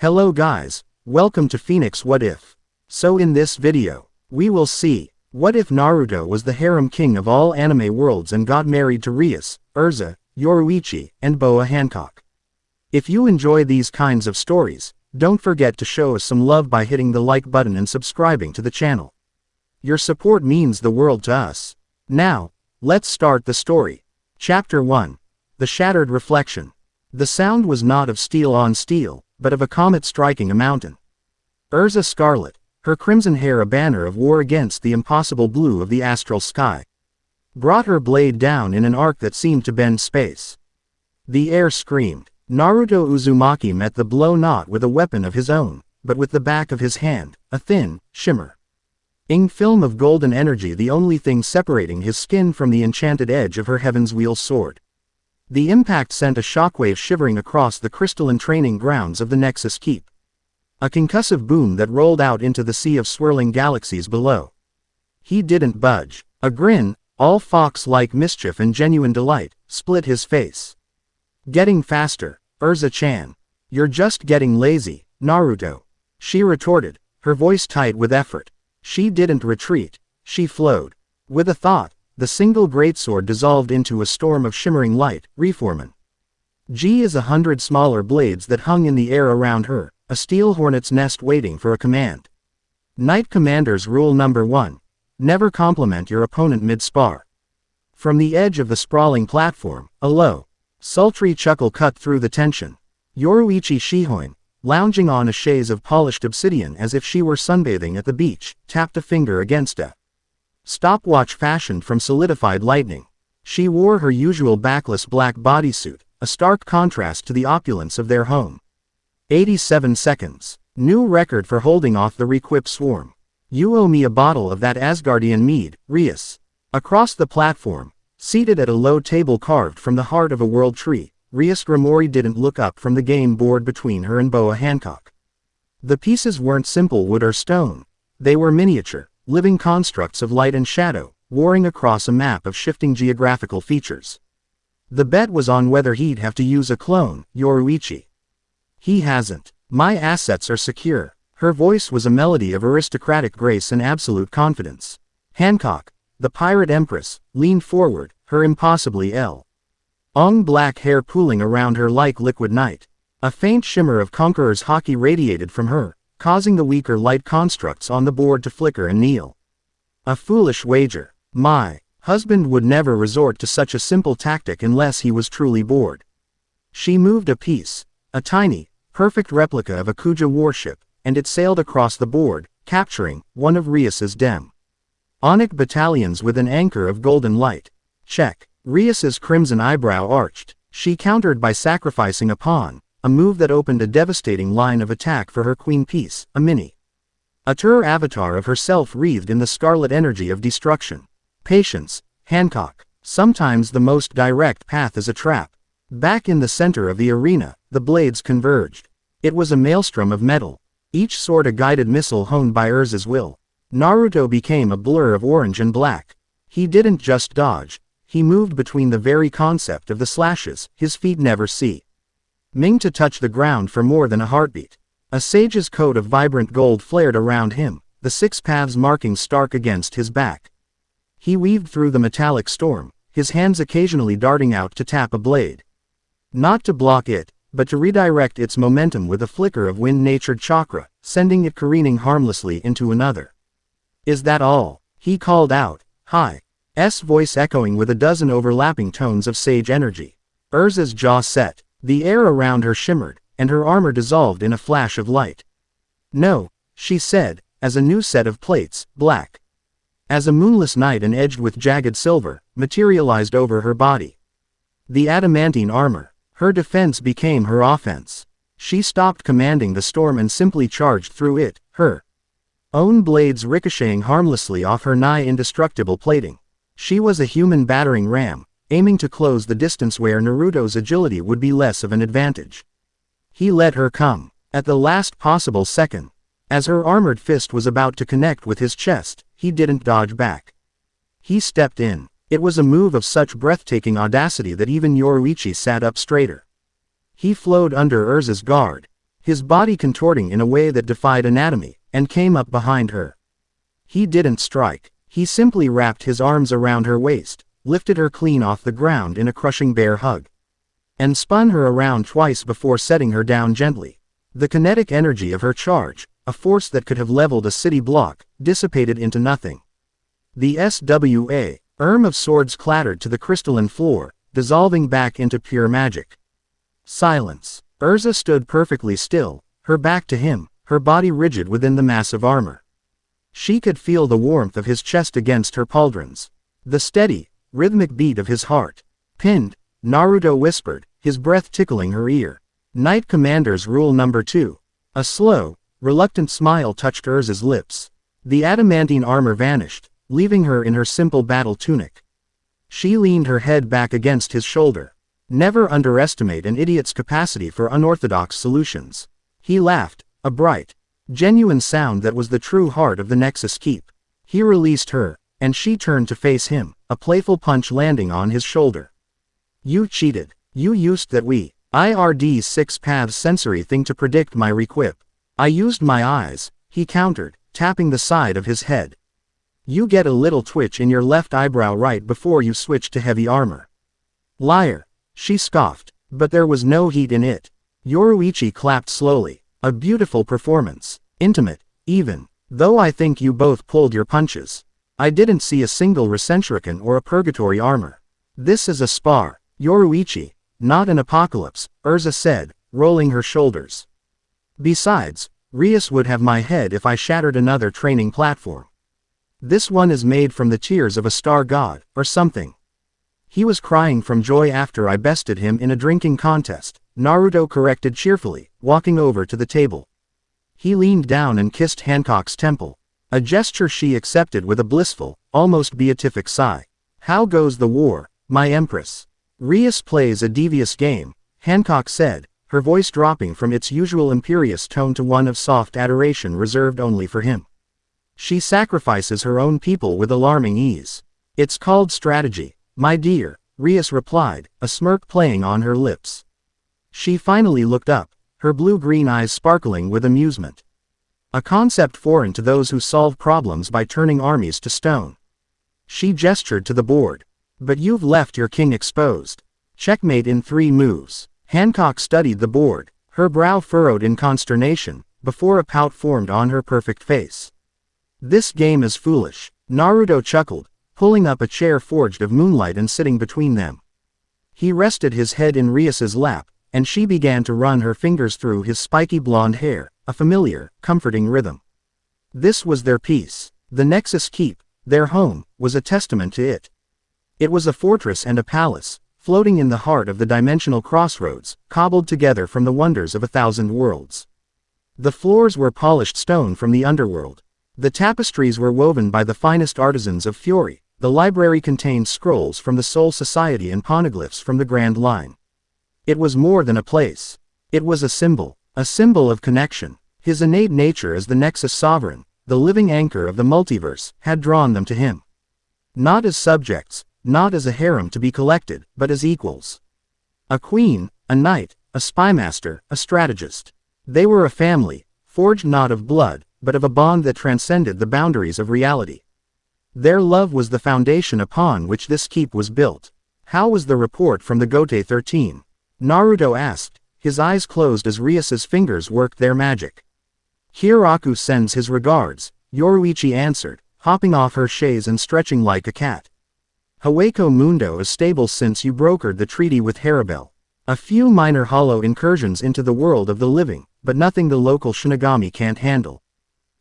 Hello guys, welcome to Phoenix What If. So in this video, we will see, what if Naruto was the harem king of all anime worlds and got married to Rias, Erza, Yoruichi, and Boa Hancock. If you enjoy these kinds of stories, don't forget to show us some love by hitting the like button and subscribing to the channel. Your support means the world to us. Now, let's start the story. Chapter 1. The Shattered Reflection. The sound was not of steel on steel, but of a comet striking a mountain. Erza scarlet, her crimson hair a banner of war against the impossible blue of the astral sky, brought her blade down in an arc that seemed to bend space. The air screamed. Naruto Uzumaki met the blow not with a weapon of his own, but with the back of his hand, a thin, shimmering film of golden energy, the only thing separating his skin from the enchanted edge of her Heaven's Wheel sword. The impact sent a shockwave shivering across the crystalline training grounds of the Nexus Keep. A concussive boom that rolled out into the sea of swirling galaxies below. He didn't budge. A grin, all fox-like mischief and genuine delight, split his face. Getting faster, Erza-chan. You're just getting lazy, Naruto. She retorted, her voice tight with effort. She didn't retreat, she flowed. With a thought, the single greatsword dissolved into a storm of shimmering light, reforming. G is 100 smaller blades that hung in the air around her, a steel hornet's nest waiting for a command. Knight Commander's rule number 1. Never compliment your opponent mid-spar. From the edge of the sprawling platform, a low, sultry chuckle cut through the tension. Yoruichi Shihoin, lounging on a chaise of polished obsidian as if she were sunbathing at the beach, tapped a finger against a stopwatch fashioned from solidified lightning. She wore her usual backless black bodysuit, a stark contrast to the opulence of their home. 87 seconds. New record for holding off the Requip swarm. You owe me a bottle of that Asgardian mead, Rias. Across the platform, seated at a low table carved from the heart of a world tree, Rias Grimori didn't look up from the game board between her and Boa Hancock. The pieces weren't simple wood or stone. They were miniature, living constructs of light and shadow, warring across a map of shifting geographical features. The bet was on whether he'd have to use a clone, Yoruichi. He hasn't. My assets are secure. Her voice was a melody of aristocratic grace and absolute confidence. Hancock, the pirate empress, leaned forward, her impossibly long black hair pooling around her like liquid night. A faint shimmer of conqueror's hockey radiated from her, causing the weaker light constructs on the board to flicker and kneel. A foolish wager. My husband would never resort to such a simple tactic unless he was truly bored. She moved a piece, a tiny, perfect replica of a Kuja warship, and it sailed across the board, capturing one of Rias's demonic battalions with an anchor of golden light. Check. Rias's crimson eyebrow arched. She countered by sacrificing a pawn, a move that opened a devastating line of attack for her queen piece, a miniature avatar of herself wreathed in the scarlet energy of destruction. Patience, Hancock. Sometimes the most direct path is a trap. Back in the center of the arena, the blades converged. It was a maelstrom of metal, each sword a guided missile honed by Erza's will. Naruto became a blur of orange and black. He didn't just dodge, he moved between the very concept of the slashes, his feet never seeming to touch the ground for more than a heartbeat. A sage's coat of vibrant gold flared around him, the 6 paths markings stark against his back. He weaved through the metallic storm, his hands occasionally darting out to tap a blade. Not to block it, but to redirect its momentum with a flicker of wind-natured chakra, sending it careening harmlessly into another. Is that all? He called out, his voice echoing with a dozen overlapping tones of sage energy. Erza's jaw set. The air around her shimmered, and her armor dissolved in a flash of light. No, she said, as a new set of plates, black as a moonless night and edged with jagged silver, materialized over her body. The adamantine armor. Her defense became her offense. She stopped commanding the storm and simply charged through it, her own blades ricocheting harmlessly off her nigh indestructible plating. She was a human battering ram, aiming to close the distance where Naruto's agility would be less of an advantage. He let her come, at the last possible second. As her armored fist was about to connect with his chest, he didn't dodge back. He stepped in. It was a move of such breathtaking audacity that even Yoruichi sat up straighter. He flowed under Erza's guard. his body contorting in a way that defied anatomy, and came up behind her. He didn't strike. He simply wrapped his arms around her waist, lifted her clean off the ground in a crushing bear hug, and spun her around twice before setting her down gently. The kinetic energy of her charge, a force that could have leveled a city block, dissipated into nothing. The SWA, of swords clattered to the crystalline floor, dissolving back into pure magic. Silence. Erza stood perfectly still, her back to him, her body rigid within the massive armor. She could feel the warmth of his chest against her pauldrons. The steady, rhythmic beat of his heart. Pinned, Naruto whispered, his breath tickling her ear. Knight Commander's Rule Number 2. A slow, reluctant smile touched Erza's lips. The adamantine armor vanished, leaving her in her simple battle tunic. She leaned her head back against his shoulder. Never underestimate an idiot's capacity for unorthodox solutions. He laughed, a bright, genuine sound that was the true heart of the Nexus Keep. He released her, and she turned to face him, a playful punch landing on his shoulder. You cheated. You used that IRD's 6-paths sensory thing to predict my requip. I used my eyes, he countered, tapping the side of his head. You get a little twitch in your left eyebrow right before you switch to heavy armor. Liar. She scoffed, but there was no heat in it. Yoruichi clapped slowly. A beautiful performance. Intimate, even. Though I think you both pulled your punches. I didn't see a single Recentrican or a purgatory armor. This is a spar, Yoruichi, not an apocalypse, Erza said, rolling her shoulders. Besides, Rias would have my head if I shattered another training platform. This one is made from the tears of a star god, or something. He was crying from joy after I bested him in a drinking contest, Naruto corrected cheerfully, walking over to the table. He leaned down and kissed Hancock's temple, a gesture she accepted with a blissful, almost beatific sigh. How goes the war, my empress? Rias plays a devious game, Hancock said, her voice dropping from its usual imperious tone to one of soft adoration reserved only for him. She sacrifices her own people with alarming ease. It's called strategy, my dear, Rias replied, a smirk playing on her lips. She finally looked up, her blue-green eyes sparkling with amusement. A concept foreign to those who solve problems by turning armies to stone. She gestured to the board. But you've left your king exposed. Checkmate in 3 moves. Hancock studied the board, her brow furrowed in consternation, before a pout formed on her perfect face. This game is foolish, Naruto chuckled, pulling up a chair forged of moonlight and sitting between them. He rested his head in Rias's lap, and she began to run her fingers through his spiky blonde hair, a familiar, comforting rhythm. This was their peace. The Nexus Keep, their home, was a testament to it. It was a fortress and a palace, floating in the heart of the dimensional crossroads, cobbled together from the wonders of 1,000 worlds. The floors were polished stone from the underworld. The tapestries were woven by the finest artisans of Fury. The library contained scrolls from the Soul Society and poneglyphs from the Grand Line. It was more than a place. It was a symbol of connection. His innate nature as the Nexus Sovereign, the living anchor of the multiverse, had drawn them to him. Not as subjects, not as a harem to be collected, but as equals. A queen, a knight, a spymaster, a strategist. They were a family, forged not of blood, but of a bond that transcended the boundaries of reality. Their love was the foundation upon which this keep was built. How was the report from the Gote 13? Naruto asked, his eyes closed as Rias's fingers worked their magic. Kiraku sends his regards, Yoruichi answered, hopping off her chaise and stretching like a cat. Hawako Mundo is stable since you brokered the treaty with Harabel. A few minor hollow incursions into the world of the living, but nothing the local Shinigami can't handle.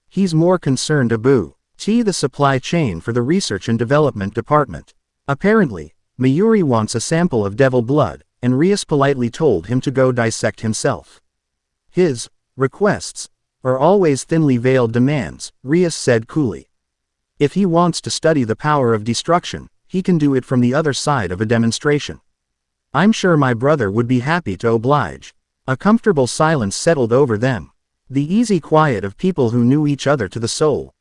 He's more concerned about the supply chain for the research and development department. Apparently, Mayuri wants a sample of devil blood, and Rias politely told him to go dissect himself. His requests are always thinly veiled demands, Rias said coolly. If he wants to study the power of destruction, he can do it from the other side of a demonstration. I'm sure my brother would be happy to oblige. A comfortable silence settled over them. The easy quiet of people who knew each other to the soul.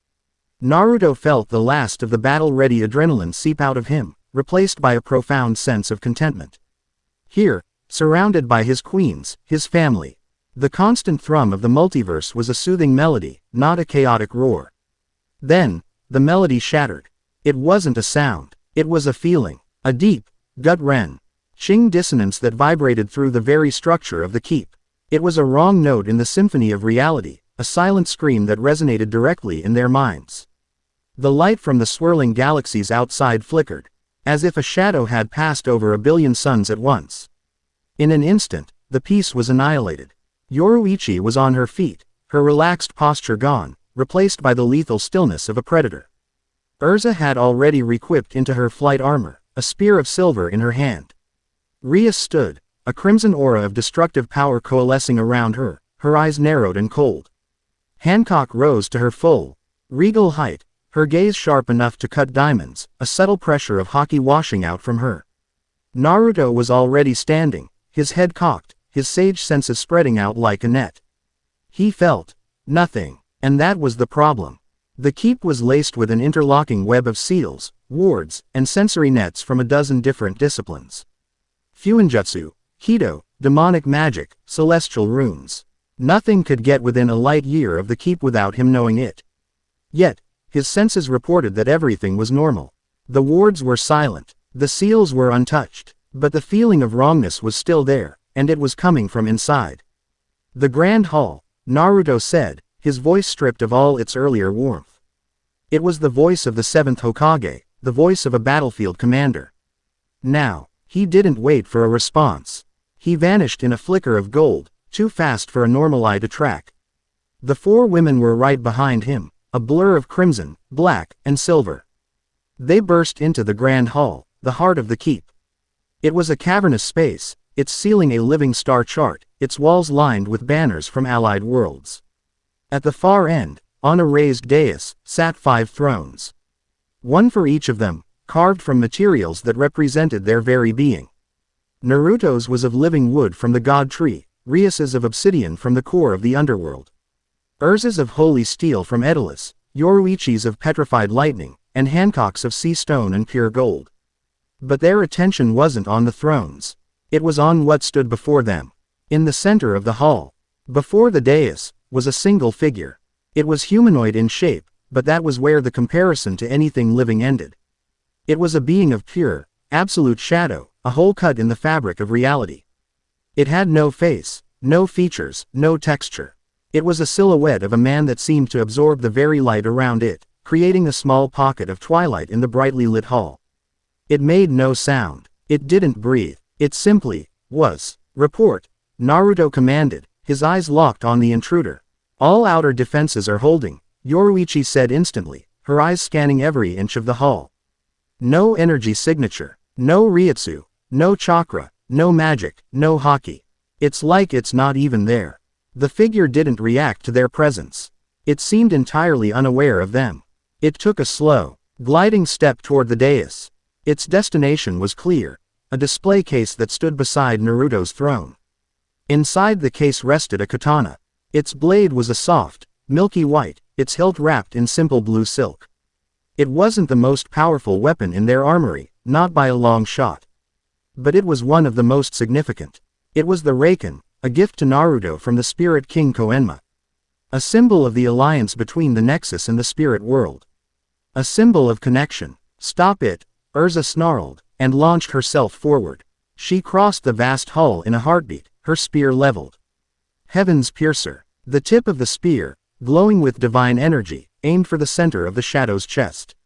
Naruto felt the last of the battle-ready adrenaline seep out of him, replaced by a profound sense of contentment. Here, surrounded by his queens, his family. The constant thrum of the multiverse was a soothing melody, not a chaotic roar. Then, the melody shattered. It wasn't a sound. It was a feeling. A deep, gut-wrenching dissonance that vibrated through the very structure of the keep. It was a wrong note in the symphony of reality, a silent scream that resonated directly in their minds. The light from the swirling galaxies outside flickered, as if a shadow had passed over a billion suns at once. In an instant, the peace was annihilated. Yoruichi was on her feet, her relaxed posture gone, replaced by the lethal stillness of a predator. Erza had already re-equipped into her flight armor, a spear of silver in her hand. Rias stood, a crimson aura of destructive power coalescing around her, her eyes narrowed and cold. Hancock rose to her full, regal height, her gaze sharp enough to cut diamonds, a subtle pressure of hockey washing out from her. Naruto was already standing, his head cocked, his sage senses spreading out like a net. He felt nothing, and that was the problem. The keep was laced with an interlocking web of seals, wards, and sensory nets from a dozen different disciplines. Fuinjutsu, Kido, demonic magic, celestial runes. Nothing could get within a light year of the keep without him knowing it. Yet, his senses reported that everything was normal. The wards were silent, the seals were untouched, but the feeling of wrongness was still there, and it was coming from inside. The Grand Hall, Naruto said, his voice stripped of all its earlier warmth. It was the voice of the 7th Hokage, the voice of a battlefield commander. Now, he didn't wait for a response. He vanished in a flicker of gold, too fast for a normal eye to track. The 4 women were right behind him, a blur of crimson, black, and silver. They burst into the Grand Hall, the heart of the keep. It was a cavernous space, its ceiling a living star chart, its walls lined with banners from allied worlds. At the far end, on a raised dais, sat 5 thrones. One for each of them, carved from materials that represented their very being. Naruto's was of living wood from the god tree, Rias's of obsidian from the core of the underworld. Erza's of holy steel from Aeolus, Yoruichi's of petrified lightning, and Hancock's of sea stone and pure gold. But their attention wasn't on the thrones. It was on what stood before them. In the center of the hall, before the dais, was a single figure. It was humanoid in shape, but that was where the comparison to anything living ended. It was a being of pure, absolute shadow, a hole cut in the fabric of reality. It had no face, no features, no texture. It was a silhouette of a man that seemed to absorb the very light around it, creating a small pocket of twilight in the brightly lit hall. It made no sound. It didn't breathe. It simply was. Report, Naruto commanded, his eyes locked on the intruder. All outer defenses are holding, Yoruichi said instantly, her eyes scanning every inch of the hall. No energy signature, no ryutsu, no chakra, no magic, no haki. It's like it's not even there. The figure didn't react to their presence. It seemed entirely unaware of them. It took a slow, gliding step toward the dais. Its destination was clear, a display case that stood beside Naruto's throne. Inside the case rested a katana. Its blade was a soft, milky white, its hilt wrapped in simple blue silk. It wasn't the most powerful weapon in their armory, not by a long shot. But it was one of the most significant. It was the Raken, a gift to Naruto from the Spirit King Koenma. A symbol of the alliance between the Nexus and the spirit world. A symbol of connection. Stop it, Erza snarled, and launched herself forward. She crossed the vast hall in a heartbeat, her spear leveled. Heaven's piercer. The tip of the spear, glowing with divine energy, aimed for the center of the shadow's chest.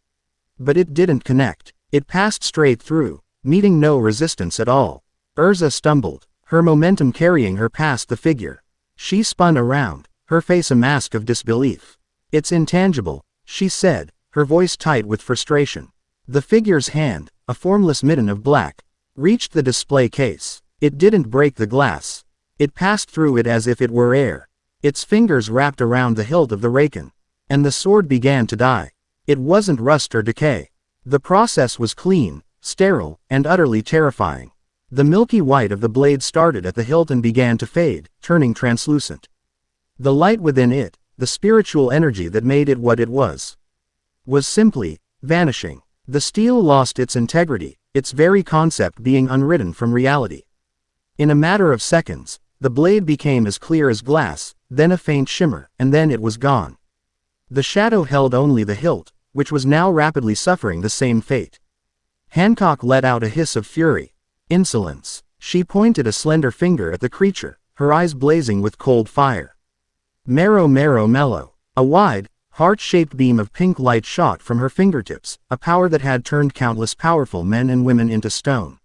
But it didn't connect. It passed straight through, meeting no resistance at all. Erza stumbled, her momentum carrying her past the figure. She spun around, her face a mask of disbelief. It's intangible, she said, her voice tight with frustration. The figure's hand, a formless mitten of black, reached the display case. It didn't break the glass. It passed through it as if it were air. Its fingers wrapped around the hilt of the Raken, and the sword began to die. It wasn't rust or decay. The process was clean, sterile, and utterly terrifying. The milky white of the blade started at the hilt and began to fade, turning translucent. The light within it, the spiritual energy that made it what it was simply vanishing. The steel lost its integrity, its very concept being unwritten from reality. In a matter of seconds, the blade became as clear as glass, then a faint shimmer, and then it was gone. The shadow held only the hilt, which was now rapidly suffering the same fate. Hancock let out a hiss of fury. Insolence. She pointed a slender finger at the creature, her eyes blazing with cold fire. Marrow mellow. A wide, heart-shaped beam of pink light shot from her fingertips, a power that had turned countless powerful men and women into stone.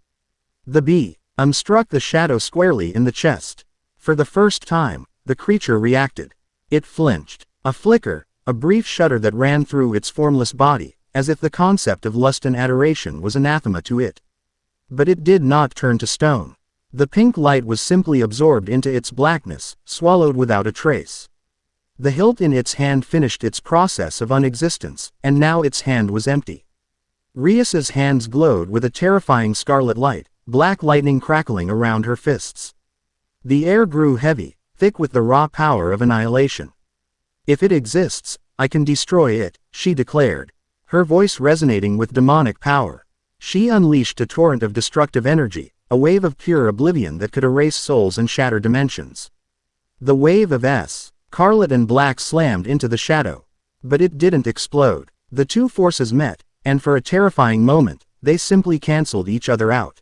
The bee struck the shadow squarely in the chest. For the first time, the creature reacted. It flinched. A flicker, a brief shudder that ran through its formless body, as if the concept of lust and adoration was anathema to it. But it did not turn to stone. The pink light was simply absorbed into its blackness, swallowed without a trace. The hilt in its hand finished its process of unexistence, and now its hand was empty. Rias's hands glowed with a terrifying scarlet light, black lightning crackling around her fists. The air grew heavy, thick with the raw power of annihilation. "If it exists, I can destroy it," she declared, her voice resonating with demonic power. She unleashed a torrent of destructive energy, a wave of pure oblivion that could erase souls and shatter dimensions. The wave of scarlet and black slammed into the shadow. But it didn't explode. The two forces met, and for a terrifying moment, they simply cancelled each other out.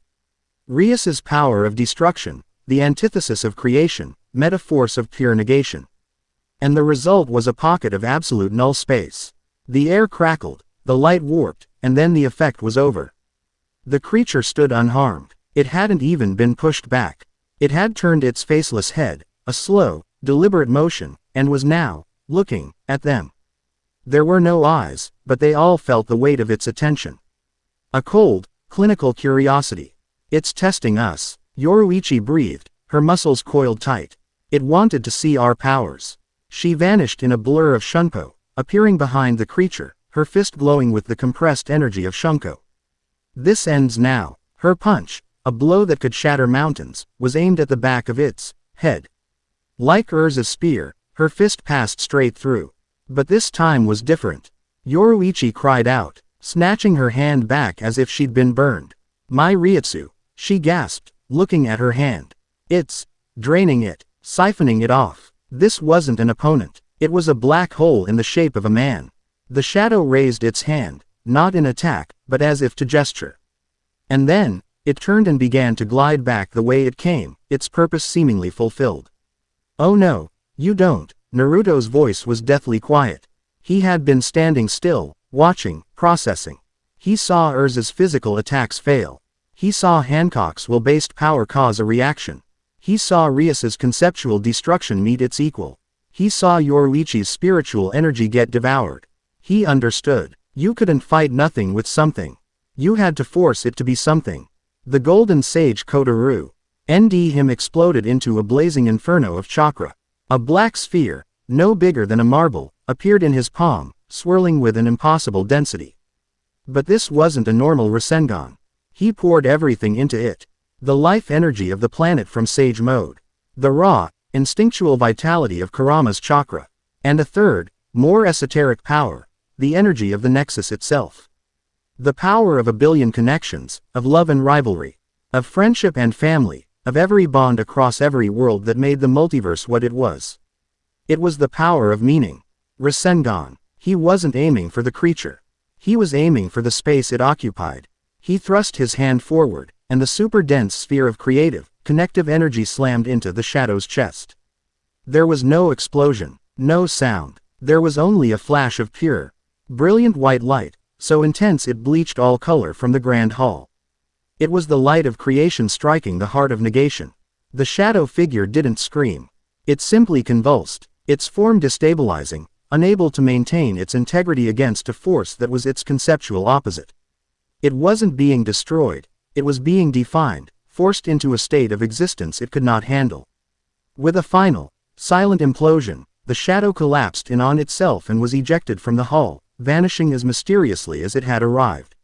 Rias's power of destruction, the antithesis of creation, met a force of pure negation. And the result was a pocket of absolute null space. The air crackled, the light warped, and then the effect was over. The creature stood unharmed. It hadn't even been pushed back. It had turned its faceless head, a slow, deliberate motion, and was now looking at them. There were no eyes, but they all felt the weight of its attention. A cold, clinical curiosity. "It's testing us," Yoruichi breathed, her muscles coiled tight. "It wanted to see our powers." She vanished in a blur of Shunpo, appearing behind the creature, her fist glowing with the compressed energy of Shunko. "This ends now." Her punch, a blow that could shatter mountains, was aimed at the back of its head. Like Erza's spear, her fist passed straight through. But this time was different. Yoruichi cried out, snatching her hand back as if she'd been burned. "My Ryutsu," she gasped, looking at her hand. "It's draining it, siphoning it off." This wasn't an opponent. It was a black hole in the shape of a man. The shadow raised its hand, not in attack, but as if to gesture. And then, it turned and began to glide back the way it came, its purpose seemingly fulfilled. "Oh no, you don't." Naruto's voice was deathly quiet. He had been standing still, watching, processing. He saw Erza's physical attacks fail. He saw Hancock's will-based power cause a reaction. He saw Rias's conceptual destruction meet its equal. He saw Yoruichi's spiritual energy get devoured. He understood. You couldn't fight nothing with something. You had to force it to be something. The golden sage Kotoru. Him exploded into a blazing inferno of chakra. A black sphere, no bigger than a marble, appeared in his palm, swirling with an impossible density. But this wasn't a normal Rasengan. He poured everything into it. The life energy of the planet from Sage Mode. The raw, instinctual vitality of Kurama's chakra. And a third, more esoteric power, the energy of the Nexus itself. The power of a billion connections, of love and rivalry, of friendship and family, of every bond across every world that made the multiverse what it was. It was the power of meaning. Rasengan. He wasn't aiming for the creature. He was aiming for the space it occupied. He thrust his hand forward, and the super-dense sphere of creative, connective energy slammed into the shadow's chest. There was no explosion, no sound. There was only a flash of pure, brilliant white light, so intense it bleached all color from the grand hall. It was the light of creation striking the heart of negation. The shadow figure didn't scream. It simply convulsed, its form destabilizing, unable to maintain its integrity against a force that was its conceptual opposite. It wasn't being destroyed, it was being defined, forced into a state of existence it could not handle. With a final, silent implosion, the shadow collapsed in on itself and was ejected from the hall, vanishing as mysteriously as it had arrived.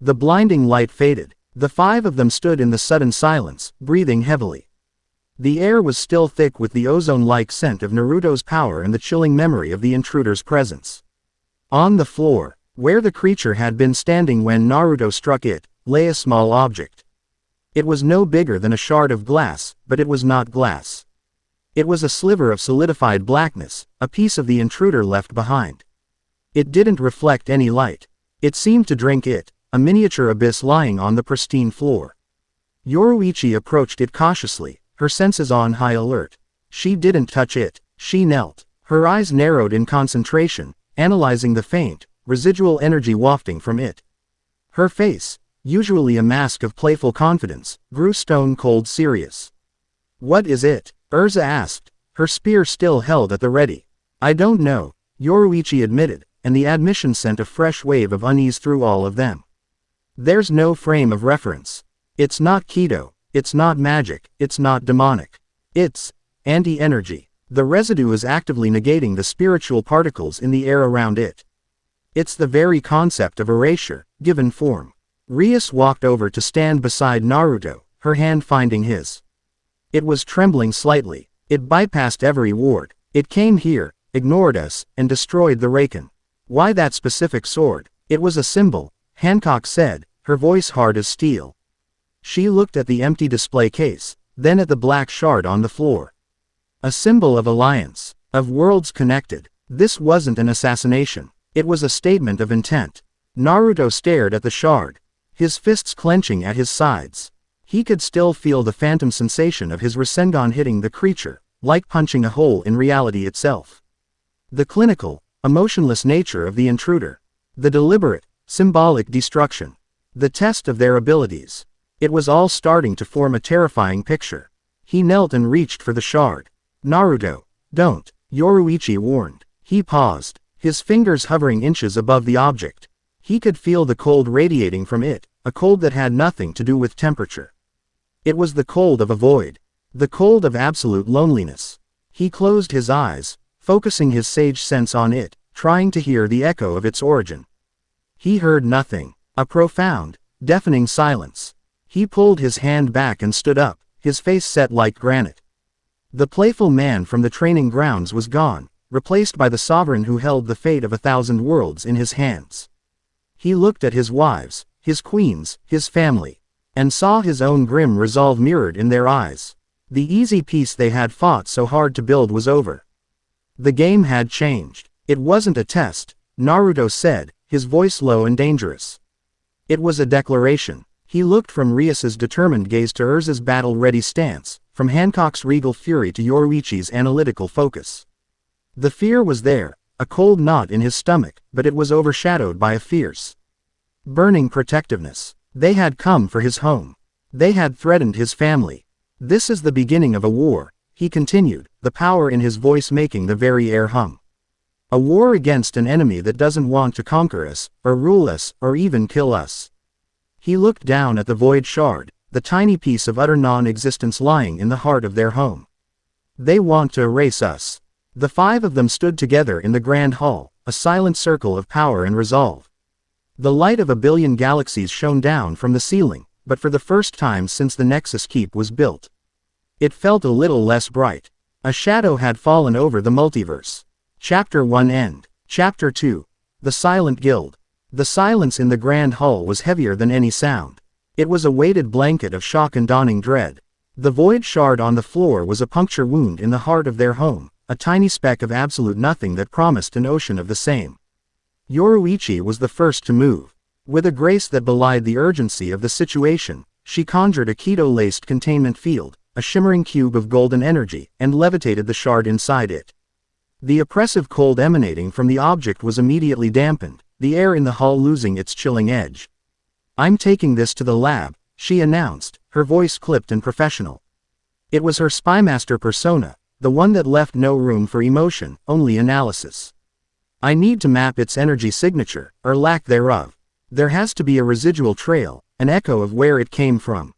The blinding light faded. The five of them stood in the sudden silence, breathing heavily. The air was still thick with the ozone-like scent of Naruto's power and the chilling memory of the intruder's presence. On the floor, where the creature had been standing when Naruto struck it, lay a small object. It was no bigger than a shard of glass, but it was not glass. It was a sliver of solidified blackness, a piece of the intruder left behind. It didn't reflect any light. It seemed to drink it, a miniature abyss lying on the pristine floor. Yoruichi approached it cautiously, her senses on high alert. She didn't touch it. She knelt. Her eyes narrowed in concentration, analyzing the faint, residual energy wafting from it. Her face, usually a mask of playful confidence, grew stone-cold serious. "What is it?" Erza asked, her spear still held at the ready. "I don't know," Yoruichi admitted, and the admission sent a fresh wave of unease through all of them. "There's no frame of reference. It's not Keto, it's not magic, it's not demonic. It's anti-energy. The residue is actively negating the spiritual particles in the air around it. It's the very concept of erasure, given form." Rias walked over to stand beside Naruto, her hand finding his. It was trembling slightly. It bypassed every ward. It came here, ignored us, and destroyed the Raken. "Why that specific sword?" "It was a symbol," Hancock said, her voice hard as steel. She looked at the empty display case, then at the black shard on the floor. A symbol of alliance, of worlds connected. This wasn't an assassination. It was a statement of intent. Naruto stared at the shard, his fists clenching at his sides. He could still feel the phantom sensation of his Rasengan hitting the creature, like punching a hole in reality itself. The clinical, emotionless nature of the intruder. The deliberate, symbolic destruction. The test of their abilities. It was all starting to form a terrifying picture. He knelt and reached for the shard. "Naruto, don't," Yoruichi warned. He paused, his fingers hovering inches above the object. He could feel the cold radiating from it, a cold that had nothing to do with temperature. It was the cold of a void. The cold of absolute loneliness. He closed his eyes, focusing his sage sense on it, trying to hear the echo of its origin. He heard nothing. A profound, deafening silence. He pulled his hand back and stood up, his face set like granite. The playful man from the training grounds was gone, replaced by the sovereign who held the fate of 1,000 worlds in his hands. He looked at his wives, his queens, his family, and saw his own grim resolve mirrored in their eyes. The easy peace they had fought so hard to build was over. The game had changed. It wasn't a test, Naruto said, his voice low and dangerous. It was a declaration. He looked from Rias's determined gaze to Erza's battle-ready stance, from Hancock's regal fury to Yoruichi's analytical focus. The fear was there, a cold knot in his stomach, but it was overshadowed by a fierce, burning protectiveness. They had come for his home. They had threatened his family. "This is the beginning of a war," he continued, the power in his voice making the very air hum. "A war against an enemy that doesn't want to conquer us, or rule us, or even kill us." He looked down at the void shard, the tiny piece of utter non-existence lying in the heart of their home. "They want to erase us." The five of them stood together in the grand hall, a silent circle of power and resolve. The light of 1,000,000,000 galaxies shone down from the ceiling, but for the first time since the Nexus Keep was built. It felt a little less bright. A shadow had fallen over the multiverse. Chapter 1 End. Chapter 2. The Silent Guild. The silence in the grand hall was heavier than any sound. It was a weighted blanket of shock and dawning dread. The void shard on the floor was a puncture wound in the heart of their home, a tiny speck of absolute nothing that promised an ocean of the same. Yoruichi was the first to move. With a grace that belied the urgency of the situation, she conjured a keto-laced containment field, a shimmering cube of golden energy, and levitated the shard inside it. The oppressive cold emanating from the object was immediately dampened, the air in the hall losing its chilling edge. "I'm taking this to the lab," she announced, her voice clipped and professional. It was her spymaster persona, the one that left no room for emotion, only analysis. "I need to map its energy signature, or lack thereof. There has to be a residual trail, an echo of where it came from.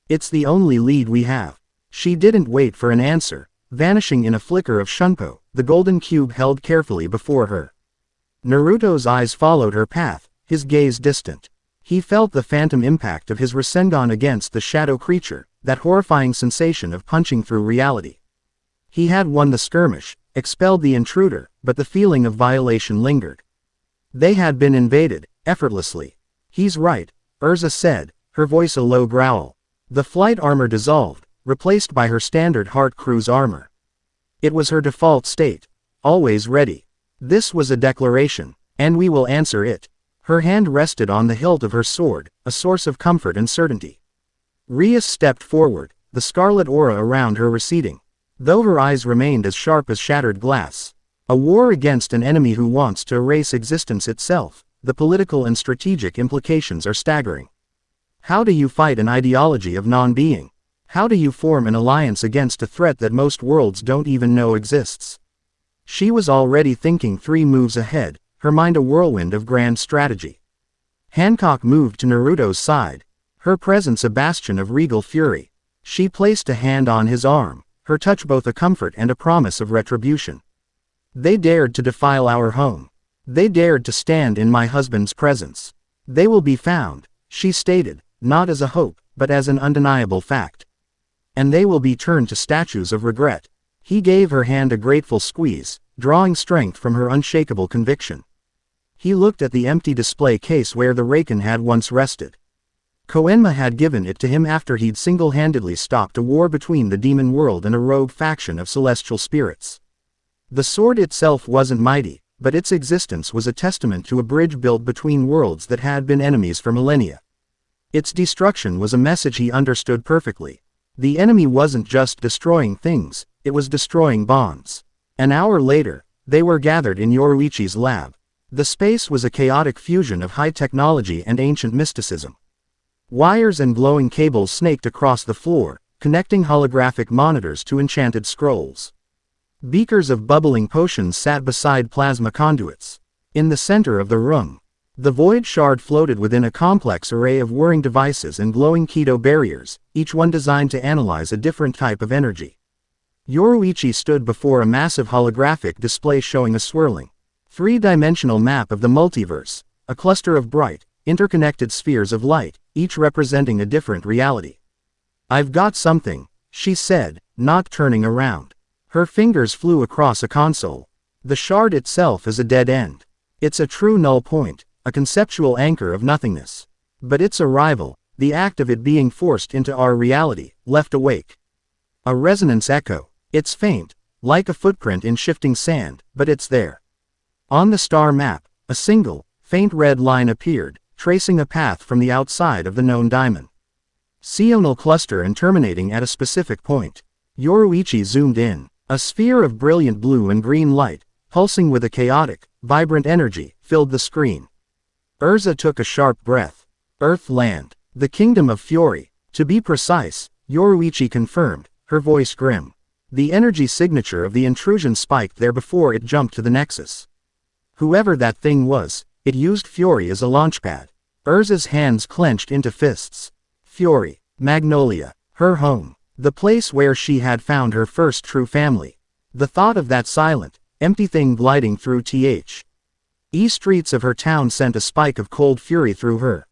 It's the only lead we have." She didn't wait for an answer, vanishing in a flicker of shunpo, the golden cube held carefully before her. Naruto's eyes followed her path, his gaze distant. He felt the phantom impact of his Rasengan against the shadow creature, that horrifying sensation of punching through reality. He had won the skirmish, expelled the intruder, but the feeling of violation lingered. They had been invaded, effortlessly. "He's right," Erza said, her voice a low growl. The flight armor dissolved, replaced by her standard Heart Cruise armor. It was her default state. Always ready. This was a declaration, and we will answer it. Her hand rested on the hilt of her sword, a source of comfort and certainty. Rias stepped forward, the scarlet aura around her receding, though her eyes remained as sharp as shattered glass. A war against an enemy who wants to erase existence itself. The political and strategic implications are staggering. How do you fight an ideology of non-being? How do you form an alliance against a threat that most worlds don't even know exists? She was already thinking 3 moves ahead, her mind a whirlwind of grand strategy. Hancock moved to Naruto's side, her presence a bastion of regal fury. She placed a hand on his arm, her touch both a comfort and a promise of retribution. They dared to defile our home. They dared to stand in my husband's presence. They will be found, she stated, not as a hope, but as an undeniable fact. And they will be turned to statues of regret. He gave her hand a grateful squeeze, drawing strength from her unshakable conviction. He looked at the empty display case where the Raken had once rested. Koenma had given it to him after he'd single-handedly stopped a war between the demon world and a rogue faction of celestial spirits. The sword itself wasn't mighty, but its existence was a testament to a bridge built between worlds that had been enemies for millennia. Its destruction was a message he understood perfectly. The enemy wasn't just destroying things, it was destroying bonds. An hour later, they were gathered in Yoruichi's lab. The space was a chaotic fusion of high technology and ancient mysticism. Wires and glowing cables snaked across the floor, connecting holographic monitors to enchanted scrolls. Beakers of bubbling potions sat beside plasma conduits. In the center of the room, the void shard floated within a complex array of whirring devices and glowing keto barriers, each one designed to analyze a different type of energy. Yoruichi stood before a massive holographic display showing a swirling, 3-dimensional map of the multiverse, a cluster of bright, interconnected spheres of light, each representing a different reality. "I've got something," she said, not turning around. Her fingers flew across a console. The shard itself is a dead end. It's a true null point, a conceptual anchor of nothingness. But its arrival, the act of it being forced into our reality, left a wake. A resonance echo. It's faint, like a footprint in shifting sand, but it's there. On the star map, a single, faint red line appeared, tracing a path from the outside of the known diamond. Sional cluster and terminating at a specific point. Yoruichi zoomed in. A sphere of brilliant blue and green light, pulsing with a chaotic, vibrant energy, filled the screen. Erza took a sharp breath. Earthland, the kingdom of fury. To be precise, Yoruichi confirmed, her voice grim. The energy signature of the intrusion spiked there before it jumped to the nexus. Whoever that thing was, it used fury as a launchpad. Erza's hands clenched into fists. Fury, Magnolia, her home. The place where she had found her first true family. The thought of that silent, empty thing gliding through the streets of her town sent a spike of cold fury through her.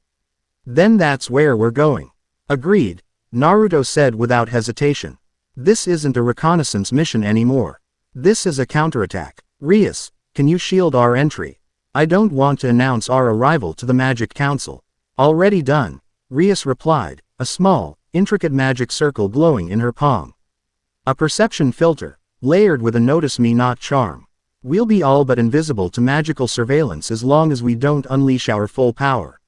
"Then that's where we're going." "Agreed," Naruto said without hesitation. "This isn't a reconnaissance mission anymore. This is a counterattack. Rias, can you shield our entry? I don't want to announce our arrival to the Magic Council." "Already done," Rias replied, a small, intricate magic circle glowing in her palm. A perception filter, layered with a notice me not charm. "We'll be all but invisible to magical surveillance as long as we don't unleash our full power."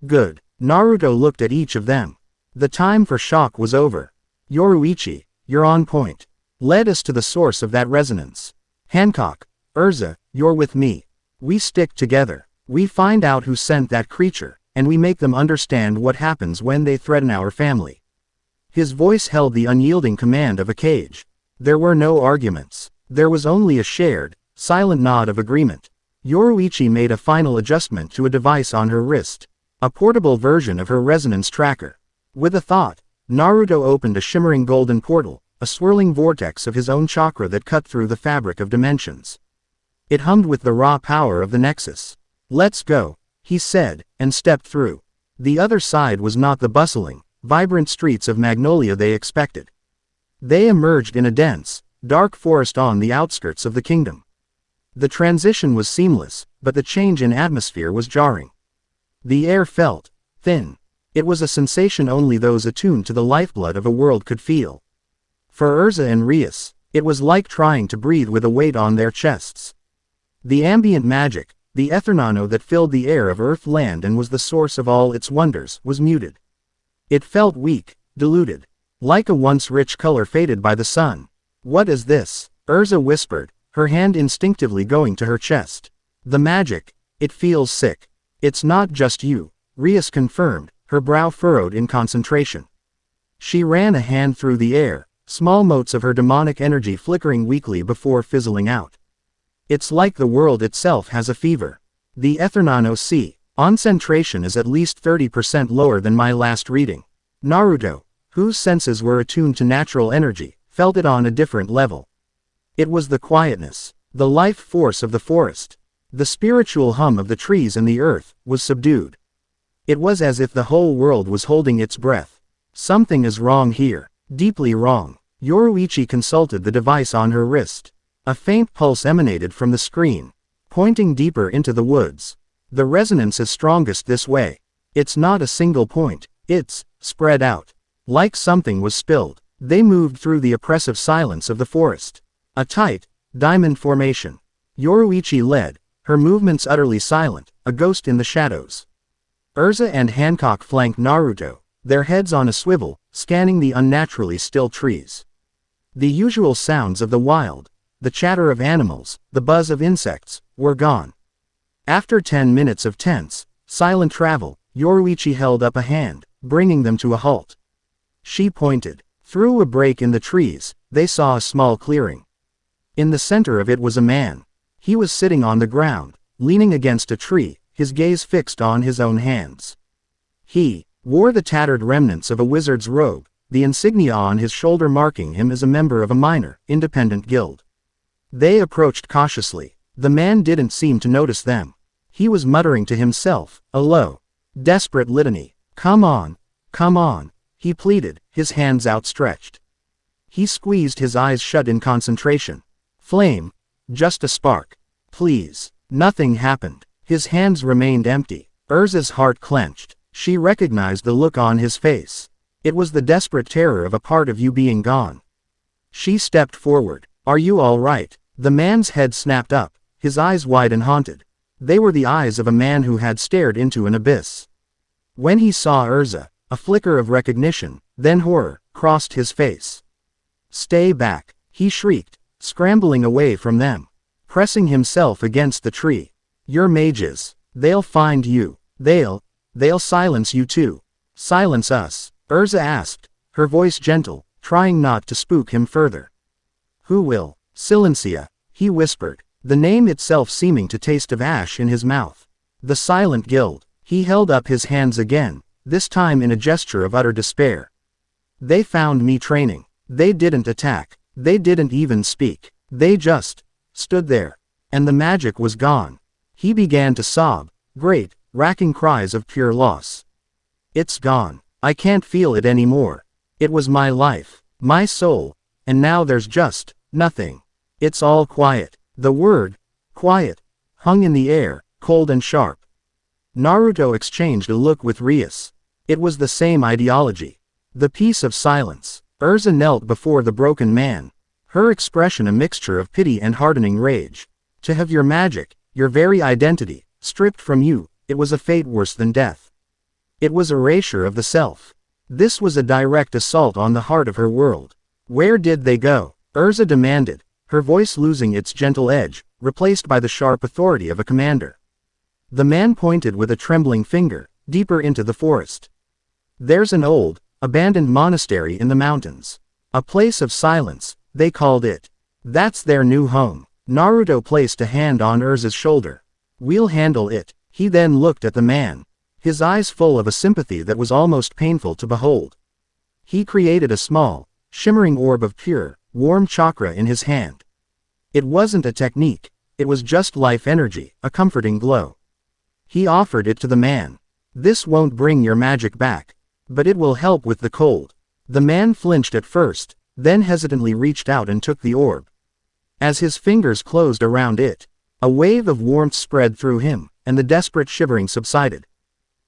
"Good." Naruto looked at each of them. The time for shock was over. "Yoruichi, you're on point. Lead us to the source of that resonance. Hancock, Erza, you're with me. We stick together. We find out who sent that creature, and we make them understand what happens when they threaten our family." His voice held the unyielding command of a cage. There were no arguments. There was only a shared, silent nod of agreement. Yoruichi made a final adjustment to a device on her wrist. A portable version of her resonance tracker. With a thought, Naruto opened a shimmering golden portal, a swirling vortex of his own chakra that cut through the fabric of dimensions. It hummed with the raw power of the Nexus. "Let's go," he said, and stepped through. The other side was not the bustling, vibrant streets of Magnolia they expected. They emerged in a dense, dark forest on the outskirts of the kingdom. The transition was seamless, but the change in atmosphere was jarring. The air felt thin, It was a sensation only those attuned to the lifeblood of a world could feel. For Erza and Rias, it was like trying to breathe with a weight on their chests. The ambient magic, the ethernano that filled the air of Earth-land and was the source of all its wonders, was muted. It felt weak, diluted. Like a once rich color faded by the sun. "What is this?" Erza whispered, her hand instinctively going to her chest. "The magic. It feels sick." "It's not just you," Rias confirmed, her brow furrowed in concentration. She ran a hand through the air, small motes of her demonic energy flickering weakly before fizzling out. "It's like the world itself has a fever. The ethernano C. Concentration is at least 30% lower than my last reading." Naruto, whose senses were attuned to natural energy, felt it on a different level. It was the quietness, the life force of the forest. The spiritual hum of the trees and the earth was subdued. It was as if the whole world was holding its breath. "Something is wrong here. Deeply wrong." Yoruichi consulted the device on her wrist. A faint pulse emanated from the screen, pointing deeper into the woods. "The resonance is strongest this way. It's not a single point, it's spread out. Like something was spilled." They moved through the oppressive silence of the forest. A tight, diamond formation. Yoruichi led, her movements utterly silent, a ghost in the shadows. Erza and Hancock flanked Naruto, their heads on a swivel, scanning the unnaturally still trees. The usual sounds of the wild, the chatter of animals, the buzz of insects, were gone. After 10 minutes of tense, silent travel, Yoruichi held up a hand, bringing them to a halt. She pointed. Through a break in the trees, they saw a small clearing. In the center of it was a man. He was sitting on the ground, leaning against a tree, his gaze fixed on his own hands. He wore the tattered remnants of a wizard's robe, the insignia on his shoulder marking him as a member of a minor, independent guild. They approached cautiously. The man didn't seem to notice them. He was muttering to himself, a low, desperate litany. Come on, he pleaded, his hands outstretched. He squeezed his eyes shut in concentration. Flame, just a spark. Please. Nothing happened. His hands remained empty. Erza's heart clenched. She recognized the look on his face. It was the desperate terror of a part of you being gone. She stepped forward. Are you all right? The man's head snapped up, his eyes wide and haunted. They were the eyes of a man who had stared into an abyss. When he saw Erza, a flicker of recognition, then horror, crossed his face. Stay back, he shrieked, scrambling away from them, pressing himself against the tree. You're mages. They'll find you. They'll silence you too. Silence us? Erza asked, her voice gentle, trying not to spook him further. Who will? Silencia, he whispered, the name itself seeming to taste of ash in his mouth. The Silent Guild. He held up his hands again, this time in a gesture of utter despair. They found me training. They didn't attack. They didn't even speak. They just stood there. And the magic was gone. He began to sob, great, racking cries of pure loss. It's gone. I can't feel it anymore. It was my life, my soul, and now there's just nothing. It's all quiet. The word, quiet, hung in the air, cold and sharp. Naruto exchanged a look with Rias. It was the same ideology. The peace of silence. Erza knelt before the broken man, her expression a mixture of pity and hardening rage. To have your magic, your very identity, stripped from you, it was a fate worse than death. It was erasure of the self. This was a direct assault on the heart of her world. Where did they go? Erza demanded, her voice losing its gentle edge, replaced by the sharp authority of a commander. The man pointed with a trembling finger, deeper into the forest. There's an old, abandoned monastery in the mountains. A place of silence, they called it. That's their new home. Naruto placed a hand on Erza's shoulder. We'll handle it. He then looked at the man, his eyes full of a sympathy that was almost painful to behold. He created a small, shimmering orb of pure, warm chakra in his hand. It wasn't a technique, it was just life energy, a comforting glow. He offered it to the man. This won't bring your magic back, but it will help with the cold. The man flinched at first, then hesitantly reached out and took the orb. As his fingers closed around it, a wave of warmth spread through him, and the desperate shivering subsided.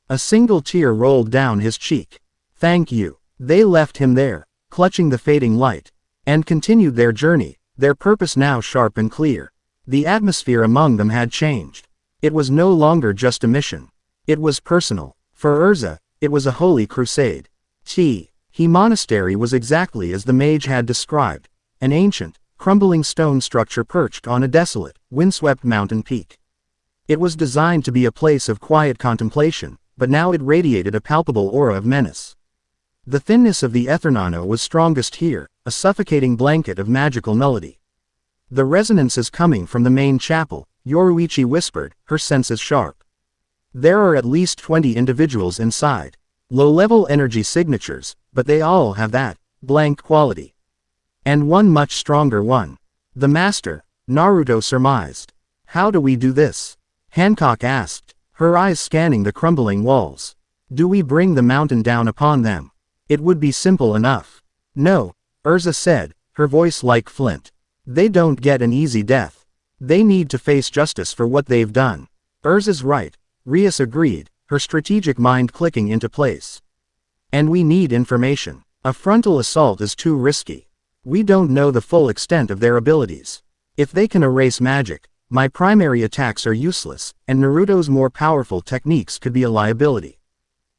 A single tear rolled down his cheek. Thank you. They left him there, clutching the fading light, and continued their journey, their purpose now sharp and clear. The atmosphere among them had changed. It was no longer just a mission. It was personal. For Erza, it was a holy crusade. He monastery was exactly as the mage had described, an ancient, crumbling stone structure perched on a desolate, windswept mountain peak. It was designed to be a place of quiet contemplation, but now it radiated a palpable aura of menace. The thinness of the ethernano was strongest here, a suffocating blanket of magical melody. The resonance is coming from the main chapel, Yoruichi whispered, her senses sharp. There are at least 20 individuals inside. Low-level energy signatures, but they all have that blank quality. And one much stronger one. The master, Naruto surmised. How do we do this? Hancock asked, her eyes scanning the crumbling walls. Do we bring the mountain down upon them? It would be simple enough. No, Erza said, her voice like flint. They don't get an easy death. They need to face justice for what they've done. Erza's right, Rias agreed, her strategic mind clicking into place. And we need information. A frontal assault is too risky. We don't know the full extent of their abilities. If they can erase magic, my primary attacks are useless, and Naruto's more powerful techniques could be a liability.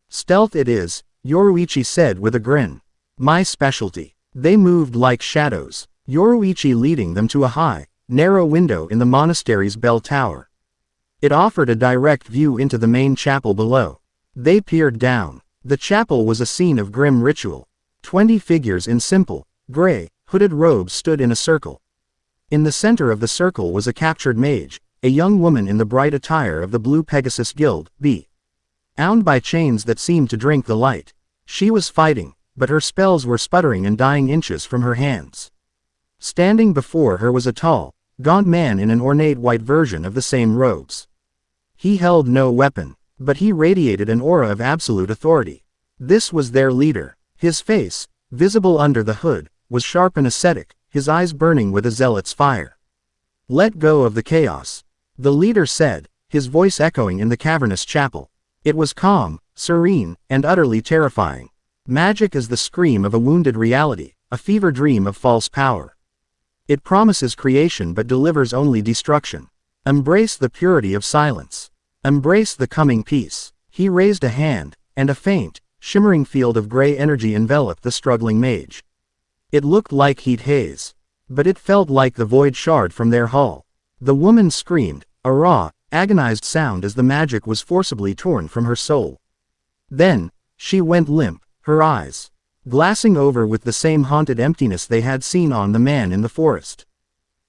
Stealth it is, Yoruichi said with a grin. My specialty. They moved like shadows, Yoruichi leading them to a high, narrow window in the monastery's bell tower. It offered a direct view into the main chapel below. They peered down. The chapel was a scene of grim ritual. 20 figures in simple, gray, hooded robes stood in a circle. In the center of the circle was a captured mage, a young woman in the bright attire of the Blue Pegasus Guild, bound by chains that seemed to drink the light. She was fighting, but her spells were sputtering and dying inches from her hands. Standing before her was a tall, gaunt man in an ornate white version of the same robes. He held no weapon, but he radiated an aura of absolute authority. This was their leader. His face, visible under the hood, was sharp and ascetic, his eyes burning with a zealot's fire. Let go of the chaos, the leader said, his voice echoing in the cavernous chapel. It was calm, serene, and utterly terrifying. Magic is the scream of a wounded reality, a fever dream of false power. It promises creation but delivers only destruction. Embrace the purity of silence. Embrace the coming peace. He raised a hand, and a faint, shimmering field of gray energy enveloped the struggling mage. It looked like heat haze. But it felt like the void shard from their hall. The woman screamed, a raw, agonized sound as the magic was forcibly torn from her soul. Then, she went limp, her eyes glassing over with the same haunted emptiness they had seen on the man in the forest.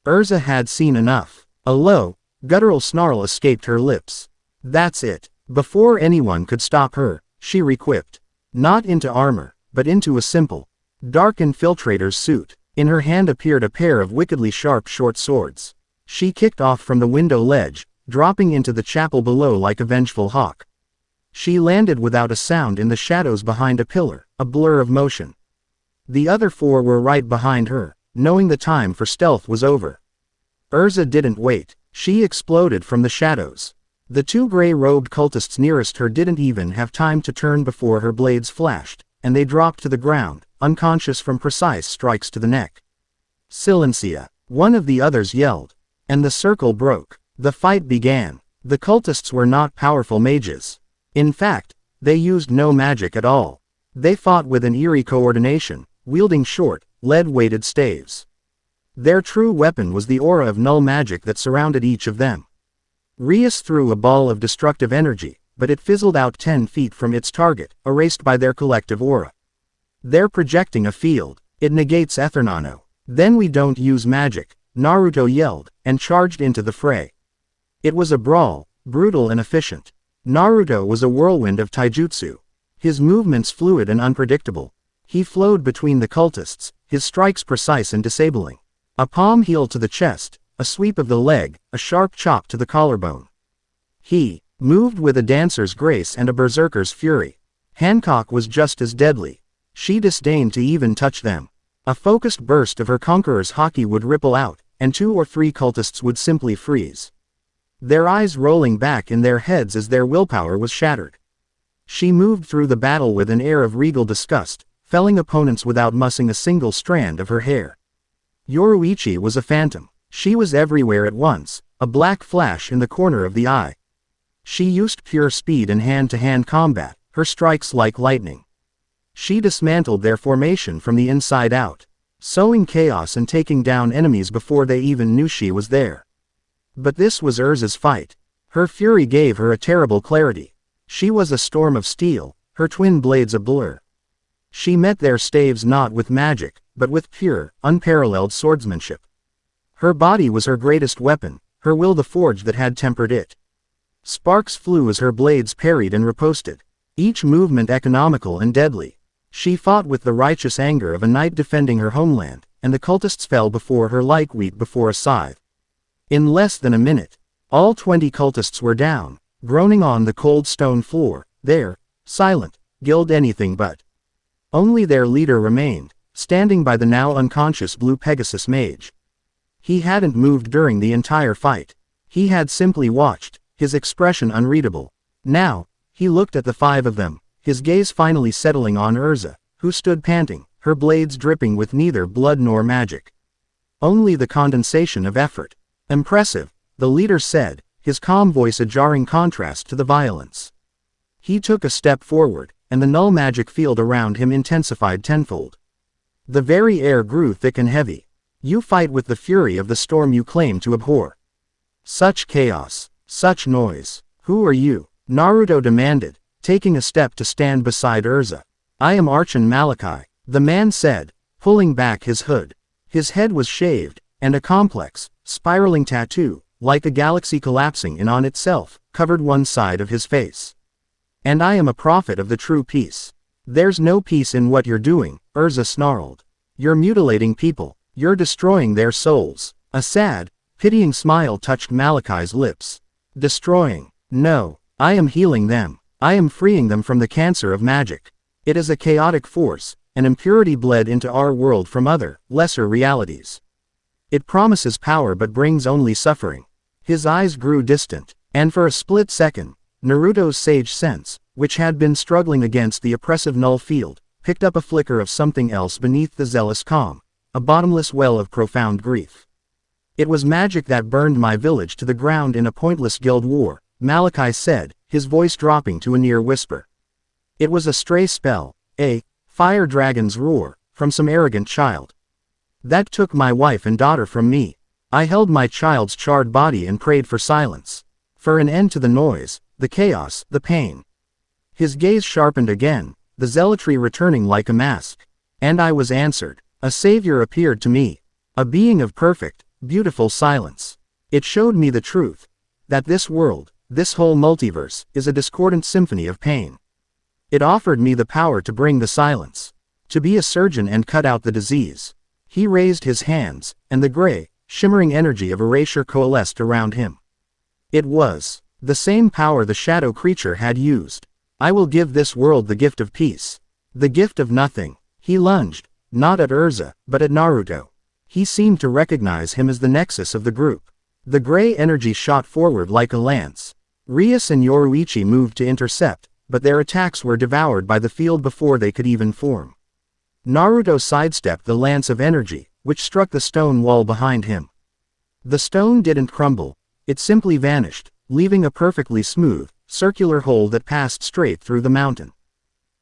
Erza had seen enough. A low, guttural snarl escaped her lips. That's it. Before anyone could stop her, she requipped. Not into armor, but into a simple, dark infiltrator's suit. In her hand appeared a pair of wickedly sharp short swords. She kicked off from the window ledge, dropping into the chapel below like a vengeful hawk. She landed without a sound in the shadows behind a pillar, a blur of motion. The other four were right behind her, knowing the time for stealth was over. Erza didn't wait. She exploded from the shadows. The two gray-robed cultists nearest her didn't even have time to turn before her blades flashed, and they dropped to the ground, unconscious from precise strikes to the neck. Silencia, one of the others yelled. And the circle broke. The fight began. The cultists were not powerful mages. In fact, they used no magic at all. They fought with an eerie coordination, wielding short, lead-weighted staves. Their true weapon was the aura of null magic that surrounded each of them. Rias threw a ball of destructive energy, but it fizzled out 10 feet from its target, erased by their collective aura. They're projecting a field. It negates Ethernano. Then we don't use magic, Naruto yelled, and charged into the fray. It was a brawl, brutal and efficient. Naruto was a whirlwind of taijutsu. His movements fluid and unpredictable. He flowed between the cultists, his strikes precise and disabling. A palm heel to the chest, a sweep of the leg, a sharp chop to the collarbone. He moved with a dancer's grace and a berserker's fury. Hancock was just as deadly. She disdained to even touch them. A focused burst of her conqueror's haki would ripple out, and 2 or 3 cultists would simply freeze. Their eyes rolling back in their heads as their willpower was shattered. She moved through the battle with an air of regal disgust, felling opponents without mussing a single strand of her hair. Yoruichi was a phantom. She was everywhere at once, a black flash in the corner of the eye. She used pure speed and hand-to-hand combat, her strikes like lightning. She dismantled their formation from the inside out, sowing chaos and taking down enemies before they even knew she was there. But this was Erza's fight. Her fury gave her a terrible clarity. She was a storm of steel, her twin blades a blur. She met their staves not with magic, but with pure, unparalleled swordsmanship. Her body was her greatest weapon, her will the forge that had tempered it. Sparks flew as her blades parried and riposted, each movement economical and deadly. She fought with the righteous anger of a knight defending her homeland, and the cultists fell before her like wheat before a scythe. In less than a minute, all 20 cultists were down, groaning on the cold stone floor, there, silent, guild anything but. Only their leader remained, standing by the now unconscious Blue Pegasus mage. He hadn't moved during the entire fight. He had simply watched, his expression unreadable. Now, he looked at the 5 of them, his gaze finally settling on Erza, who stood panting, her blades dripping with neither blood nor magic. Only the condensation of effort. Impressive, the leader said, his calm voice a jarring contrast to the violence. He took a step forward, and the null magic field around him intensified tenfold. The very air grew thick and heavy. You fight with the fury of the storm you claim to abhor. Such chaos, such noise. Who are you? Naruto demanded, taking a step to stand beside Erza. I am Archon Malachi, the man said, pulling back his hood. His head was shaved, and a complex, spiraling tattoo, like a galaxy collapsing in on itself, covered one side of his face. And I am a prophet of the true peace. There's no peace in what you're doing, Erza snarled. You're mutilating people, you're destroying their souls. A sad, pitying smile touched Malachi's lips. Destroying? No, I am healing them. I am freeing them from the cancer of magic. It is a chaotic force, an impurity bled into our world from other, lesser realities. It promises power but brings only suffering. His eyes grew distant, and for a split second, Naruto's sage sense, which had been struggling against the oppressive null field, picked up a flicker of something else beneath the zealous calm, a bottomless well of profound grief. It was magic that burned my village to the ground in a pointless guild war, Malachi said, his voice dropping to a near whisper. It was a stray spell, a fire dragon's roar, from some arrogant child. That took my wife and daughter from me. I held my child's charred body and prayed for silence. For an end to the noise, the chaos, the pain. His gaze sharpened again, the zealotry returning like a mask. And I was answered. A savior appeared to me. A being of perfect, beautiful silence. It showed me the truth. That this world, this whole multiverse, is a discordant symphony of pain. It offered me the power to bring the silence. To be a surgeon and cut out the disease. He raised his hands, and the gray, shimmering energy of erasure coalesced around him. It was the same power the shadow creature had used. I will give this world the gift of peace. The gift of nothing. He lunged, not at Erza, but at Naruto. He seemed to recognize him as the nexus of the group. The gray energy shot forward like a lance. Rias and Yoruichi moved to intercept, but their attacks were devoured by the field before they could even form. Naruto sidestepped the lance of energy, which struck the stone wall behind him. The stone didn't crumble. It simply vanished, leaving a perfectly smooth, circular hole that passed straight through the mountain.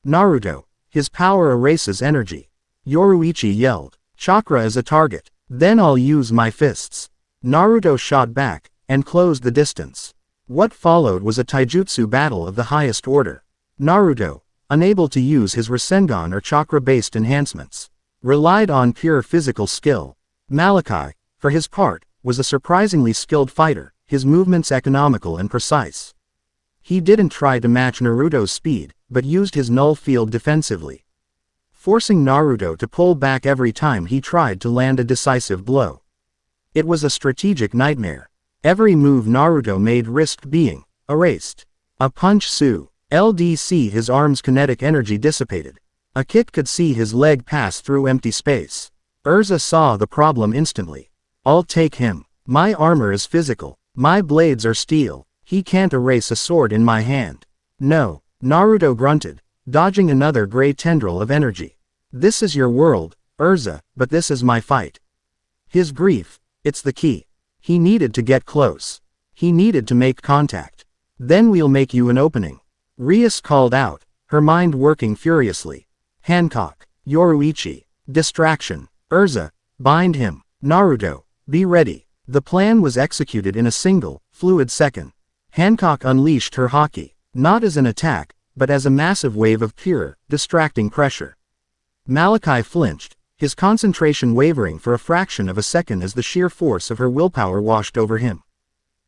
Naruto, his power erases energy. Yoruichi yelled, chakra as a target. Then I'll use my fists. Naruto shot back, and closed the distance. What followed was a taijutsu battle of the highest order. Naruto, unable to use his Rasengan or chakra-based enhancements, relied on pure physical skill. Malachi, for his part, was a surprisingly skilled fighter, his movements economical and precise. He didn't try to match Naruto's speed, but used his null field defensively, forcing Naruto to pull back every time he tried to land a decisive blow. It was a strategic nightmare. Every move Naruto made risked being erased. A punch LDC his arm's kinetic energy dissipated. A kick could see his leg pass through empty space. Erza saw the problem instantly. I'll take him. My armor is physical. My blades are steel. He can't erase a sword in my hand. No, Naruto grunted, dodging another gray tendril of energy. This is your world, Erza, but this is my fight. His grief, it's the key. He needed to get close. He needed to make contact. Then we'll make you an opening. Rias called out, her mind working furiously. Hancock, Yoruichi, distraction. Erza, bind him. Naruto, be ready. The plan was executed in a single, fluid second. Hancock unleashed her haki, not as an attack, but as a massive wave of pure, distracting pressure. Malachi flinched, his concentration wavering for a fraction of a second as the sheer force of her willpower washed over him.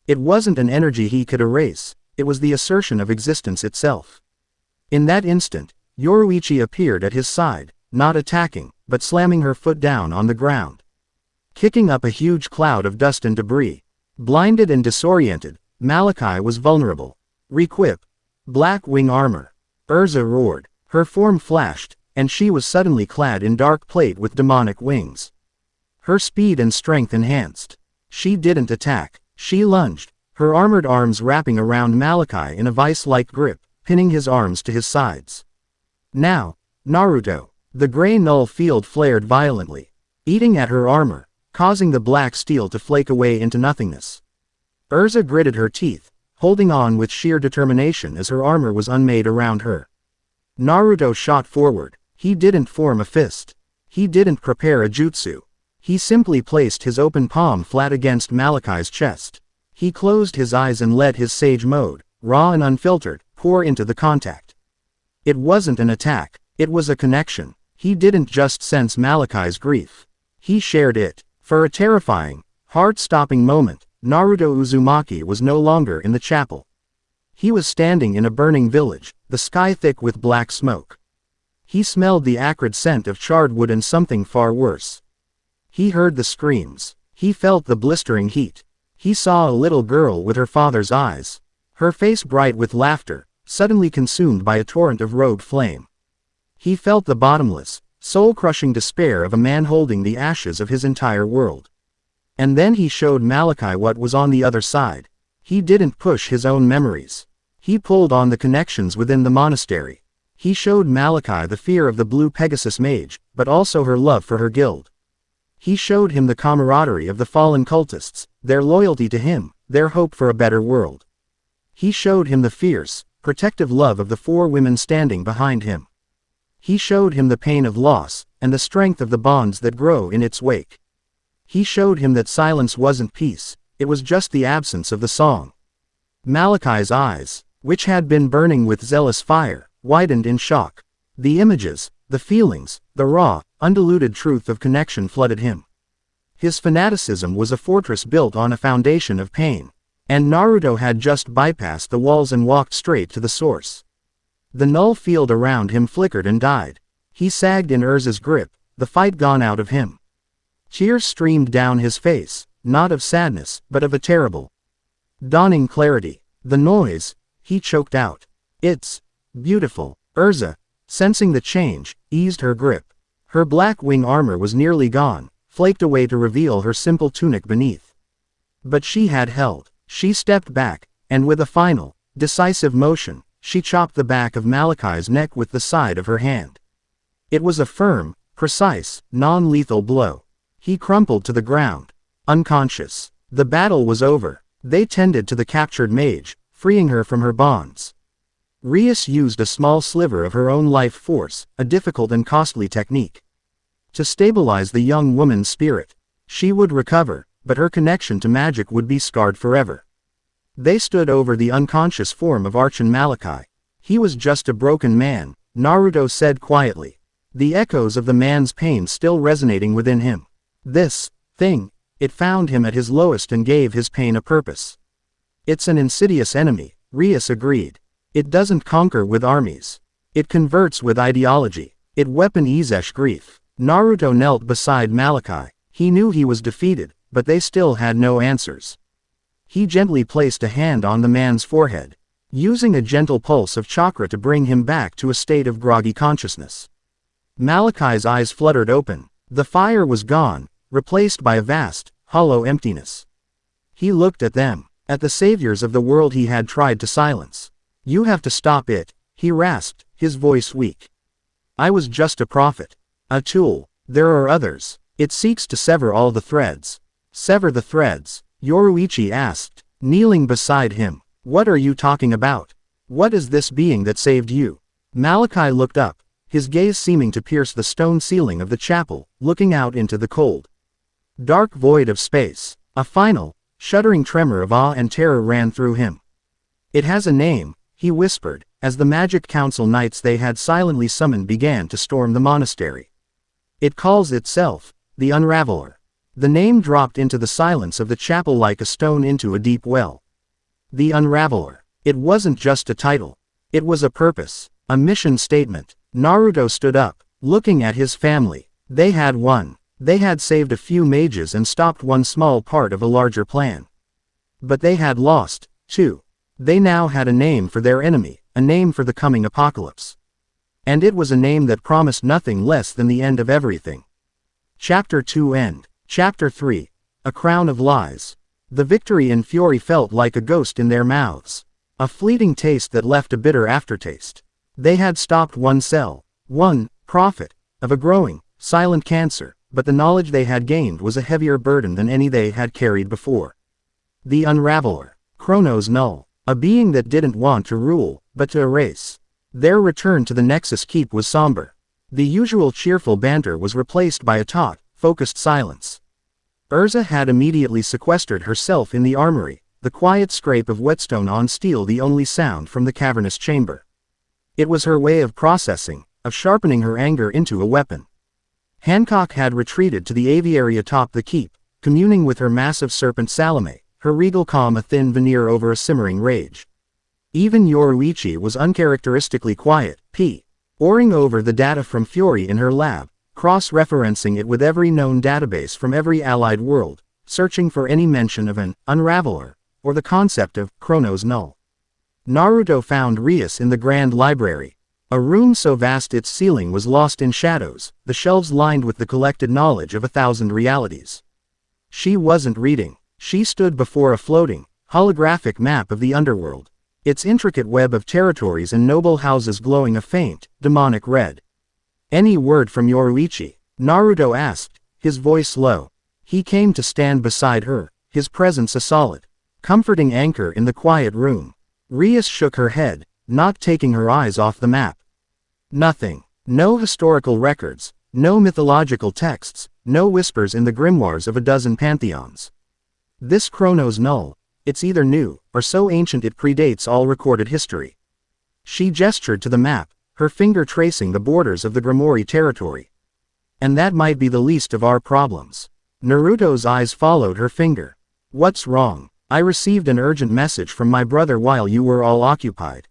It wasn't an energy he could erase, it was the assertion of existence itself. In that instant, Yoruichi appeared at his side, not attacking, but slamming her foot down on the ground, kicking up a huge cloud of dust and debris. Blinded and disoriented, Malachi was vulnerable. Requip. Black wing armor. Erza roared. Her form flashed, and she was suddenly clad in dark plate with demonic wings. Her speed and strength enhanced. She didn't attack. She lunged, her armored arms wrapping around Malachi in a vice-like grip, pinning his arms to his sides. Now, Naruto. The gray null field flared violently, eating at her armor, causing the black steel to flake away into nothingness. Erza gritted her teeth, holding on with sheer determination as her armor was unmade around her. Naruto shot forward. He didn't form a fist. He didn't prepare a jutsu. He simply placed his open palm flat against Malachi's chest. He closed his eyes and let his sage mode, raw and unfiltered, pour into the contact. It wasn't an attack, it was a connection. He didn't just sense Malachi's grief. He shared it. For a terrifying, heart-stopping moment, Naruto Uzumaki was no longer in the chapel. He was standing in a burning village, the sky thick with black smoke. He smelled the acrid scent of charred wood and something far worse. He heard the screams. He felt the blistering heat. He saw a little girl with her father's eyes, her face bright with laughter, suddenly consumed by a torrent of rogue flame. He felt the bottomless, soul-crushing despair of a man holding the ashes of his entire world. And then he showed Malachi what was on the other side. He didn't push his own memories. He pulled on the connections within the monastery. He showed Malachi the fear of the Blue Pegasus Mage, but also her love for her guild. He showed him the camaraderie of the fallen cultists, their loyalty to him, their hope for a better world. He showed him the fierce, protective love of the 4 women standing behind him. He showed him the pain of loss, and the strength of the bonds that grow in its wake. He showed him that silence wasn't peace, it was just the absence of the song. Malachi's eyes, which had been burning with zealous fire, widened in shock. The images, the feelings, the raw, undiluted truth of connection flooded him. His fanaticism was a fortress built on a foundation of pain. And Naruto had just bypassed the walls and walked straight to the source. The null field around him flickered and died. He sagged in Erza's grip, the fight gone out of him. Tears streamed down his face, not of sadness, but of a terrible, dawning clarity. The noise, he choked out. It's beautiful. Erza, sensing the change, eased her grip. Her black wing armor was nearly gone, flaked away to reveal her simple tunic beneath. But she had held. She stepped back, and with a final, decisive motion, she chopped the back of Malachi's neck with the side of her hand. It was a firm, precise, non-lethal blow. He crumpled to the ground, unconscious. The battle was over. They tended to the captured mage, freeing her from her bonds. Rias used a small sliver of her own life force, a difficult and costly technique, to stabilize the young woman's spirit. She would recover, but her connection to magic would be scarred forever. They stood over the unconscious form of Archon Malachi. He was just a broken man, Naruto said quietly, the echoes of the man's pain still resonating within him. This thing, it found him at his lowest and gave his pain a purpose. It's an insidious enemy, Rias agreed. It doesn't conquer with armies. It converts with ideology. It weaponizes grief. Naruto knelt beside Malachi. He knew he was defeated, but they still had no answers. He gently placed a hand on the man's forehead, using a gentle pulse of chakra to bring him back to a state of groggy consciousness. Malachi's eyes fluttered open. The fire was gone, replaced by a vast, hollow emptiness. He looked at them, at the saviors of the world he had tried to silence. You have to stop it, He rasped, his voice weak. I was just a prophet. A tool. There are others. It seeks to sever all the threads. Sever the threads? Yoruichi asked, kneeling beside him. What are you talking about? What is this being that saved you? Malachi looked up, his gaze seeming to pierce the stone ceiling of the chapel, looking out into the cold, dark void of space. A final, shuddering tremor of awe and terror ran through him. It has a name, he whispered, as the magic council knights they had silently summoned began to storm the monastery. It calls itself, the Unraveler. The name dropped into the silence of the chapel like a stone into a deep well. The Unraveler. It wasn't just a title. It was a purpose, a mission statement. Naruto stood up, looking at his family. They had won. They had saved a few mages and stopped one small part of a larger plan. But they had lost, too. They now had a name for their enemy, a name for the coming apocalypse. And it was a name that promised nothing less than the end of everything. Chapter 2 End. Chapter 3. A Crown of Lies. The victory and fury felt like a ghost in their mouths. A fleeting taste that left a bitter aftertaste. They had stopped one cell, one prophet, of a growing, silent cancer, but the knowledge they had gained was a heavier burden than any they had carried before. The Unraveler. Chronos Null. A being that didn't want to rule, but to erase. Their return to the Nexus Keep was somber. The usual cheerful banter was replaced by a taut, focused silence. Erza had immediately sequestered herself in the armory, the quiet scrape of whetstone on steel the only sound from the cavernous chamber. It was her way of processing, of sharpening her anger into a weapon. Hancock had retreated to the aviary atop the keep, communing with her massive serpent Salome, her regal calm a thin veneer over a simmering rage. Even Yoruichi was uncharacteristically quiet, poring over the data from Fury in her lab, cross-referencing it with every known database from every allied world, searching for any mention of an Unraveler, or the concept of Chronos Null. Naruto found Rias in the Grand Library, a room so vast its ceiling was lost in shadows, the shelves lined with the collected knowledge of 1,000 realities. She wasn't reading. She stood before a floating, holographic map of the underworld, its intricate web of territories and noble houses glowing a faint, demonic red. Any word from Yoruichi? Naruto asked, his voice low. He came to stand beside her, his presence a solid, comforting anchor in the quiet room. Rias shook her head, not taking her eyes off the map. Nothing. No historical records, no mythological texts, no whispers in the grimoires of a dozen pantheons. This Chronos Null, it's either new, or so ancient it predates all recorded history. She gestured to the map, her finger tracing the borders of the Grimoire territory. And that might be the least of our problems. Naruto's eyes followed her finger. What's wrong? I received an urgent message from my brother while you were all occupied.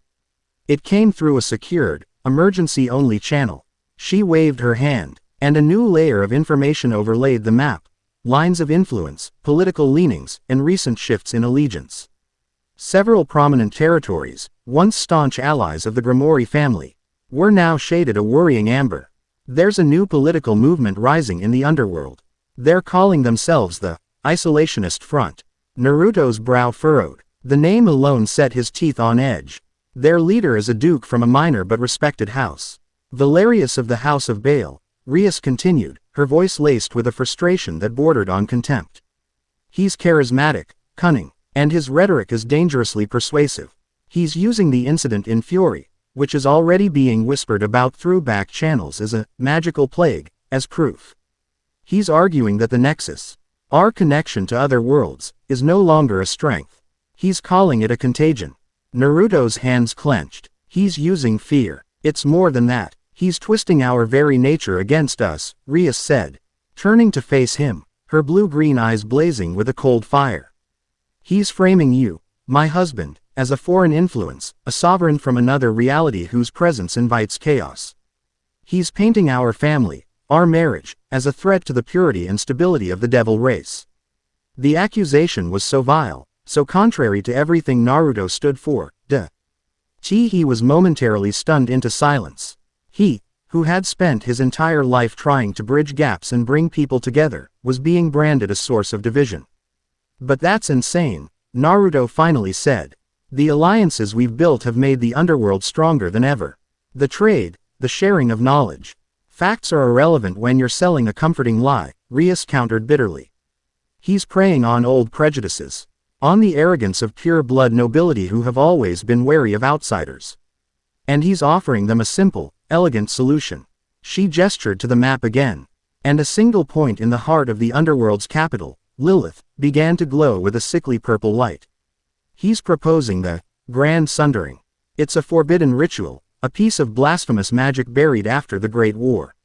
It came through a secured, emergency-only channel. She waved her hand, and a new layer of information overlaid the map. Lines of influence, political leanings, and recent shifts in allegiance. Several prominent territories, once staunch allies of the Grimoire family, were now shaded a worrying amber. There's a new political movement rising in the underworld. They're calling themselves the Isolationist Front. Naruto's brow furrowed. The name alone set his teeth on edge. Their leader is a duke from a minor but respected house. Valerius of the House of Baal, Rias continued, her voice laced with a frustration that bordered on contempt. He's charismatic, cunning, and his rhetoric is dangerously persuasive. He's using the incident in Fury, which is already being whispered about through back channels as a magical plague, as proof. He's arguing that the Nexus, our connection to other worlds, is no longer a strength. He's calling it a contagion. Naruto's hands clenched. He's using fear. It's more than that. He's twisting our very nature against us, Rias said, turning to face him, her blue-green eyes blazing with a cold fire. He's framing you, my husband, as a foreign influence, a sovereign from another reality whose presence invites chaos. He's painting our family, our marriage, as a threat to the purity and stability of the devil race. The accusation was so vile, so contrary to everything Naruto stood for. He was momentarily stunned into silence. He, who had spent his entire life trying to bridge gaps and bring people together, was being branded a source of division. But that's insane, Naruto finally said. The alliances we've built have made the underworld stronger than ever. The trade, the sharing of knowledge. Facts are irrelevant when you're selling a comforting lie, Rias countered bitterly. He's preying on old prejudices. On the arrogance of pure-blood nobility who have always been wary of outsiders. And he's offering them a simple, elegant solution. She gestured to the map again. And a single point in the heart of the underworld's capital, Lilith, began to glow with a sickly purple light. He's proposing the Grand Sundering. It's a forbidden ritual, a piece of blasphemous magic buried after the Great War.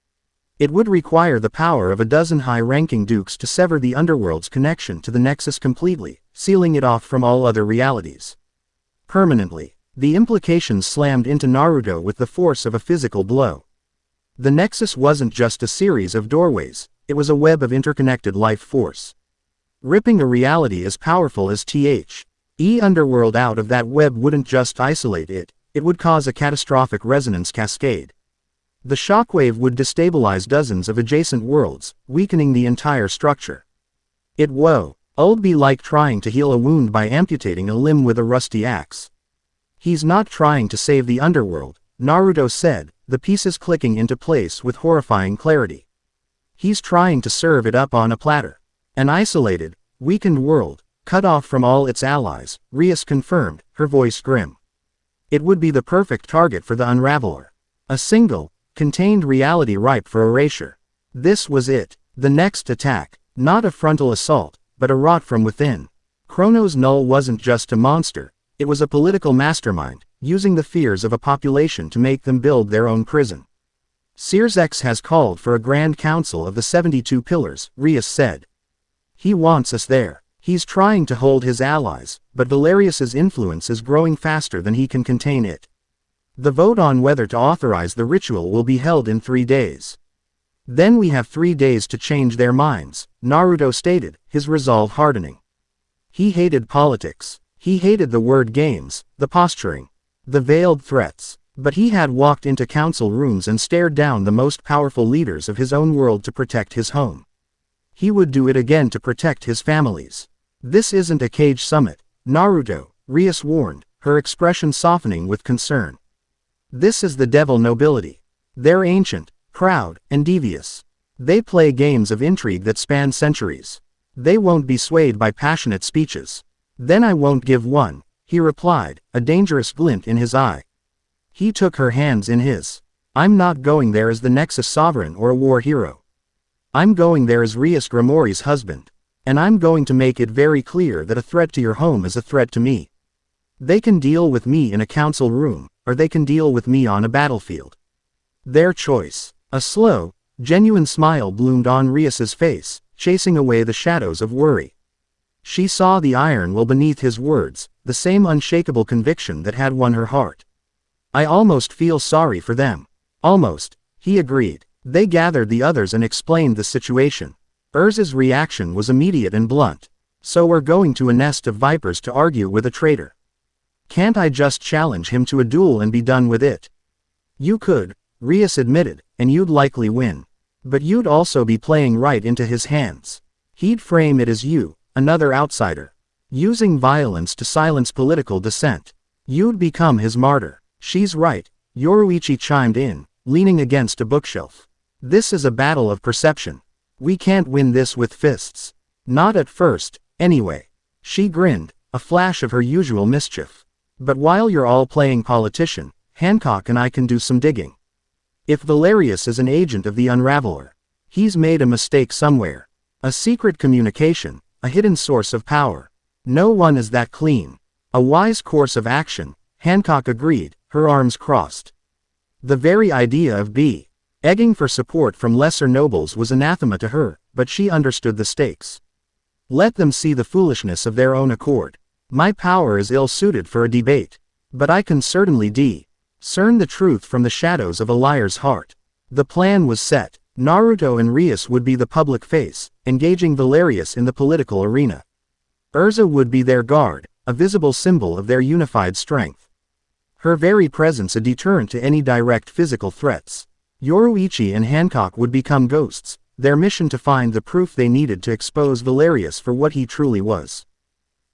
It would require the power of a dozen high-ranking dukes to sever the underworld's connection to the Nexus completely, sealing it off from all other realities. Permanently. The implications slammed into Naruto with the force of a physical blow. The Nexus wasn't just a series of doorways, it was a web of interconnected life force. Ripping a reality as powerful as the underworld out of that web wouldn't just isolate it, it would cause a catastrophic resonance cascade. The shockwave would destabilize dozens of adjacent worlds, weakening the entire structure. It would be like trying to heal a wound by amputating a limb with a rusty axe. He's not trying to save the underworld, Naruto said, the pieces clicking into place with horrifying clarity. He's trying to serve it up on a platter. An isolated, weakened world, cut off from all its allies, Rias confirmed, her voice grim. It would be the perfect target for the Unraveler. A single, contained reality ripe for erasure. This was it. The next attack, not a frontal assault, but a rot from within. Chronos Null wasn't just a monster, it was a political mastermind, using the fears of a population to make them build their own prison. Searsex has called for a grand council of the 72 pillars, Rias said. He wants us there. He's trying to hold his allies, but Valerius's influence is growing faster than he can contain it. The vote on whether to authorize the ritual will be held in 3 days. Then we have 3 days to change their minds, Naruto stated, his resolve hardening. He hated politics. He hated the word games, the posturing, the veiled threats. But he had walked into council rooms and stared down the most powerful leaders of his own world to protect his home. He would do it again to protect his families. This isn't a cage summit, Naruto, Rias warned, her expression softening with concern. This is the devil nobility. They're ancient, proud, and devious. They play games of intrigue that span centuries. They won't be swayed by passionate speeches. Then I won't give one, he replied, a dangerous glint in his eye. He took her hands in his. I'm not going there as the Nexus sovereign or a war hero. I'm going there as Rias Grimori's husband. And I'm going to make it very clear that a threat to your home is a threat to me. They can deal with me in a council room, or they can deal with me on a battlefield. Their choice. A slow, genuine smile bloomed on Rias's face, chasing away the shadows of worry. She saw the iron will beneath his words, the same unshakable conviction that had won her heart. I almost feel sorry for them. Almost, he agreed. They gathered the others and explained the situation. Erza's reaction was immediate and blunt. So we're going to a nest of vipers to argue with a traitor. Can't I just challenge him to a duel and be done with it? You could, Rias admitted, and you'd likely win. But you'd also be playing right into his hands. He'd frame it as you, another outsider, using violence to silence political dissent. You'd become his martyr. She's right, Yoruichi chimed in, leaning against a bookshelf. This is a battle of perception. We can't win this with fists. Not at first, anyway. She grinned, a flash of her usual mischief. But while you're all playing politician, Hancock and I can do some digging. If Valerius is an agent of the Unraveler, he's made a mistake somewhere. A secret communication, a hidden source of power. No one is that clean. A wise course of action, Hancock agreed, her arms crossed. The very idea of egging for support from lesser nobles was anathema to her, but she understood the stakes. Let them see the foolishness of their own accord. My power is ill-suited for a debate. But I can certainly discern the truth from the shadows of a liar's heart. The plan was set. Naruto and Rias would be the public face, engaging Valerius in the political arena. Erza would be their guard, a visible symbol of their unified strength. Her very presence a deterrent to any direct physical threats. Yoruichi and Hancock would become ghosts, their mission to find the proof they needed to expose Valerius for what he truly was.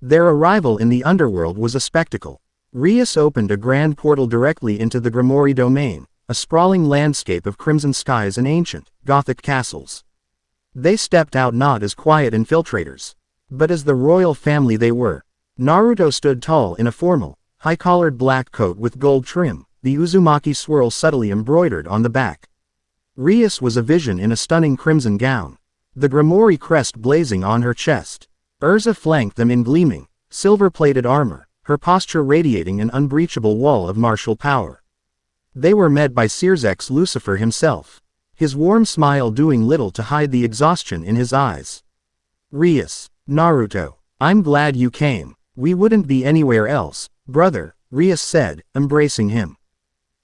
Their arrival in the underworld was a spectacle. Rias opened a grand portal directly into the Grimoire domain, a sprawling landscape of crimson skies and ancient, Gothic castles. They stepped out not as quiet infiltrators, but as the royal family they were. Naruto stood tall in a formal, high-collared black coat with gold trim, the Uzumaki swirl subtly embroidered on the back. Rias was a vision in a stunning crimson gown, the Grimoire crest blazing on her chest. Erza flanked them in gleaming, silver-plated armor, her posture radiating an unbreachable wall of martial power. They were met by Sears's Lucifer himself, his warm smile doing little to hide the exhaustion in his eyes. Rias, Naruto, I'm glad you came. We wouldn't be anywhere else, brother, Rias said, embracing him.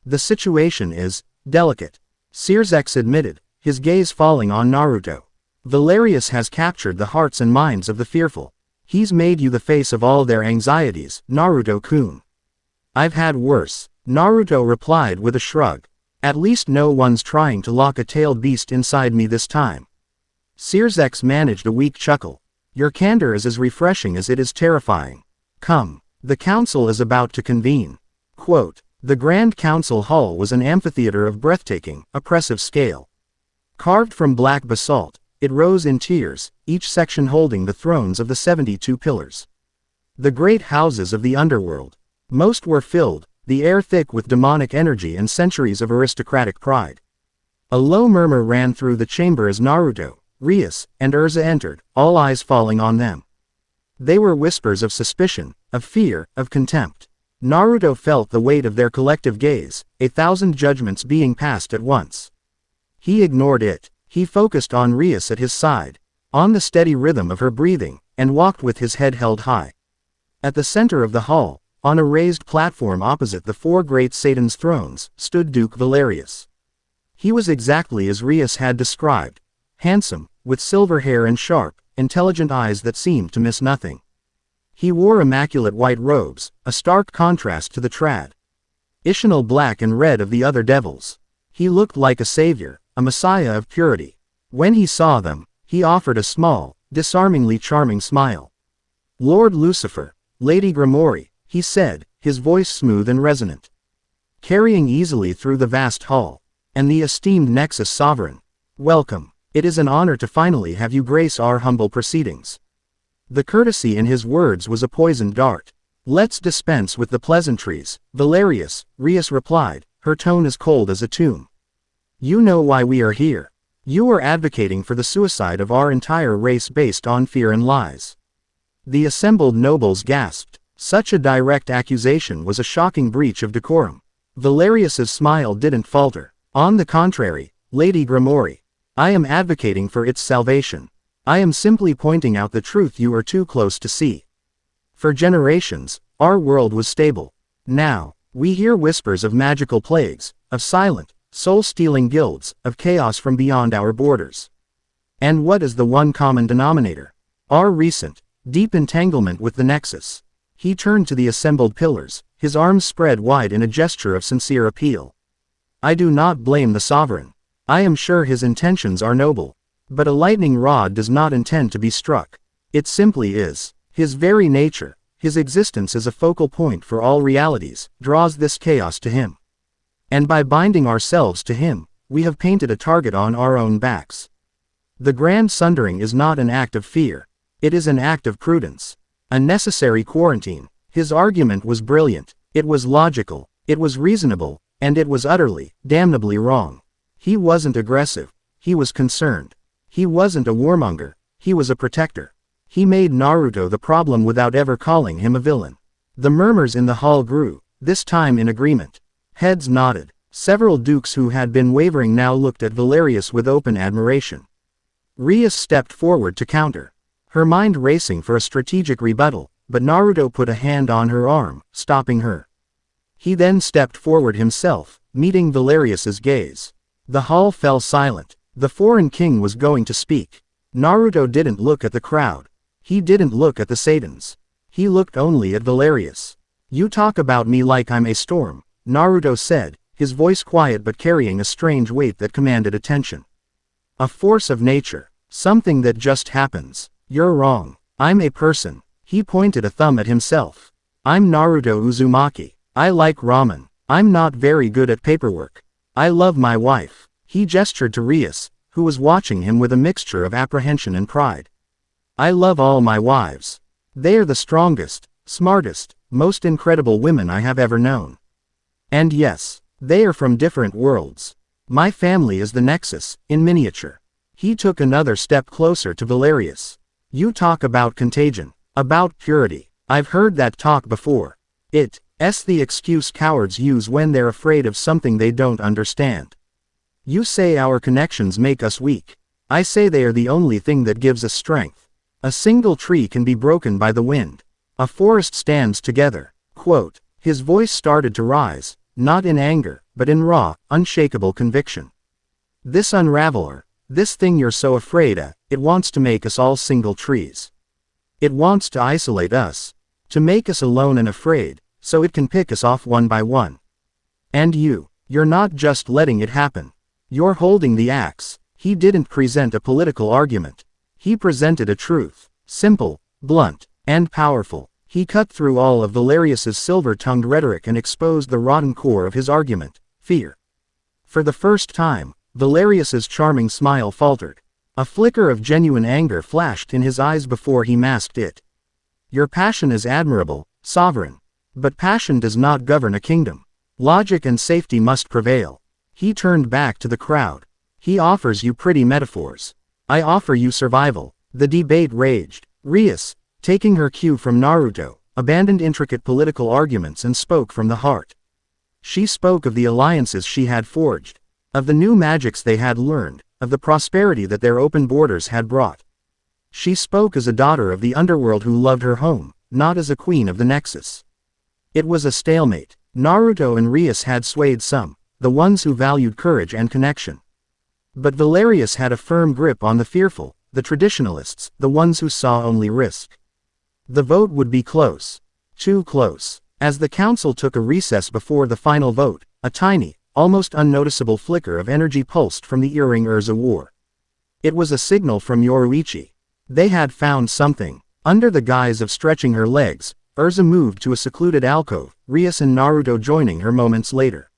The situation is delicate, Sears admitted, his gaze falling on Naruto. Valerius has captured the hearts and minds of the fearful. He's made you the face of all their anxieties, Naruto-kun. I've had worse, Naruto replied with a shrug. At least no one's trying to lock a tailed beast inside me this time. Sears managed a weak chuckle. Your candor is as refreshing as it is terrifying. Come, the council is about to convene. Quote, the Grand Council Hall was an amphitheater of breathtaking, oppressive scale. Carved from black basalt, it rose in tiers, each section holding the thrones of the 72 pillars. The great houses of the underworld. Most were filled, the air thick with demonic energy and centuries of aristocratic pride. A low murmur ran through the chamber as Naruto, Rias, and Erza entered, all eyes falling on them. They were whispers of suspicion, of fear, of contempt. Naruto felt the weight of their collective gaze, 1,000 judgments being passed at once. He ignored it. He focused on Rias at his side, on the steady rhythm of her breathing, and walked with his head held high. At the center of the hall, on a raised platform opposite the four great Satan's thrones, stood Duke Valerius. He was exactly as Rias had described, handsome, with silver hair and sharp, intelligent eyes that seemed to miss nothing. He wore immaculate white robes, a stark contrast to the traditional black and red of the other devils. He looked like a savior, a messiah of purity. When he saw them, he offered a small, disarmingly charming smile. Lord Lucifer, Lady Grimoire, he said, his voice smooth and resonant, carrying easily through the vast hall. And the esteemed Nexus Sovereign. Welcome. It is an honor to finally have you grace our humble proceedings. The courtesy in his words was a poisoned dart. Let's dispense with the pleasantries, Valerius, Rias replied, her tone as cold as a tomb. You know why we are here. You are advocating for the suicide of our entire race based on fear and lies. The assembled nobles gasped. Such a direct accusation was a shocking breach of decorum. Valerius's smile didn't falter. On the contrary, Lady Grimoire, I am advocating for its salvation. I am simply pointing out the truth you are too close to see. For generations, our world was stable. Now, we hear whispers of magical plagues, of silent, soul-stealing guilds, of chaos from beyond our borders. And what is the one common denominator? Our recent, deep entanglement with the Nexus. He turned to the assembled pillars, his arms spread wide in a gesture of sincere appeal. I do not blame the sovereign. I am sure his intentions are noble. But a lightning rod does not intend to be struck. It simply is. His very nature, his existence as a focal point for all realities, draws this chaos to him. And by binding ourselves to him, we have painted a target on our own backs. The grand sundering is not an act of fear. It is an act of prudence. A necessary quarantine. His argument was brilliant. It was logical. It was reasonable. And it was utterly, damnably wrong. He wasn't aggressive. He was concerned. He wasn't a warmonger. He was a protector. He made Naruto the problem without ever calling him a villain. The murmurs in the hall grew, this time in agreement. Heads nodded. Several dukes who had been wavering now looked at Valerius with open admiration. Rias stepped forward to counter, her mind racing for a strategic rebuttal, but Naruto put a hand on her arm, stopping her. He then stepped forward himself, meeting Valerius's gaze. The hall fell silent. The foreign king was going to speak. Naruto didn't look at the crowd. He didn't look at the Satans. He looked only at Valerius. You talk about me like I'm a storm, Naruto said, his voice quiet but carrying a strange weight that commanded attention. A force of nature. Something that just happens. You're wrong. I'm a person. He pointed a thumb at himself. I'm Naruto Uzumaki. I like ramen. I'm not very good at paperwork. I love my wife. He gestured to Rias, who was watching him with a mixture of apprehension and pride. I love all my wives. They are the strongest, smartest, most incredible women I have ever known. And yes, they are from different worlds. My family is the Nexus, in miniature. He took another step closer to Valerius. You talk about contagion, about purity. I've heard that talk before. It's the excuse cowards use when they're afraid of something they don't understand. You say our connections make us weak. I say they are the only thing that gives us strength. A single tree can be broken by the wind. A forest stands together. Quote. His voice started to rise, not in anger, but in raw, unshakable conviction. This unraveler, this thing you're so afraid of, it wants to make us all single trees. It wants to isolate us, to make us alone and afraid, so it can pick us off one by one. And you're not just letting it happen. You're holding the axe. He didn't present a political argument. He presented a truth, simple, blunt, and powerful. He cut through all of Valerius's silver-tongued rhetoric and exposed the rotten core of his argument, fear. For the first time, Valerius's charming smile faltered. A flicker of genuine anger flashed in his eyes before he masked it. Your passion is admirable, sovereign. But passion does not govern a kingdom. Logic and safety must prevail. He turned back to the crowd. He offers you pretty metaphors. I offer you survival. The debate raged. Rias, taking her cue from Naruto, abandoned intricate political arguments and spoke from the heart. She spoke of the alliances she had forged, of the new magics they had learned, of the prosperity that their open borders had brought. She spoke as a daughter of the underworld who loved her home, not as a queen of the Nexus. It was a stalemate. Naruto and Rias had swayed some, the ones who valued courage and connection. But Valerius had a firm grip on the fearful, the traditionalists, the ones who saw only risk. The vote would be close. Too close. As the council took a recess before the final vote, a tiny, almost unnoticeable flicker of energy pulsed from the earring Erza wore. It was a signal from Yoruichi. They had found something. Under the guise of stretching her legs, Erza moved to a secluded alcove, Rias and Naruto joining her moments later.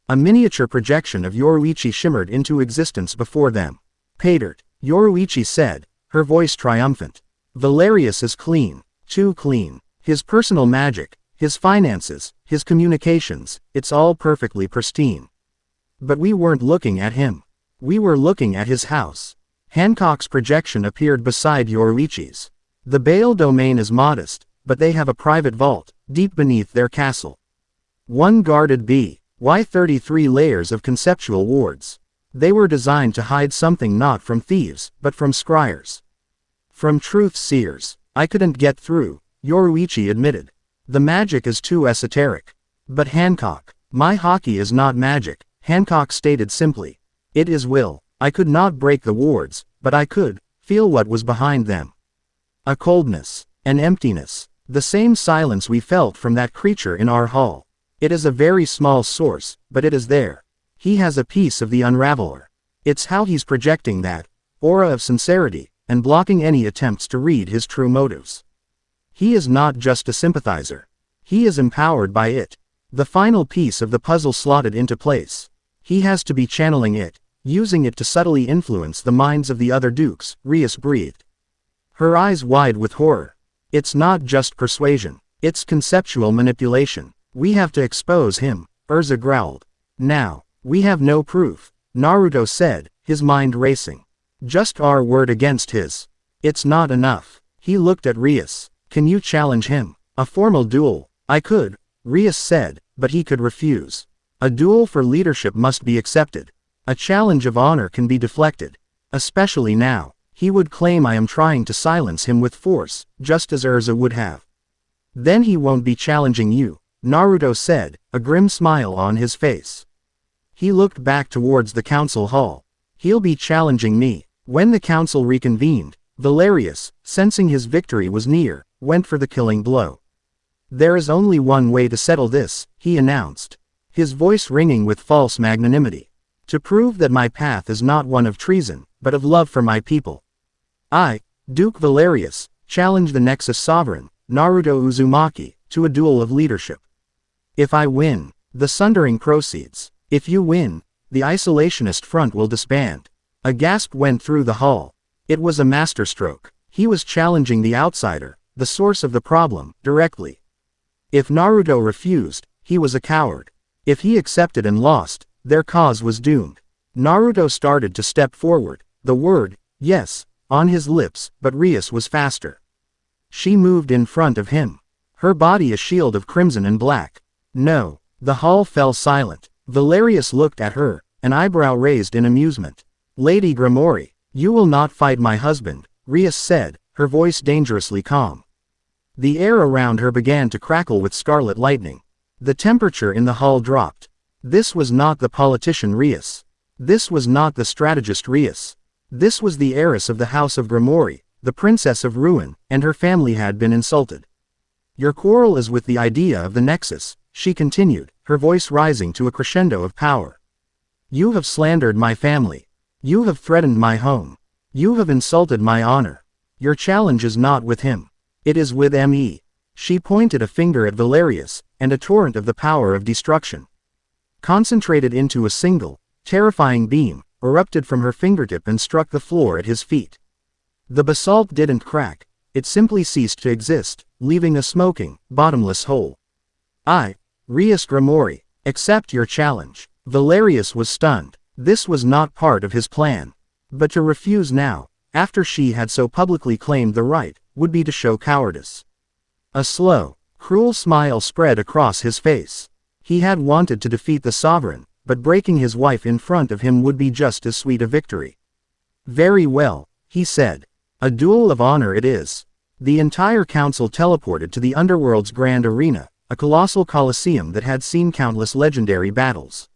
A miniature projection of Yoruichi shimmered into existence before them. Paydert, Yoruichi said, her voice triumphant. Valerius is clean, too clean. His personal magic, his finances, his communications, it's all perfectly pristine. But we weren't looking at him. We were looking at his house. Hancock's projection appeared beside Yoruichi's. The Bale domain is modest, but they have a private vault, deep beneath their castle. One guarded by 33 layers of conceptual wards. They were designed to hide something not from thieves, but from scryers. From truth seers. I couldn't get through, Yoruichi admitted. The magic is too esoteric. But Hancock, my hockey is not magic, Hancock stated simply. It is will. I could not break the wards, but I could feel what was behind them. A coldness, an emptiness. The same silence we felt from that creature in our hall. It is a very small source, but it is there. He has a piece of the unraveler. It's how he's projecting that aura of sincerity, and blocking any attempts to read his true motives. He is not just a sympathizer. He is empowered by it. The final piece of the puzzle slotted into place. He has to be channeling it, using it to subtly influence the minds of the other dukes, Rias breathed. Her eyes wide with horror. It's not just persuasion. It's conceptual manipulation. We have to expose him, Erza growled. Now, we have no proof, Naruto said, his mind racing. Just our word against his. It's not enough. He looked at Rias. Can you challenge him? A formal duel. I could, Rias said, but he could refuse. A duel for leadership must be accepted. A challenge of honor can be deflected. Especially now. He would claim I am trying to silence him with force, just as Erza would have. Then he won't be challenging you, Naruto said, a grim smile on his face. He looked back towards the council hall. He'll be challenging me. When the council reconvened, Valerius, sensing his victory was near, went for the killing blow. There is only one way to settle this, he announced, his voice ringing with false magnanimity. To prove that my path is not one of treason, but of love for my people. I, Duke Valerius, Challenge the Nexus Sovereign, Naruto Uzumaki, to a duel of leadership. If I win, the Sundering proceeds. If you win, the isolationist front will disband. A gasp went through the hall. It was a masterstroke. He was challenging the outsider, the source of the problem, directly. If Naruto refused, he was a coward. If he accepted and lost, their cause was doomed. Naruto started to step forward, the word, yes, on his lips, but Rias was faster. She moved in front of him. Her body a shield of crimson and black. No. The hall fell silent. Valerius looked at her, an eyebrow raised in amusement. Lady Grimori, you will not fight my husband, Rias said, her voice dangerously calm. The air around her began to crackle with scarlet lightning. The temperature in the hall dropped. This was not the politician Rias. This was not the strategist Rias. This was the heiress of the House of Grimori, the Princess of Ruin, and her family had been insulted. Your quarrel is with the idea of the Nexus, she continued, her voice rising to a crescendo of power. You have slandered my family. You have threatened my home. You have insulted my honor. Your challenge is not with him. It is with me. She pointed a finger at Valerius, and a torrent of the power of destruction, concentrated into a single, terrifying beam, erupted from her fingertip and struck the floor at his feet. The basalt didn't crack, it simply ceased to exist, leaving a smoking, bottomless hole. Rias Grimori, accept your challenge. Valerius was stunned. This was not part of his plan. But to refuse now, after she had so publicly claimed the right, would be to show cowardice. A slow, cruel smile spread across his face. He had wanted to defeat the sovereign, but breaking his wife in front of him would be just as sweet a victory. Very well, he said. A duel of honor it is. The entire council teleported to the underworld's grand arena, a colossal coliseum that had seen countless legendary battles.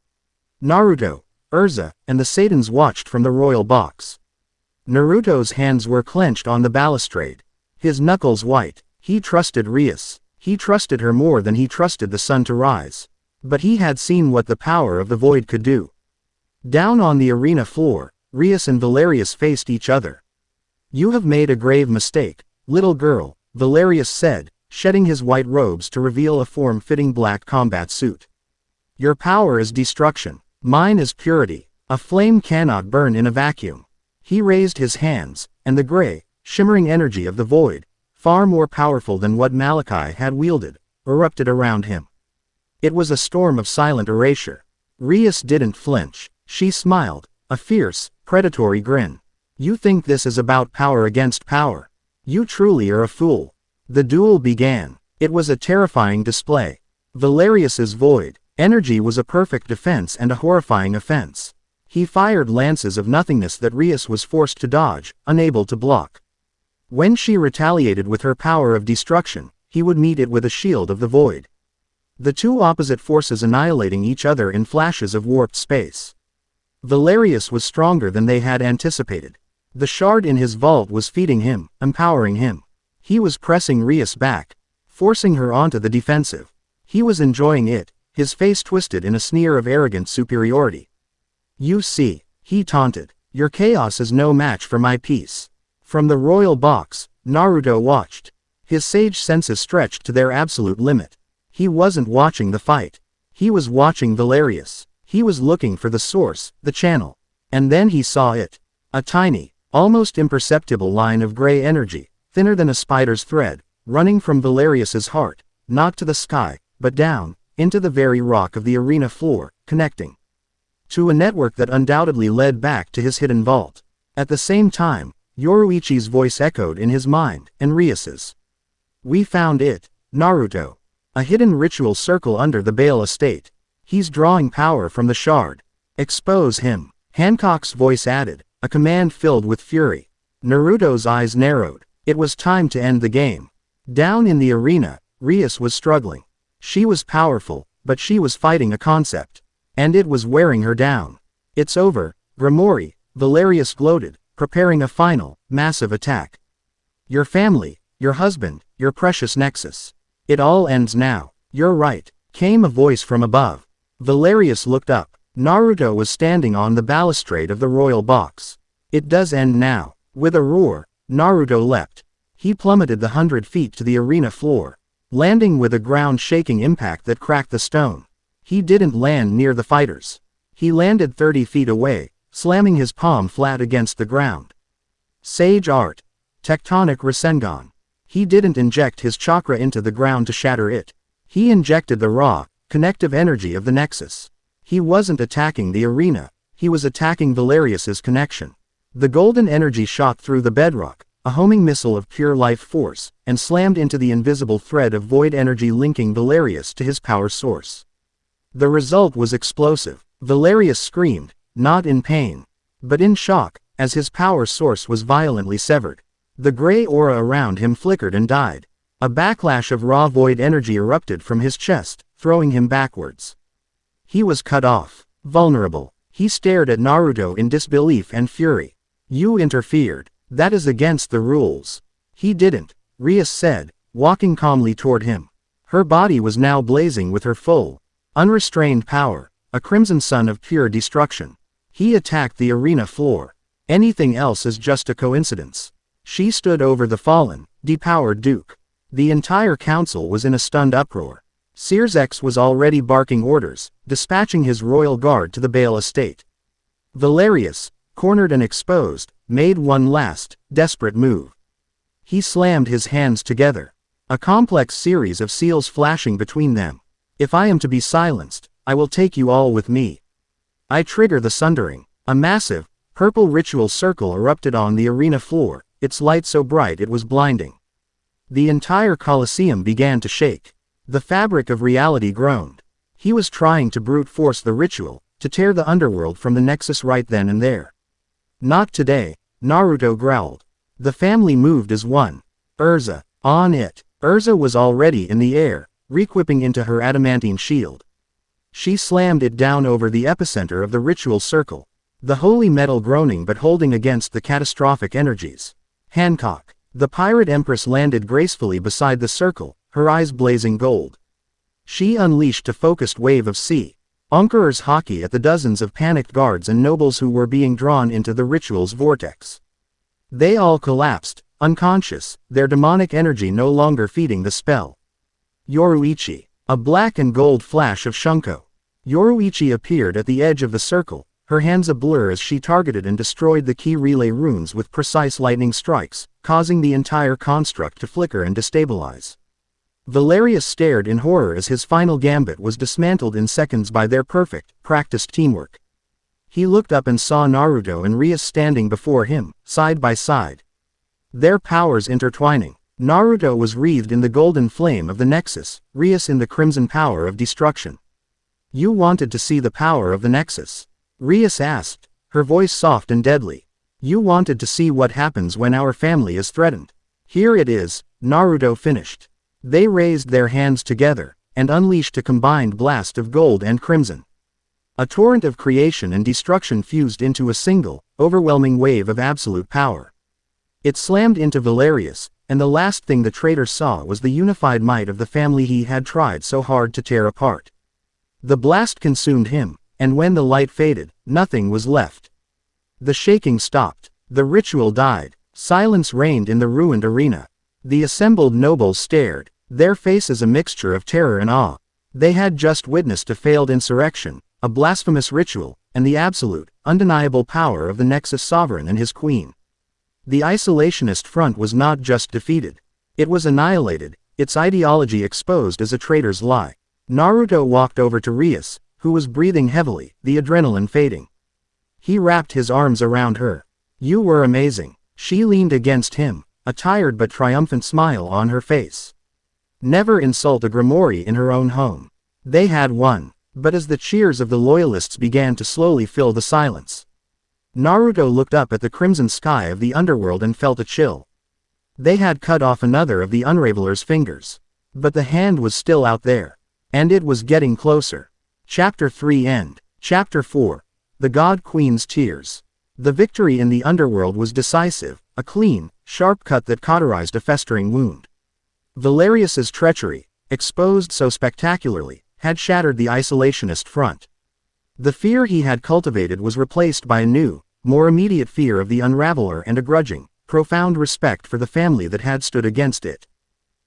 Naruto, Erza, and the Saiyans watched from the royal box. Naruto's hands were clenched on the balustrade. His knuckles white. He trusted Rias. He trusted her more than he trusted the sun to rise. But he had seen what the power of the void could do. Down on the arena floor, Rias and Valerius faced each other. You have made a grave mistake, little girl, Valerius said, shedding his white robes to reveal a form-fitting black combat suit. Your power is destruction. Mine is purity. A flame cannot burn in a vacuum. He raised his hands, and the gray, shimmering energy of the void, far more powerful than what Malachi had wielded, erupted around him. It was a storm of silent erasure. Rias didn't flinch. She smiled, a fierce, predatory grin. You think this is about power against power? You truly are a fool. The duel began. It was a terrifying display. Valerius's void energy was a perfect defense and a horrifying offense. He fired lances of nothingness that Rias was forced to dodge, unable to block. When she retaliated with her power of destruction, he would meet it with a shield of the void. The two opposite forces annihilating each other in flashes of warped space. Valerius was stronger than they had anticipated. The shard in his vault was feeding him, empowering him. He was pressing Rias back, forcing her onto the defensive. He was enjoying it, his face twisted in a sneer of arrogant superiority. You see, he taunted, your chaos is no match for my peace. From the royal box, Naruto watched. His sage senses stretched to their absolute limit. He wasn't watching the fight. He was watching Valerius. He was looking for the source, the channel. And then he saw it. A tiny, almost imperceptible line of gray energy, thinner than a spider's thread, running from Valerius's heart, not to the sky, but down, into the very rock of the arena floor, connecting to a network that undoubtedly led back to his hidden vault. At the same time, Yoruichi's voice echoed in his mind, and Rias's. We found it, Naruto. A hidden ritual circle under the Bale estate. He's drawing power from the shard. Expose him. Hancock's voice added, a command filled with fury. Naruto's eyes narrowed. It was time to end the game. Down in the arena, Rias was struggling. She was powerful, but she was fighting a concept. And it was wearing her down. It's over, Grimori, Valerius gloated, preparing a final, massive attack. Your family, your husband, your precious Nexus. It all ends now. You're right, came a voice from above. Valerius looked up. Naruto was standing on the balustrade of the royal box. It does end now. With a roar, Naruto leapt. He plummeted the 100 feet to the arena floor, landing with a ground-shaking impact that cracked the stone. He didn't land near the fighters. He landed 30 feet away, slamming his palm flat against the ground. Sage Art. Tectonic Rasengan. He didn't inject his chakra into the ground to shatter it. He injected the raw, connective energy of the Nexus. He wasn't attacking the arena, he was attacking Valerius's connection. The golden energy shot through the bedrock, a homing missile of pure life force, and slammed into the invisible thread of void energy linking Valerius to his power source. The result was explosive. Valerius screamed, not in pain, but in shock, as his power source was violently severed. The gray aura around him flickered and died. A backlash of raw void energy erupted from his chest, throwing him backwards. He was cut off, vulnerable. He stared at Naruto in disbelief and fury. You interfered. That is against the rules. He didn't, Rias said, walking calmly toward him. Her body was now blazing with her full, unrestrained power, a crimson sun of pure destruction. He attacked the arena floor. Anything else is just a coincidence. She stood over the fallen, depowered Duke. The entire council was in a stunned uproar. Searsex was already barking orders, dispatching his royal guard to the Bale estate. Valerius, cornered and exposed, made one last, desperate move. He slammed his hands together. A complex series of seals flashing between them. If I am to be silenced, I will take you all with me. I trigger the sundering. A massive, purple ritual circle erupted on the arena floor, its light so bright it was blinding. The entire Colosseum began to shake. The fabric of reality groaned. He was trying to brute force the ritual, to tear the underworld from the Nexus right then and there. Not today, Naruto growled. The family moved as one. Erza, on it. Erza was already in the air, reequipping into her adamantine shield. She slammed it down over the epicenter of the ritual circle, the holy metal groaning but holding against the catastrophic energies. Hancock. The pirate empress landed gracefully beside the circle, her eyes blazing gold. She unleashed a focused wave of Emperor's hockey at the dozens of panicked guards and nobles who were being drawn into the ritual's vortex. They all collapsed, unconscious, their demonic energy no longer feeding the spell. Yoruichi. A black and gold flash of Shunko. Yoruichi appeared at the edge of the circle, her hands a blur as she targeted and destroyed the key relay runes with precise lightning strikes, causing the entire construct to flicker and destabilize. Valerius stared in horror as his final gambit was dismantled in seconds by their perfect, practiced teamwork. He looked up and saw Naruto and Rias standing before him, side by side. Their powers intertwining. Naruto was wreathed in the golden flame of the Nexus, Rias in the crimson power of destruction. You wanted to see the power of the Nexus? Rias asked, her voice soft and deadly. You wanted to see what happens when our family is threatened. Here it is, Naruto finished. They raised their hands together, and unleashed a combined blast of gold and crimson. A torrent of creation and destruction fused into a single, overwhelming wave of absolute power. It slammed into Valerius, and the last thing the traitor saw was the unified might of the family he had tried so hard to tear apart. The blast consumed him, and when the light faded, nothing was left. The shaking stopped. The ritual died. Silence reigned in the ruined arena. The assembled nobles stared, their faces a mixture of terror and awe. They had just witnessed a failed insurrection, a blasphemous ritual, and the absolute, undeniable power of the Nexus Sovereign and his queen. The isolationist front was not just defeated. It was annihilated, its ideology exposed as a traitor's lie. Naruto walked over to Rias, who was breathing heavily, the adrenaline fading. He wrapped his arms around her. You were amazing. She leaned against him, a tired but triumphant smile on her face. Never insult a Grimoire in her own home. They had won. But as the cheers of the loyalists began to slowly fill the silence, Naruto looked up at the crimson sky of the underworld and felt a chill. They had cut off another of the Unraveler's fingers. But the hand was still out there. And it was getting closer. Chapter 3 End. Chapter 4. The God Queen's Tears. The victory in the underworld was decisive, a clean, sharp cut that cauterized a festering wound. Valerius's treachery, exposed so spectacularly, had shattered the isolationist front. The fear he had cultivated was replaced by a new, more immediate fear of the Unraveler and a grudging, profound respect for the family that had stood against it.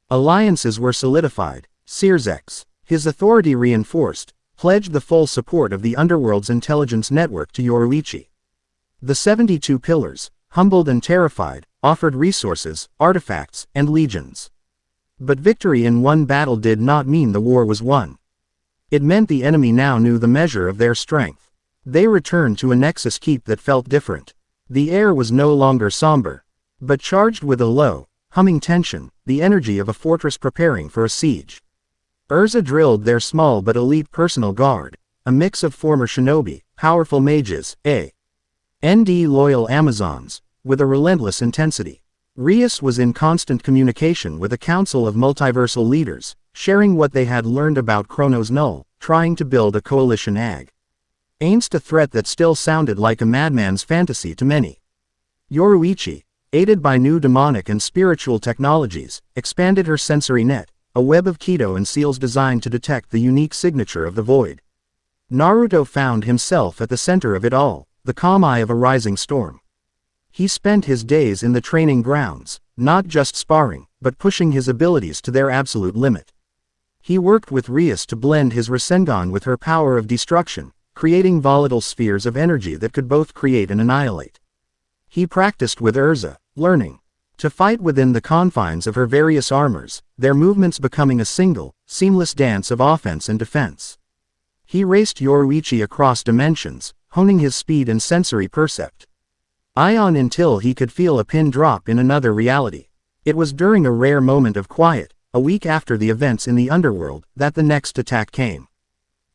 Alliances were solidified. Searsex, his authority reinforced, pledged the full support of the underworld's intelligence network to Yoruichi. The 72 pillars, humbled and terrified, offered resources, artifacts, and legions. But victory in one battle did not mean the war was won. It meant the enemy now knew the measure of their strength. They returned to a Nexus keep that felt different. The air was no longer somber, but charged with a low, humming tension, the energy of a fortress preparing for a siege. Erza drilled their small but elite personal guard, a mix of former shinobi, powerful mages, and loyal Amazons, with a relentless intensity. Rias was in constant communication with a council of multiversal leaders, sharing what they had learned about Chronos Null, trying to build a coalition against a threat that still sounded like a madman's fantasy to many. Yoruichi, aided by new demonic and spiritual technologies, expanded her sensory net, a web of keto and seals designed to detect the unique signature of the void. Naruto found himself at the center of it all, the calm eye of a rising storm. He spent his days in the training grounds, not just sparring, but pushing his abilities to their absolute limit. He worked with Rias to blend his Rasengan with her power of destruction, creating volatile spheres of energy that could both create and annihilate. He practiced with Erza, learning to fight within the confines of her various armors, their movements becoming a single, seamless dance of offense and defense. He raced Yoruichi across dimensions, honing his speed and sensory percept. Ion until he could feel a pin drop in another reality. It was during a rare moment of quiet, a week after the events in the underworld, that the next attack came.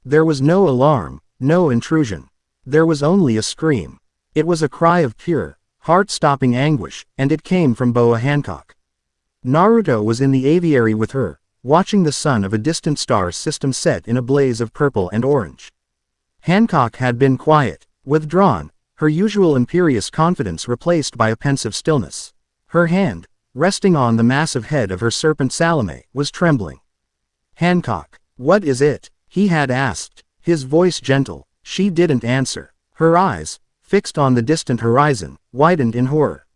There was no alarm, no intrusion. There was only a scream. It was a cry of pure, heart-stopping anguish, and it came from Boa Hancock. Naruto was in the aviary with her, watching the sun of a distant star system set in a blaze of purple and orange. Hancock had been quiet, withdrawn, her usual imperious confidence replaced by a pensive stillness. Her hand, resting on the massive head of her serpent Salome, was trembling. "Hancock, what is it?" he had asked, his voice gentle. She didn't answer. Her eyes, fixed on the distant horizon, widened in horror.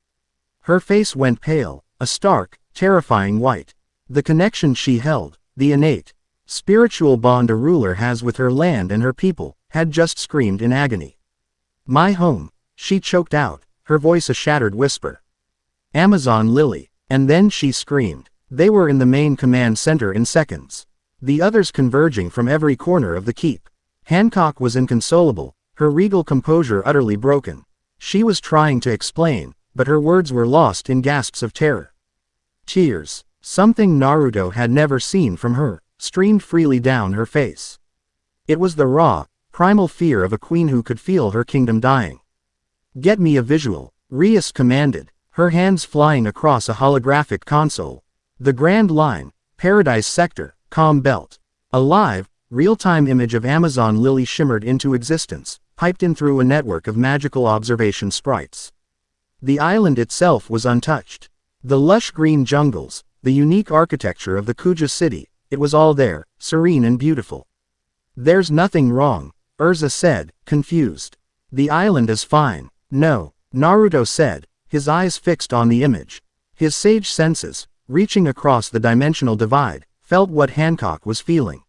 Her face went pale, a stark, terrifying white. The connection she held, the innate, spiritual bond a ruler has with her land and her people, had just screamed in agony. "My home," she choked out, her voice a shattered whisper. "Amazon Lily," and then she screamed. They were in the main command center in seconds. The others converging from every corner of the keep. Hancock was inconsolable, her regal composure utterly broken. She was trying to explain, but her words were lost in gasps of terror. Tears, something Naruto had never seen from her, streamed freely down her face. It was the raw, primal fear of a queen who could feel her kingdom dying. "Get me a visual," Rias commanded, her hands flying across a holographic console. The Grand Line, Paradise Sector, Calm Belt. A live, real-time image of Amazon Lily shimmered into existence, piped in through a network of magical observation sprites. The island itself was untouched. The lush green jungles, the unique architecture of the Kuja city, it was all there, serene and beautiful. "There's nothing wrong," Erza said, confused. "The island is fine." "No," Naruto said, his eyes fixed on the image. His sage senses, reaching across the dimensional divide, felt what Hancock was feeling.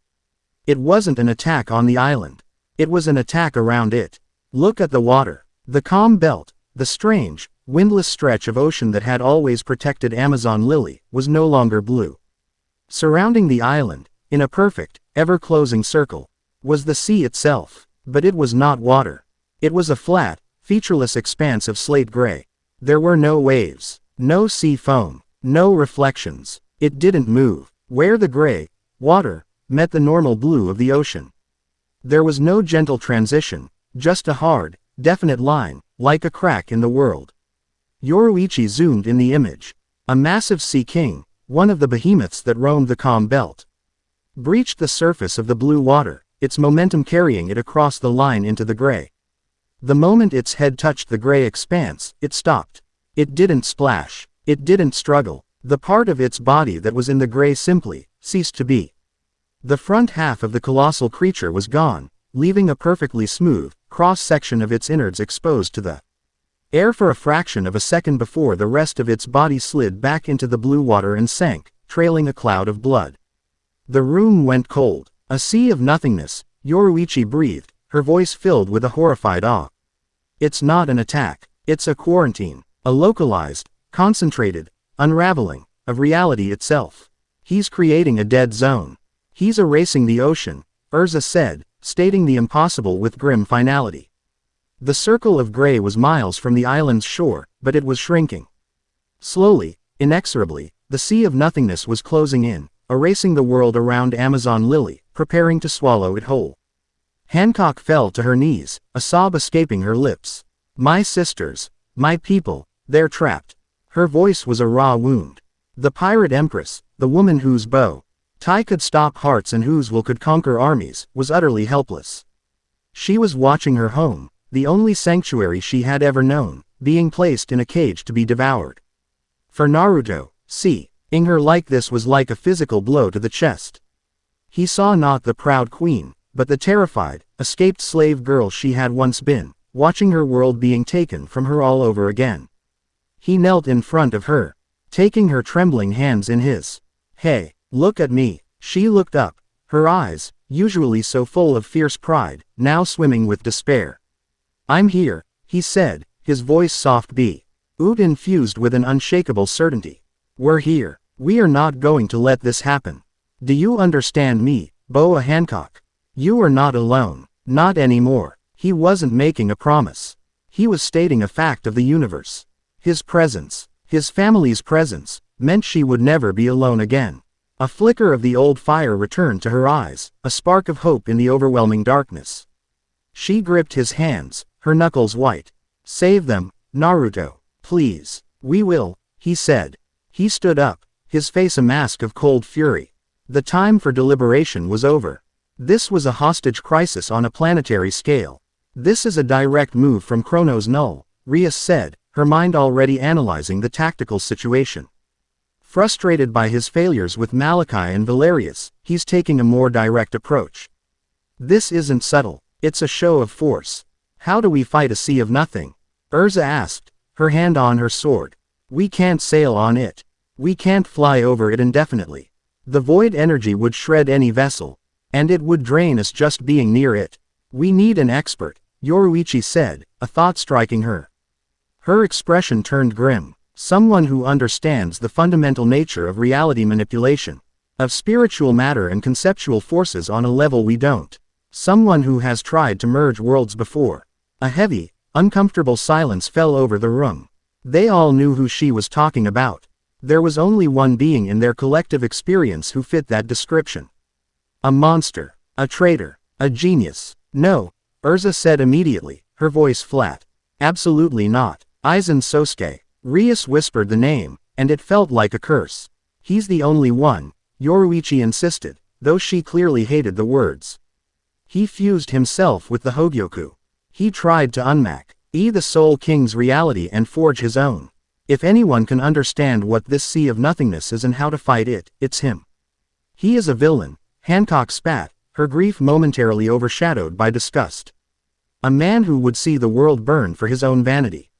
It wasn't an attack on the island. It was an attack around it. Look at the water. The calm belt, the strange, windless stretch of ocean that had always protected Amazon Lily, was no longer blue. Surrounding the island, in a perfect, ever-closing circle, was the sea itself. But it was not water. It was a flat, featureless expanse of slate gray. There were no waves, no sea foam, no reflections. It didn't move. Where the gray, water, met the normal blue of the ocean. There was no gentle transition, just a hard, definite line, like a crack in the world. Yoruichi zoomed in the image. A massive sea king, one of the behemoths that roamed the calm belt, breached the surface of the blue water, its momentum carrying it across the line into the gray. The moment its head touched the gray expanse, it stopped. It didn't splash. It didn't struggle. The part of its body that was in the gray simply ceased to be. The front half of the colossal creature was gone, leaving a perfectly smooth, cross-section of its innards exposed to the air for a fraction of a second before the rest of its body slid back into the blue water and sank, trailing a cloud of blood. The room went cold. A sea of nothingness, Yoruichi breathed, her voice filled with a horrified awe. It's not an attack. It's a quarantine. A localized, concentrated, unraveling, of reality itself. He's creating a dead zone. He's erasing the ocean, Erza said, stating the impossible with grim finality. The circle of gray was miles from the island's shore, but it was shrinking. Slowly, inexorably, the sea of nothingness was closing in, erasing the world around Amazon Lily, preparing to swallow it whole. Hancock fell to her knees, a sob escaping her lips. My sisters, my people, they're trapped. Her voice was a raw wound. The pirate empress, the woman whose bow tie could stop hearts and whose will could conquer armies, was utterly helpless. She was watching her home, the only sanctuary she had ever known, being placed in a cage to be devoured. For Naruto, seeing her like this was like a physical blow to the chest. He saw not the proud queen, but the terrified, escaped slave girl she had once been, watching her world being taken from her all over again. He knelt in front of her, taking her trembling hands in his. Hey, look at me. She looked up, her eyes, usually so full of fierce pride, now swimming with despair. I'm here, he said, his voice soft but infused with an unshakable certainty. We're here. We are not going to let this happen. Do you understand me, Boa Hancock? You are not alone. Not anymore. He wasn't making a promise. He was stating a fact of the universe. His presence, his family's presence, meant she would never be alone again. A flicker of the old fire returned to her eyes, a spark of hope in the overwhelming darkness. She gripped his hands, her knuckles white. Save them, Naruto, please. We will, he said. He stood up, his face a mask of cold fury. The time for deliberation was over. This was a hostage crisis on a planetary scale. This is a direct move from Chronos Null, Rias said, her mind already analyzing the tactical situation. Frustrated by his failures with Malachi and Valerius, he's taking a more direct approach. This isn't subtle, it's a show of force. How do we fight a sea of nothing? Erza asked, her hand on her sword. We can't sail on it. We can't fly over it indefinitely. The void energy would shred any vessel, and it would drain us just being near it. We need an expert, Yoruichi said, a thought striking her. Her expression turned grim. Someone who understands the fundamental nature of reality manipulation, of spiritual matter and conceptual forces on a level we don't. Someone who has tried to merge worlds before. A heavy, uncomfortable silence fell over the room. They all knew who she was talking about. There was only one being in their collective experience who fit that description. A monster, a traitor, a genius. No, Erza said immediately, her voice flat. Absolutely not. Aizen Sosuke. Rias whispered the name, and it felt like a curse. He's the only one, Yoruichi insisted, though she clearly hated the words. He fused himself with the Hogyoku. He tried to unmack the Soul King's reality and forge his own. If anyone can understand what this sea of nothingness is and how to fight it, it's him. He is a villain, Hancock spat, her grief momentarily overshadowed by disgust. A man who would see the world burn for his own vanity.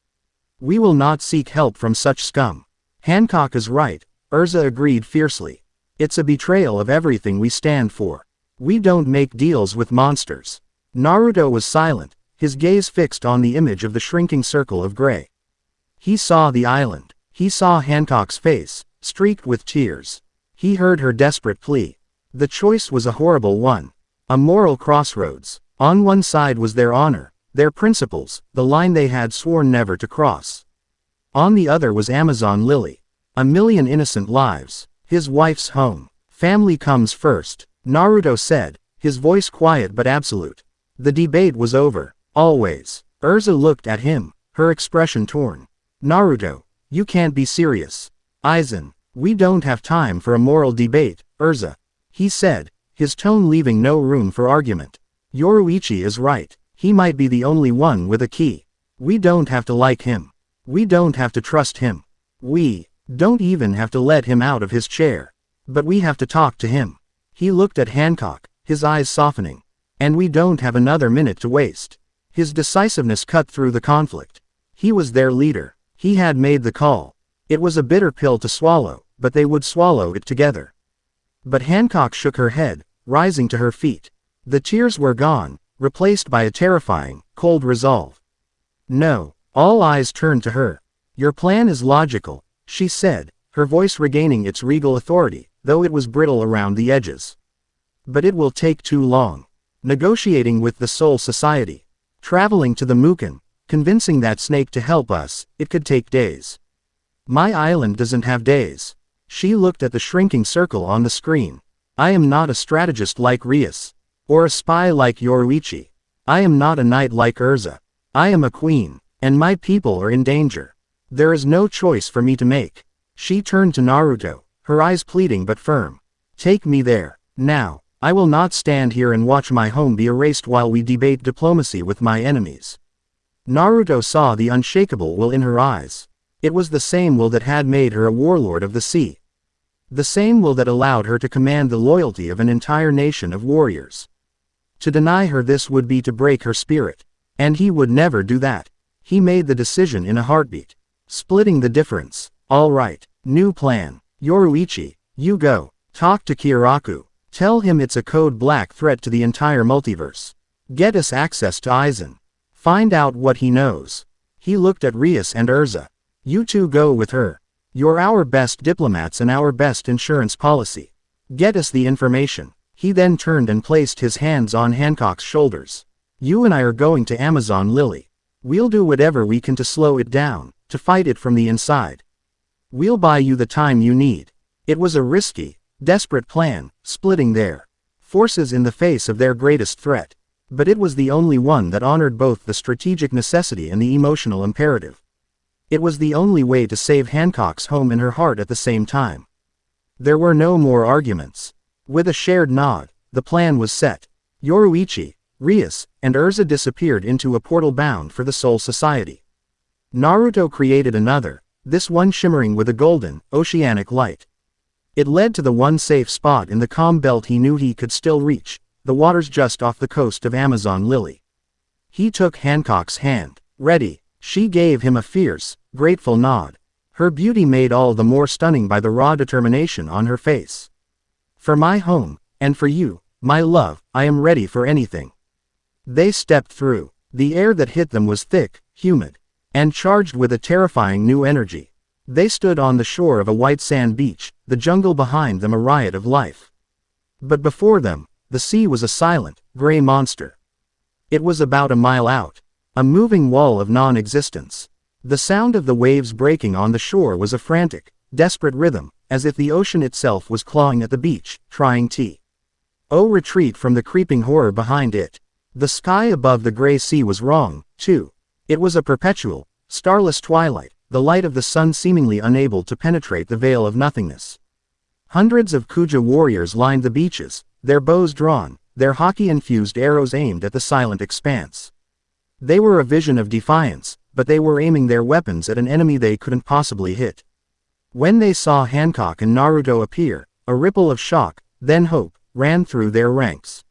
We will not seek help from such scum. Hancock is right, Erza agreed fiercely. It's a betrayal of everything we stand for. We don't make deals with monsters. Naruto was silent, his gaze fixed on the image of the shrinking circle of gray. He saw the island. He saw Hancock's face, streaked with tears. He heard her desperate plea. The choice was a horrible one. A moral crossroads. On one side was their honor, their principles, the line they had sworn never to cross. On the other was Amazon Lily. A million innocent lives. His wife's home. Family comes first, Naruto said, his voice quiet but absolute. The debate was over, always. Erza looked at him, her expression torn. Naruto, you can't be serious. Aizen, we don't have time for a moral debate, Erza. He said, his tone leaving no room for argument. Yoruichi is right. He might be the only one with a key. We don't have to like him. We don't have to trust him. We don't even have to let him out of his chair. But we have to talk to him. He looked at Hancock, his eyes softening. And we don't have another minute to waste. His decisiveness cut through the conflict. He was their leader. He had made the call. It was a bitter pill to swallow, but they would swallow it together. But Hancock shook her head, rising to her feet. The tears were gone, replaced by a terrifying, cold resolve. No. All eyes turned to her. Your plan is logical, she said, her voice regaining its regal authority, though it was brittle around the edges. But it will take too long. Negotiating with the Soul Society. Traveling to the Mukan, convincing that snake to help us, it could take days. My island doesn't have days. She looked at the shrinking circle on the screen. I am not a strategist like Rias. Or a spy like Yoruichi. I am not a knight like Erza. I am a queen, and my people are in danger. There is no choice for me to make. She turned to Naruto, her eyes pleading but firm. Take me there, now. I will not stand here and watch my home be erased while we debate diplomacy with my enemies. Naruto saw the unshakable will in her eyes. It was the same will that had made her a warlord of the sea. The same will that allowed her to command the loyalty of an entire nation of warriors. To deny her this would be to break her spirit. And he would never do that. He made the decision in a heartbeat. Splitting the difference. All right. New plan. Yoruichi, you go. Talk to Kiraku. Tell him it's a code black threat to the entire multiverse. Get us access to Aizen. Find out what he knows. He looked at Rias and Erza. You two go with her. You're our best diplomats and our best insurance policy. Get us the information. He then turned and placed his hands on Hancock's shoulders. You and I are going to Amazon Lily. We'll do whatever we can to slow it down, to fight it from the inside. We'll buy you the time you need. It was a risky, desperate plan, splitting their forces in the face of their greatest threat. But it was the only one that honored both the strategic necessity and the emotional imperative. It was the only way to save Hancock's home and her heart at the same time. There were no more arguments. With a shared nod, the plan was set. Yoruichi, Rias, and Erza disappeared into a portal bound for the Soul Society. Naruto created another, this one shimmering with a golden, oceanic light. It led to the one safe spot in the calm belt he knew he could still reach, the waters just off the coast of Amazon Lily. He took Hancock's hand. Ready. She gave him a fierce, grateful nod. Her beauty made all the more stunning by the raw determination on her face. For my home, and for you, my love, I am ready for anything. They stepped through. The air that hit them was thick, humid, and charged with a terrifying new energy. They stood on the shore of a white sand beach, the jungle behind them a riot of life. But before them, the sea was a silent, gray monster. It was about a mile out, a moving wall of non-existence. The sound of the waves breaking on the shore was a frantic, desperate rhythm, as if the ocean itself was clawing at the beach, trying to retreat from the creeping horror behind it. The sky above the gray sea was wrong, too. It was a perpetual, starless twilight, the light of the sun seemingly unable to penetrate the veil of nothingness. Hundreds of Kuja warriors lined the beaches, their bows drawn, their hockey-infused arrows aimed at the silent expanse. They were a vision of defiance, but they were aiming their weapons at an enemy they couldn't possibly hit. When they saw Hancock and Naruto appear, a ripple of shock, then hope, ran through their ranks.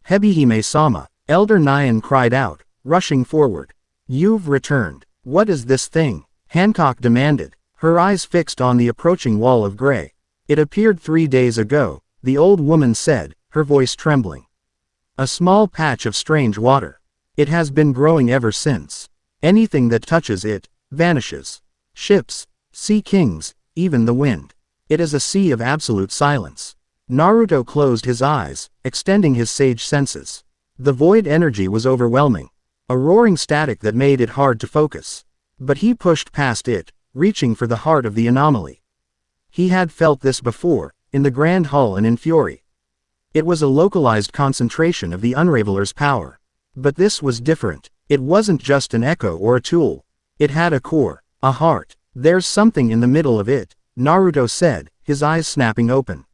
Hebihime-sama, Elder Nyan cried out, rushing forward. You've returned. What is this thing? Hancock demanded, her eyes fixed on the approaching wall of gray. It appeared 3 days ago, the old woman said, her voice trembling. A small patch of strange water. It has been growing ever since. Anything that touches it, vanishes. Ships, sea kings, even the wind. It is a sea of absolute silence. Naruto closed his eyes, extending his sage senses. The void energy was overwhelming. A roaring static that made it hard to focus. But he pushed past it, reaching for the heart of the anomaly. He had felt this before, in the Grand Hall and in Fury. It was a localized concentration of the Unraveler's power. But this was different. It wasn't just an echo or a tool. It had a core, a heart. There's something in the middle of it, Naruto said, his eyes snapping open.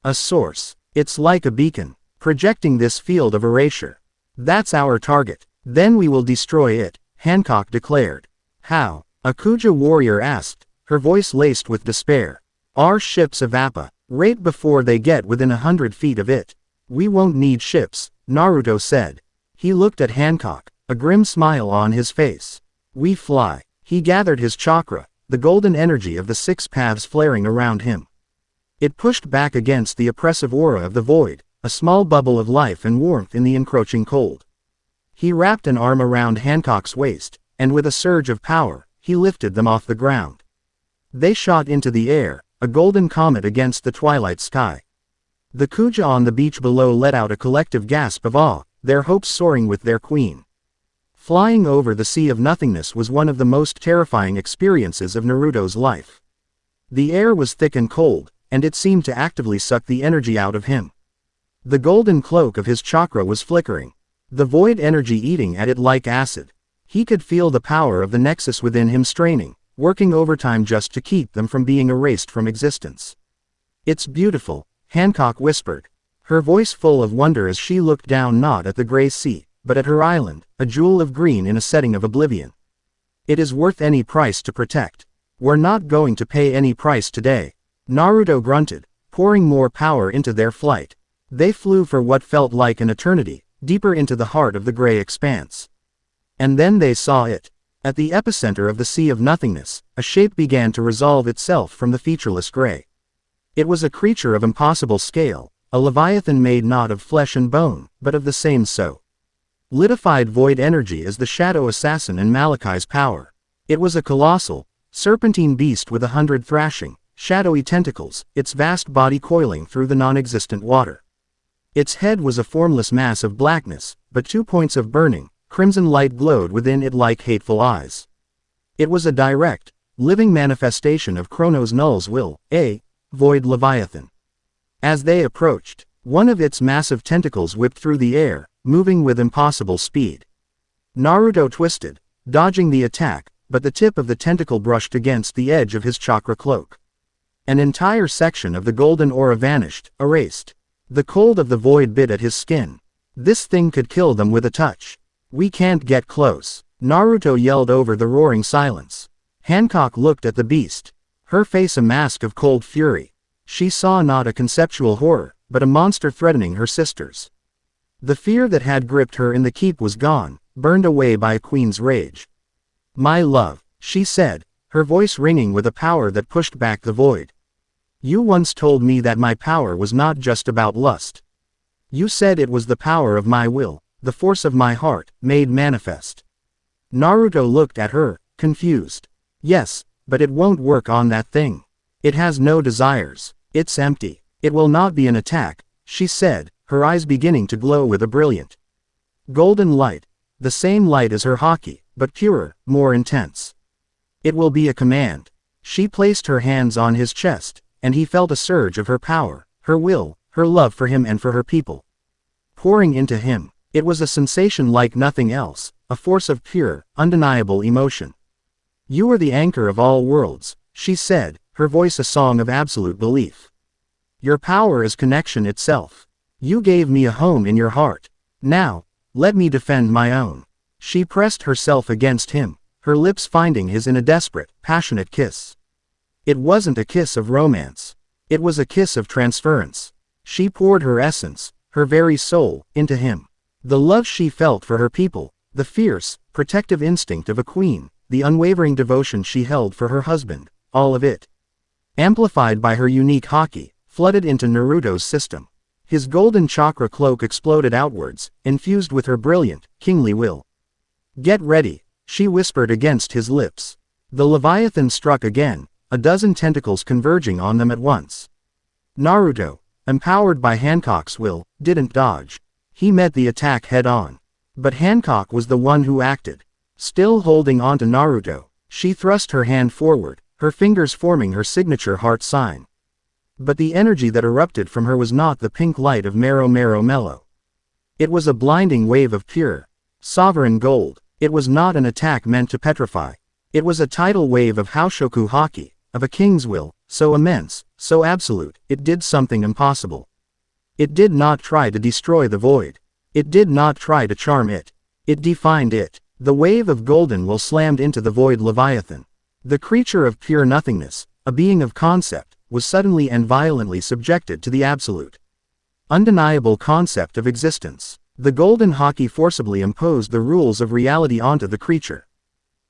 A source. It's like a beacon, projecting this field of erasure. That's our target. Then we will destroy it, Hancock declared. How? A Kuja warrior asked, her voice laced with despair. Our ships evapora, right before they get within 100 feet of it. We won't need ships, Naruto said. He looked at Hancock, a grim smile on his face. We fly. He gathered his chakra, the golden energy of the six paths flaring around him. It pushed back against the oppressive aura of the void, a small bubble of life and warmth in the encroaching cold. He wrapped an arm around Hancock's waist, and with a surge of power, he lifted them off the ground. They shot into the air, a golden comet against the twilight sky. The Kuja on the beach below let out a collective gasp of awe, their hopes soaring with their queen. Flying over the sea of nothingness was one of the most terrifying experiences of Naruto's life. The air was thick and cold, and it seemed to actively suck the energy out of him. The golden cloak of his chakra was flickering, the void energy eating at it like acid. He could feel the power of the nexus within him straining, working overtime just to keep them from being erased from existence. "It's beautiful," Hancock whispered, her voice full of wonder as she looked down not at the gray sea, but at her island, a jewel of green in a setting of oblivion. "It is worth any price to protect. We're not going to pay any price today," Naruto grunted, pouring more power into their flight. They flew for what felt like an eternity, deeper into the heart of the gray expanse. And then they saw it. At the epicenter of the sea of nothingness, a shape began to resolve itself from the featureless gray. It was a creature of impossible scale, a leviathan made not of flesh and bone, but of the same solidified void energy as the shadow assassin and Malachi's power. It was a colossal, serpentine beast with 100 thrashing, shadowy tentacles, its vast body coiling through the non-existent water. Its head was a formless mass of blackness, but 2 points of burning, crimson light glowed within it like hateful eyes. It was a direct, living manifestation of Chronos Null's will, a void leviathan. As they approached, one of its massive tentacles whipped through the air, moving with impossible speed. Naruto twisted, dodging the attack, but the tip of the tentacle brushed against the edge of his chakra cloak. An entire section of the golden aura vanished, erased. The cold of the void bit at his skin. This thing could kill them with a touch. "We can't get close," Naruto yelled over the roaring silence. Hancock looked at the beast, her face a mask of cold fury. She saw not a conceptual horror, but a monster threatening her sisters. The fear that had gripped her in the keep was gone, burned away by a queen's rage. "My love," she said, her voice ringing with a power that pushed back the void. "You once told me that my power was not just about lust. You said it was the power of my will, the force of my heart, made manifest." Naruto looked at her, confused. "Yes, but it won't work on that thing. It has no desires. It's empty. It will not be an attack," she said, her eyes beginning to glow with a brilliant golden light. The same light as her haki, but purer, more intense. "It will be a command." She placed her hands on his chest, and he felt a surge of her power, her will, her love for him and for her people, pouring into him. It was a sensation like nothing else, a force of pure, undeniable emotion. "You are the anchor of all worlds," she said, her voice a song of absolute belief. "Your power is connection itself. You gave me a home in your heart. Now, let me defend my own." She pressed herself against him, her lips finding his in a desperate, passionate kiss. It wasn't a kiss of romance. It was a kiss of transference. She poured her essence, her very soul, into him. The love she felt for her people, the fierce, protective instinct of a queen, the unwavering devotion she held for her husband, all of it, amplified by her unique haki, flooded into Naruto's system. His golden chakra cloak exploded outwards, infused with her brilliant, kingly will. "Get ready," she whispered against his lips. The Leviathan struck again, a dozen tentacles converging on them at once. Naruto, empowered by Hancock's will, didn't dodge. He met the attack head-on. But Hancock was the one who acted. Still holding on to Naruto, she thrust her hand forward, her fingers forming her signature heart sign. But the energy that erupted from her was not the pink light of Mero Mero Mellow. It was a blinding wave of pure, sovereign gold. It was not an attack meant to petrify. It was a tidal wave of Haoshoku haki, of a king's will, so immense, so absolute, it did something impossible. It did not try to destroy the void. It did not try to charm it. It defined it. The wave of golden will slammed into the void Leviathan. The creature of pure nothingness, a being of concept, was suddenly and violently subjected to the absolute, undeniable concept of existence. The golden haki forcibly imposed the rules of reality onto the creature.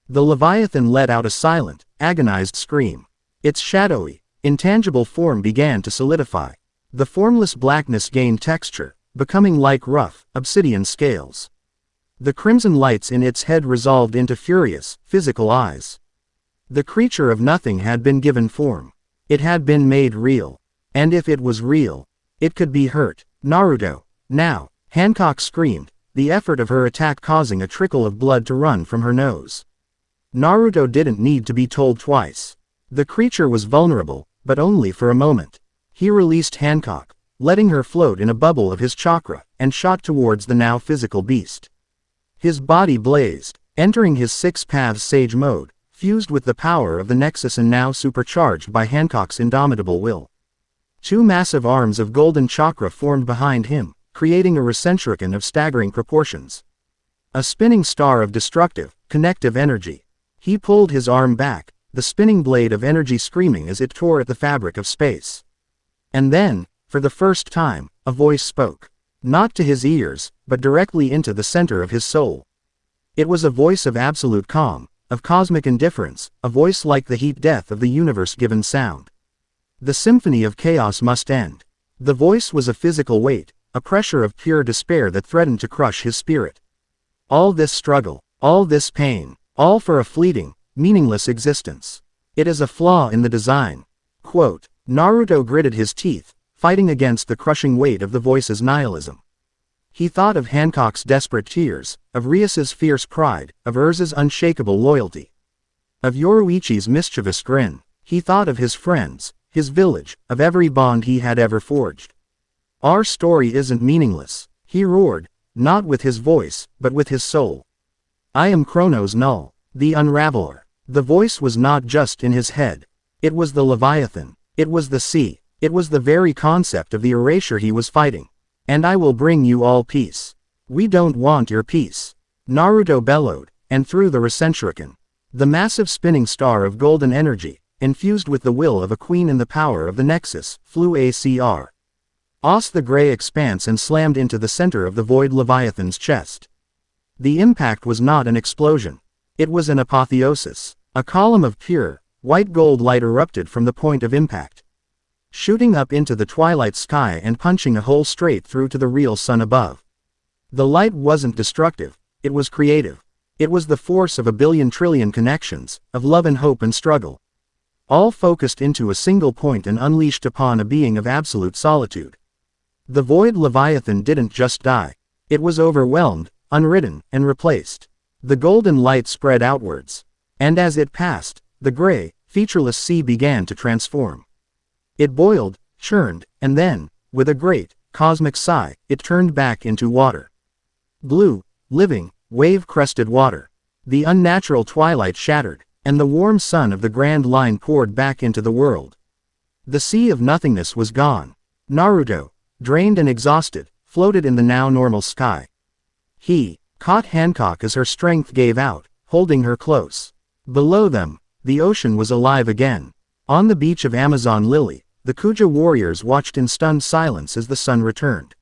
The Leviathan let out a silent, agonized scream. Its shadowy, intangible form began to solidify. The formless blackness gained texture, becoming like rough, obsidian scales. The crimson lights in its head resolved into furious, physical eyes. The creature of nothing had been given form. It had been made real. And if it was real, it could be hurt. Naruto, now, Hancock screamed, the effort of her attack causing a trickle of blood to run from her nose. Naruto didn't need to be told twice. The creature was vulnerable, but only for a moment. He released Hancock, letting her float in a bubble of his chakra, and shot towards the now physical beast. His body blazed, entering his six paths sage mode, fused with the power of the Nexus and now supercharged by Hancock's indomitable will. Two massive arms of golden chakra formed behind him, creating a recentricon of staggering proportions. A spinning star of destructive, connective energy. He pulled his arm back, the spinning blade of energy screaming as it tore at the fabric of space. And then, for the first time, a voice spoke. Not to his ears, but directly into the center of his soul. It was a voice of absolute calm, of cosmic indifference, a voice like the heat death of the universe-given sound. The symphony of chaos must end. The voice was a physical weight, a pressure of pure despair that threatened to crush his spirit. All this struggle, all this pain, all for a fleeting, meaningless existence. It is a flaw in the design. Quote, Naruto gritted his teeth, fighting against the crushing weight of the voice's nihilism. He thought of Hancock's desperate tears, of Rias's fierce pride, of Erza's unshakable loyalty. Of Yoruichi's mischievous grin. He thought of his friends, his village, of every bond he had ever forged. Our story isn't meaningless, he roared, not with his voice, but with his soul. I am Chronos Null, the Unraveler. The voice was not just in his head. It was the Leviathan. It was the sea. It was the very concept of the erasure he was fighting. And I will bring you all peace. We don't want your peace. Naruto bellowed, and through the recentricon. The massive spinning star of golden energy, infused with the will of a queen and the power of the Nexus, flew across the gray expanse and slammed into the center of the void Leviathan's chest. The impact was not an explosion. It was an apotheosis. A column of pure, white gold light erupted from the point of impact, shooting up into the twilight sky and punching a hole straight through to the real sun above. The light wasn't destructive, it was creative. It was the force of a billion trillion connections, of love and hope and struggle. All focused into a single point and unleashed upon a being of absolute solitude. The void Leviathan didn't just die. It was overwhelmed, unridden, and replaced. The golden light spread outwards. And as it passed, the gray, featureless sea began to transform. It boiled, churned, and then, with a great, cosmic sigh, it turned back into water. Blue, living, wave-crested water. The unnatural twilight shattered, and the warm sun of the Grand Line poured back into the world. The sea of nothingness was gone. Naruto, drained and exhausted, floated in the now normal sky. He caught Hancock as her strength gave out, holding her close. Below them, the ocean was alive again. On the beach of Amazon Lily, the Kuja warriors watched in stunned silence as the sun returned.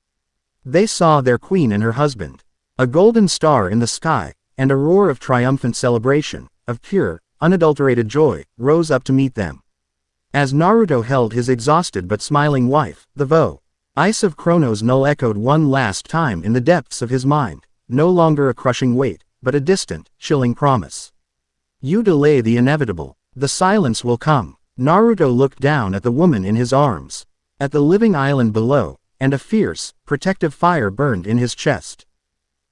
They saw their queen and her husband. A golden star in the sky, and a roar of triumphant celebration, of pure, unadulterated joy, rose up to meet them. As Naruto held his exhausted but smiling wife, the voice of Chronos Null echoed one last time in the depths of his mind, no longer a crushing weight, but a distant, chilling promise. You delay the inevitable. The silence will come. Naruto looked down at the woman in his arms, at the living island below, and a fierce, protective fire burned in his chest.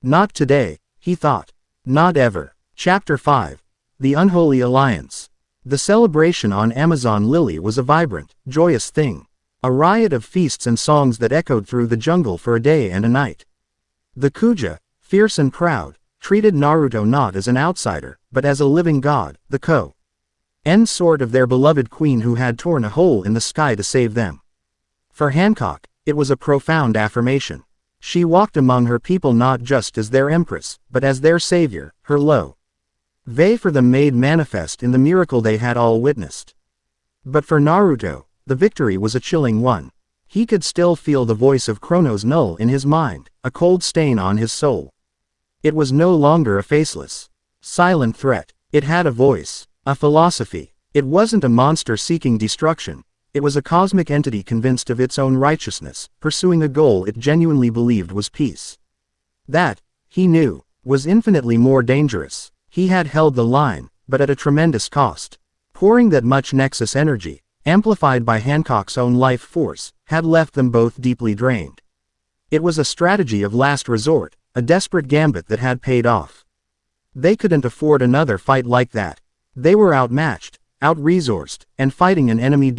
Not today, he thought. Not ever. Chapter 5. The Unholy Alliance. The celebration on Amazon Lily was a vibrant, joyous thing. A riot of feasts and songs that echoed through the jungle for a day and a night. The Kuja, fierce and proud, treated Naruto not as an outsider, but as a living god, the consort of their beloved queen who had torn a hole in the sky to save them. For Hancock, it was a profound affirmation. She walked among her people not just as their empress, but as their savior, her love for them made manifest in the miracle they had all witnessed. But for Naruto, the victory was a chilling one. He could still feel the voice of Chronos Null in his mind, a cold stain on his soul. It was no longer a faceless, silent threat. It had a voice, a philosophy. It wasn't a monster seeking destruction. It was a cosmic entity convinced of its own righteousness, pursuing a goal it genuinely believed was peace. That, he knew, was infinitely more dangerous. He had held the line, but at a tremendous cost. Pouring that much Nexus energy, amplified by Hancock's own life force, had left them both deeply drained. It was a strategy of last resort, a desperate gambit that had paid off. They couldn't afford another fight like that. They were outmatched, out-resourced, and fighting an enemy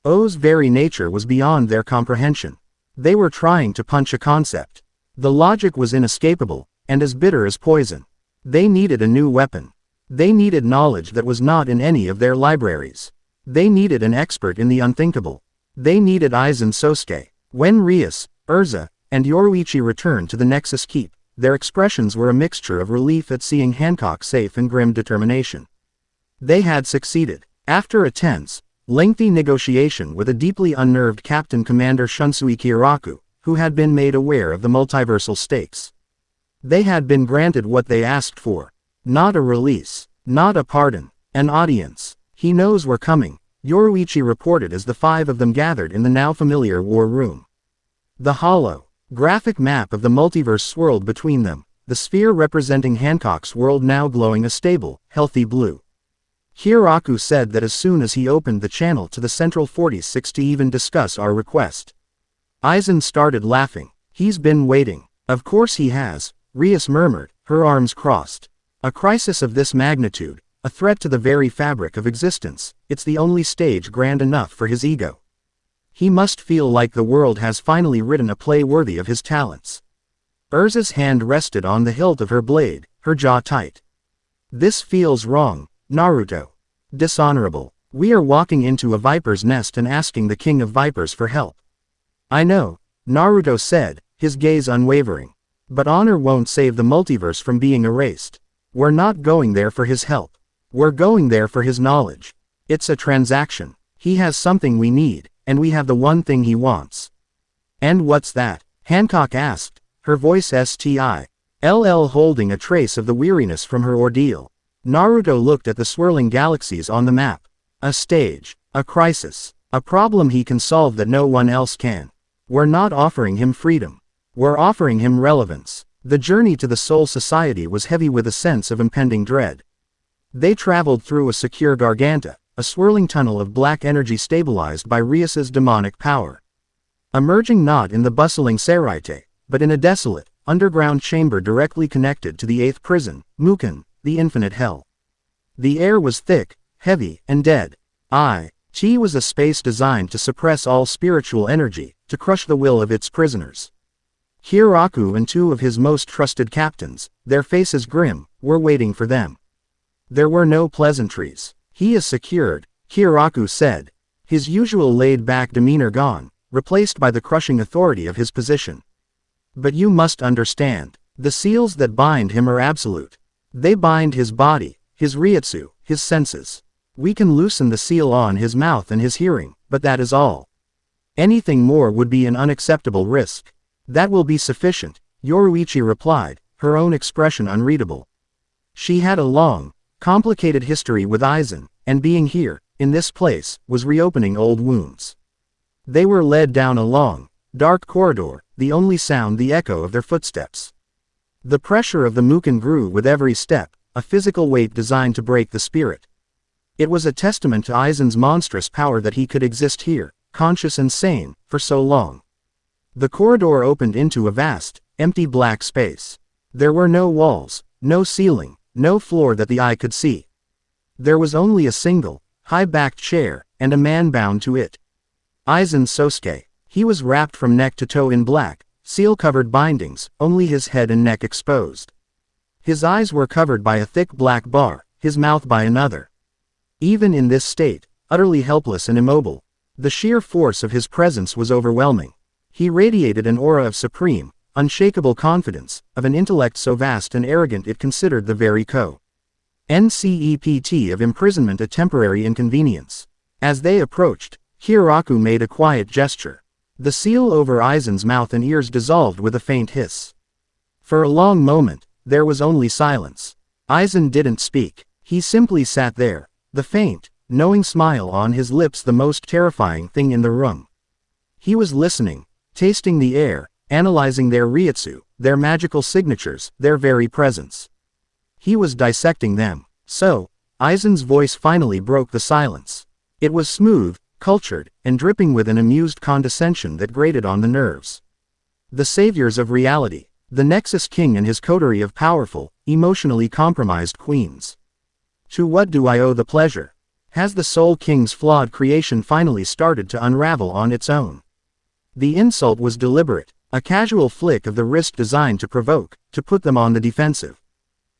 whose very nature was beyond their comprehension. They were trying to punch a concept. The logic was inescapable, and as bitter as poison. They needed a new weapon. They needed knowledge that was not in any of their libraries. They needed an expert in the unthinkable. They needed Aizen Sosuke. When Rias, Erza, and Yoruichi returned to the Nexus Keep, their expressions were a mixture of relief at seeing Hancock safe and grim determination. They had succeeded. After a tense, lengthy negotiation with a deeply unnerved Captain Commander Shunsui Kiraku, who had been made aware of the multiversal stakes. They had been granted what they asked for. Not a release, not a pardon, an audience. He knows we're coming, Yoruichi reported as the five of them gathered in the now familiar war room. The hollow, graphic map of the multiverse swirled between them, the sphere representing Hancock's world now glowing a stable, healthy blue. Kiraku said that as soon as he opened the channel to the Central 46 to even discuss our request. Aizen started laughing. He's been waiting. Of course he has, Rias murmured, her arms crossed. A crisis of this magnitude, a threat to the very fabric of existence, it's the only stage grand enough for his ego. He must feel like the world has finally written a play worthy of his talents. Erza's hand rested on the hilt of her blade, her jaw tight. This feels wrong, Naruto. Dishonorable. We are walking into a viper's nest and asking the king of vipers for help. I know, Naruto said, his gaze unwavering. But honor won't save the multiverse from being erased. We're not going there for his help. We're going there for his knowledge. It's a transaction. He has something we need, and we have the one thing he wants. And what's that? Hancock asked, her voice still holding a trace of the weariness from her ordeal. Naruto looked at the swirling galaxies on the map. A stage, a crisis, a problem he can solve that no one else can. We're not offering him freedom. We're offering him relevance. The journey to the Soul Society was heavy with a sense of impending dread. They traveled through a secure garganta, a swirling tunnel of black energy stabilized by Rias's demonic power. Emerging not in the bustling Seraite, but in a desolate, underground chamber directly connected to the 8th prison, Mukan, the infinite hell. The air was thick, heavy, and dead. Chi was a space designed to suppress all spiritual energy, to crush the will of its prisoners. Kiraku and two of his most trusted captains, their faces grim, were waiting for them. There were no pleasantries. He is secured, Kiraku said, his usual laid-back demeanor gone, replaced by the crushing authority of his position. But you must understand, the seals that bind him are absolute. They bind his body, his ryutsu, his senses. We can loosen the seal on his mouth and his hearing, but that is all. Anything more would be an unacceptable risk. That will be sufficient, Yoruichi replied, her own expression unreadable. She had a long, complicated history with Aizen, and being here, in this place, was reopening old wounds. They were led down a long, dark corridor, the only sound the echo of their footsteps. The pressure of the Mukan grew with every step, a physical weight designed to break the spirit. It was a testament to Aizen's monstrous power that he could exist here, conscious and sane, for so long. The corridor opened into a vast, empty black space. There were no walls, no ceiling, no floor that the eye could see. There was only a single, high-backed chair, and a man bound to it. Aizen Sosuke. He was wrapped from neck to toe in black, seal-covered bindings, only his head and neck exposed. His eyes were covered by a thick black bar, his mouth by another. Even in this state, utterly helpless and immobile, the sheer force of his presence was overwhelming. He radiated an aura of supreme, unshakable confidence, of an intellect so vast and arrogant it considered the very concept of imprisonment a temporary inconvenience. As they approached, Kiraku made a quiet gesture. The seal over Aizen's mouth and ears dissolved with a faint hiss. For a long moment, there was only silence. Aizen didn't speak. He simply sat there, the faint, knowing smile on his lips the most terrifying thing in the room. He was listening, tasting the air, analyzing their ryutsu, their magical signatures, their very presence. He was dissecting them. So, Aizen's voice finally broke the silence. It was smooth, cultured, and dripping with an amused condescension that grated on the nerves. The saviors of reality. The Nexus King and his coterie of powerful, emotionally compromised queens. To what do I owe the pleasure? Has the Soul King's flawed creation finally started to unravel on its own? The insult was deliberate, a casual flick of the wrist designed to provoke, to put them on the defensive.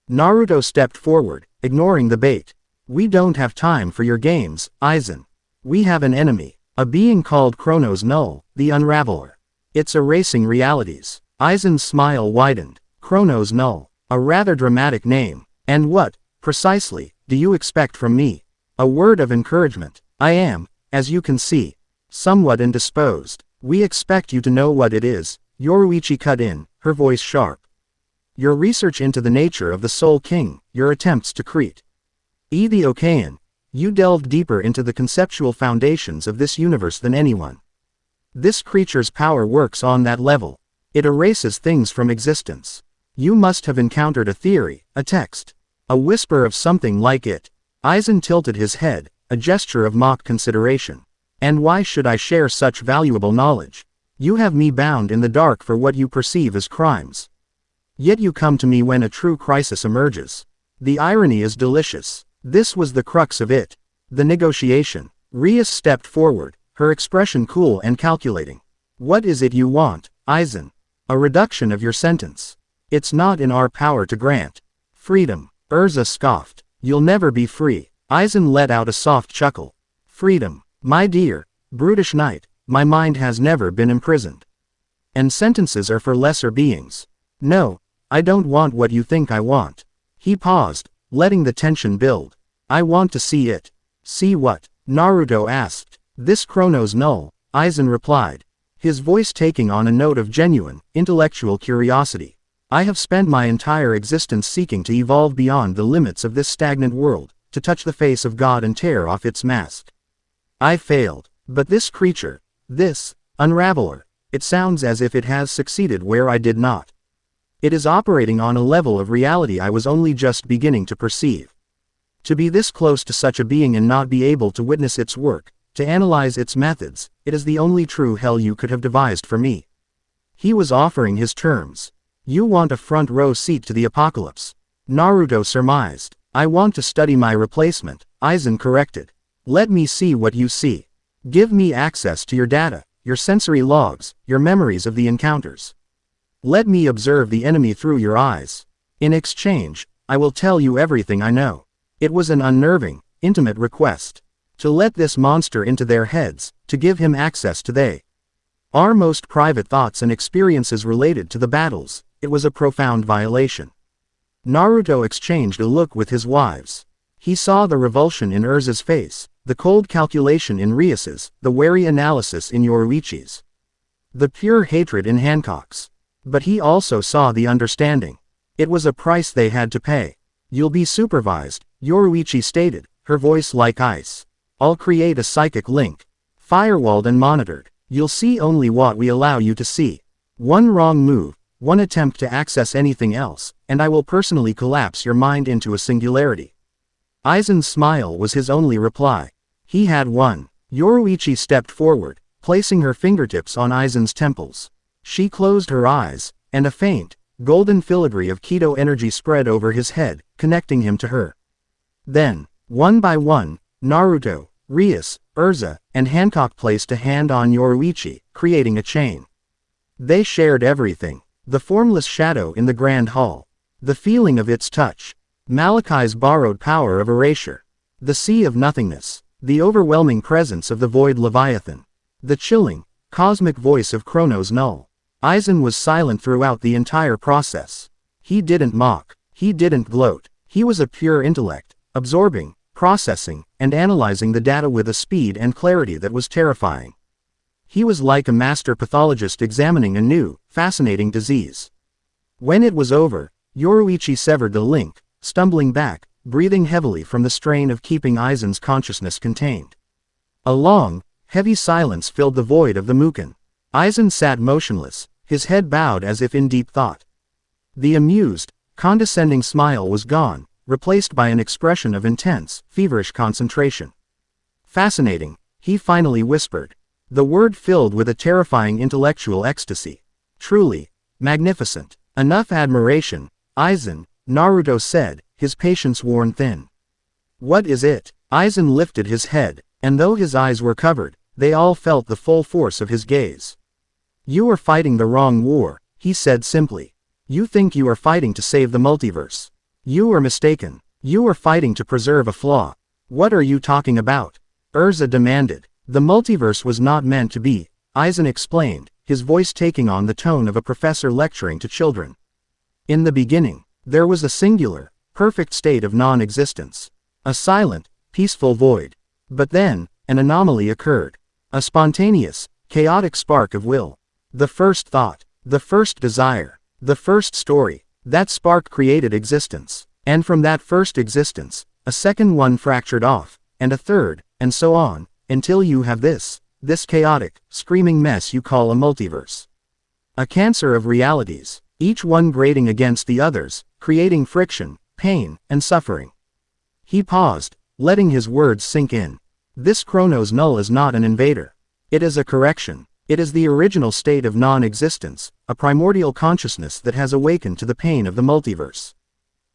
Naruto stepped forward, ignoring the bait. We don't have time for your games, Aizen. We have an enemy, a being called Chronos Null, the Unraveler. It's erasing realities. Aizen's smile widened. Chronos Null. A rather dramatic name. And what, precisely, do you expect from me? A word of encouragement. I am, as you can see, somewhat indisposed. We expect you to know what it is, Yoruichi cut in, her voice sharp. Your research into the nature of the Soul King, your attempts to create the Okayan. You delved deeper into the conceptual foundations of this universe than anyone. This creature's power works on that level. It erases things from existence. You must have encountered a theory, a text, a whisper of something like it. Aizen tilted his head, a gesture of mock consideration. And why should I share such valuable knowledge? You have me bound in the dark for what you perceive as crimes. Yet you come to me when a true crisis emerges. The irony is delicious. This was the crux of it. The negotiation. Rias stepped forward, her expression cool and calculating. What is it you want, Aizen? A reduction of your sentence. It's not in our power to grant. Freedom. Erza scoffed. You'll never be free. Aizen let out a soft chuckle. Freedom. My dear, brutish knight, my mind has never been imprisoned. And sentences are for lesser beings. No, I don't want what you think I want. He paused, letting the tension build. I want to see it. See what? Naruto asked. This Chronos Null, Aizen replied, his voice taking on a note of genuine, intellectual curiosity. I have spent my entire existence seeking to evolve beyond the limits of this stagnant world, to touch the face of God and tear off its mask. I failed. But this creature, this Unraveler, it sounds as if it has succeeded where I did not. It is operating on a level of reality I was only just beginning to perceive. To be this close to such a being and not be able to witness its work, to analyze its methods, it is the only true hell you could have devised for me. He was offering his terms. You want a front row seat to the apocalypse. Naruto surmised. I want to study my replacement, Aizen corrected. Let me see what you see. Give me access to your data, your sensory logs, your memories of the encounters. Let me observe the enemy through your eyes. In exchange, I will tell you everything I know. It was an unnerving, intimate request. To let this monster into their heads, to give him access to our most private thoughts and experiences related to the battles, it was a profound violation. Naruto exchanged a look with his wives. He saw the revulsion in Erza's face, the cold calculation in Rias's, the wary analysis in Yoruichi's. The pure hatred in Hancock's. But he also saw the understanding. It was a price they had to pay. You'll be supervised, Yoruichi stated, her voice like ice. I'll create a psychic link. Firewalled and monitored. You'll see only what we allow you to see. One wrong move, one attempt to access anything else, and I will personally collapse your mind into a singularity. Aizen's smile was his only reply. He had won. Yoruichi stepped forward, placing her fingertips on Aizen's temples. She closed her eyes, and a faint, golden filigree of Keto energy spread over his head, connecting him to her. Then, one by one, Naruto, Rias, Erza, and Hancock placed a hand on Yoruichi, creating a chain. They shared everything. The formless shadow in the grand hall. The feeling of its touch. Malachi's borrowed power of erasure. The sea of nothingness. The overwhelming presence of the void Leviathan. The chilling, cosmic voice of Chronos Null. Aizen was silent throughout the entire process. He didn't mock. He didn't gloat. He was a pure intellect, absorbing, processing, and analyzing the data with a speed and clarity that was terrifying. He was like a master pathologist examining a new, fascinating disease. When it was over, Yoruichi severed the link, stumbling back, breathing heavily from the strain of keeping Aizen's consciousness contained. A long, heavy silence filled the void of the Mukan. Aizen sat motionless, his head bowed as if in deep thought. The amused, condescending smile was gone, replaced by an expression of intense, feverish concentration. Fascinating, he finally whispered. The word filled with a terrifying intellectual ecstasy. Truly, magnificent. Enough admiration, Aizen, Naruto said, his patience worn thin. What is it? Aizen lifted his head, and though his eyes were covered, they all felt the full force of his gaze. You are fighting the wrong war, he said simply. You think you are fighting to save the multiverse. You are mistaken. You are fighting to preserve a flaw. What are you talking about? Erza demanded. The multiverse was not meant to be, Aizen explained, his voice taking on the tone of a professor lecturing to children. In the beginning, there was a singular, perfect state of non-existence. A silent, peaceful void. But then, an anomaly occurred. A spontaneous, chaotic spark of will. The first thought, the first desire, the first story, that spark created existence. And from that first existence, a second one fractured off, and a third, and so on, until you have this chaotic, screaming mess you call a multiverse. A cancer of realities, each one grating against the others, creating friction, pain, and suffering. He paused, letting his words sink in. This Chronos Null is not an invader. It is a correction. It is the original state of non-existence, a primordial consciousness that has awakened to the pain of the multiverse.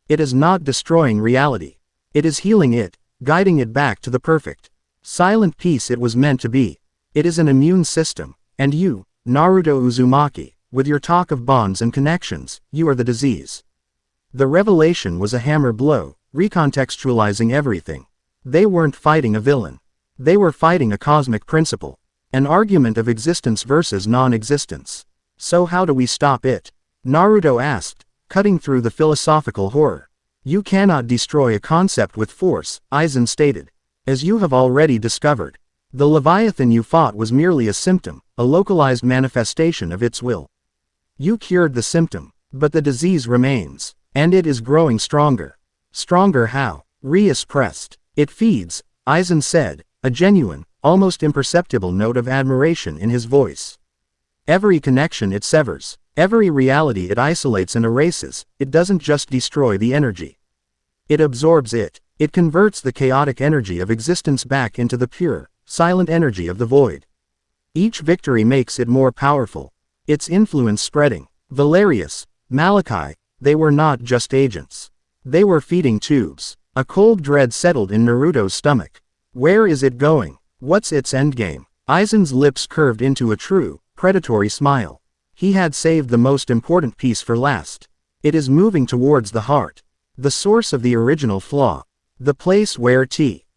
It is not destroying reality. It is healing it, guiding it back to the perfect, silent peace it was meant to be. It is an immune system, and you, Naruto Uzumaki, with your talk of bonds and connections, you are the disease. The revelation was a hammer blow, recontextualizing everything. They weren't fighting a villain. They were fighting a cosmic principle. An argument of existence versus non-existence. So how do we stop it? Naruto asked, cutting through the philosophical horror. You cannot destroy a concept with force, Aizen stated. As you have already discovered, the Leviathan you fought was merely a symptom, a localized manifestation of its will. You cured the symptom, but the disease remains, and it is growing stronger. Stronger how? Rias pressed. It feeds, Aizen said, a genuine, almost imperceptible note of admiration in his voice. Every connection it severs, every reality it isolates and erases, it doesn't just destroy the energy. It absorbs it. It converts the chaotic energy of existence back into the pure, silent energy of the void. Each victory makes it more powerful. Its influence spreading. Valerius, Malachi, they were not just agents. They were feeding tubes. A cold dread settled in Naruto's stomach. Where is it going? What's its endgame? Aizen's lips curved into a true, predatory smile. He had saved the most important piece for last. It is moving towards the heart. The source of the original flaw. The place where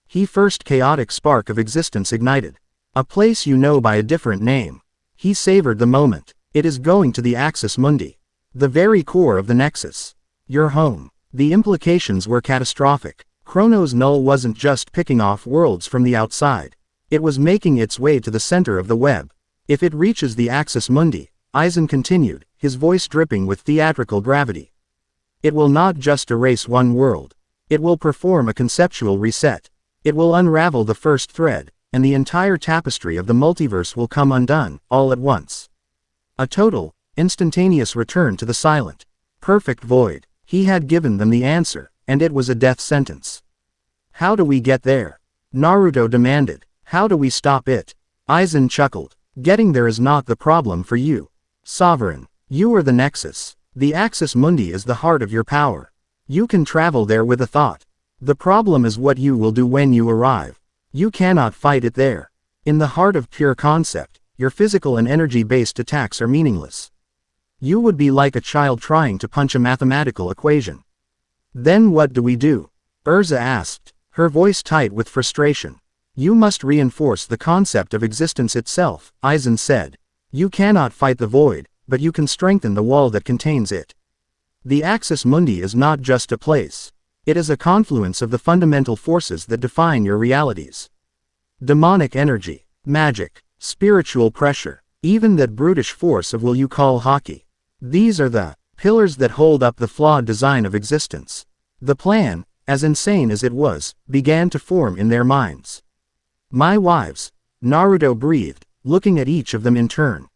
he first chaotic spark of existence ignited. A place you know by a different name. He savored the moment. It is going to the Axis Mundi. The very core of the Nexus. Your home. The implications were catastrophic. Chronos Null wasn't just picking off worlds from the outside. It was making its way to the center of the web. If it reaches the Axis Mundi, Aizen continued, his voice dripping with theatrical gravity. It will not just erase one world. It will perform a conceptual reset. It will unravel the first thread, and the entire tapestry of the multiverse will come undone, all at once. A total, instantaneous return to the silent, perfect void. He had given them the answer, and it was a death sentence. How do we get there? Naruto demanded. How do we stop it? Aizen chuckled. Getting there is not the problem for you. Sovereign. You are the Nexus. The Axis Mundi is the heart of your power. You can travel there with a thought. The problem is what you will do when you arrive. You cannot fight it there. In the heart of pure concept, your physical and energy-based attacks are meaningless. You would be like a child trying to punch a mathematical equation. Then what do we do? Erza asked, her voice tight with frustration. You must reinforce the concept of existence itself, Aizen said. You cannot fight the void, but you can strengthen the wall that contains it. The Axis Mundi is not just a place. It is a confluence of the fundamental forces that define your realities. Demonic energy, magic, spiritual pressure, even that brutish force of will you call hockey. These are the pillars that hold up the flawed design of existence. The plan, as insane as it was, began to form in their minds. My wives, Naruto breathed, looking at each of them in turn.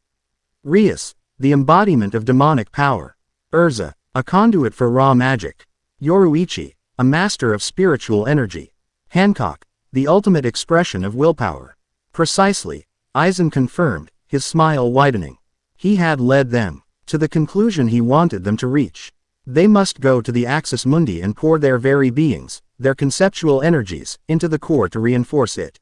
Rias, the embodiment of demonic power. Erza, a conduit for raw magic. Yoruichi, a master of spiritual energy. Hancock, the ultimate expression of willpower. Precisely, Aizen confirmed, his smile widening. He had led them to the conclusion he wanted them to reach. They must go to the Axis Mundi and pour their very beings, their conceptual energies, into the core to reinforce it.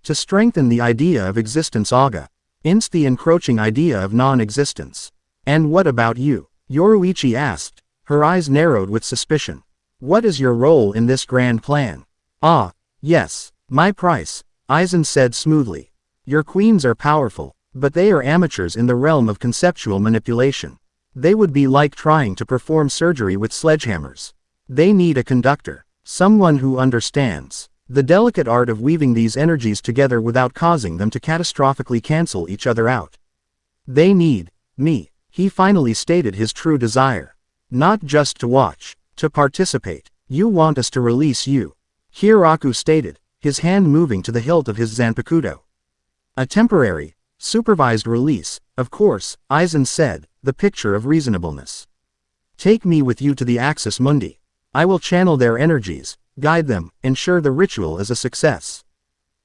To strengthen the idea of existence against the encroaching idea of non-existence. And what about you? Yoruichi asked, her eyes narrowed with suspicion. What is your role in this grand plan? Ah, yes, my price, Aizen said smoothly. Your queens are powerful, but they are amateurs in the realm of conceptual manipulation. They would be like trying to perform surgery with sledgehammers. They need a conductor, someone who understands the delicate art of weaving these energies together without causing them to catastrophically cancel each other out. They need me. He finally stated his true desire. Not just to watch, to participate. You want us to release you. Kiraku stated, his hand moving to the hilt of his Zanpakuto. A temporary, supervised release, of course, Aizen said, the picture of reasonableness. Take me with you to the Axis Mundi. I will channel their energies, guide them, ensure the ritual is a success.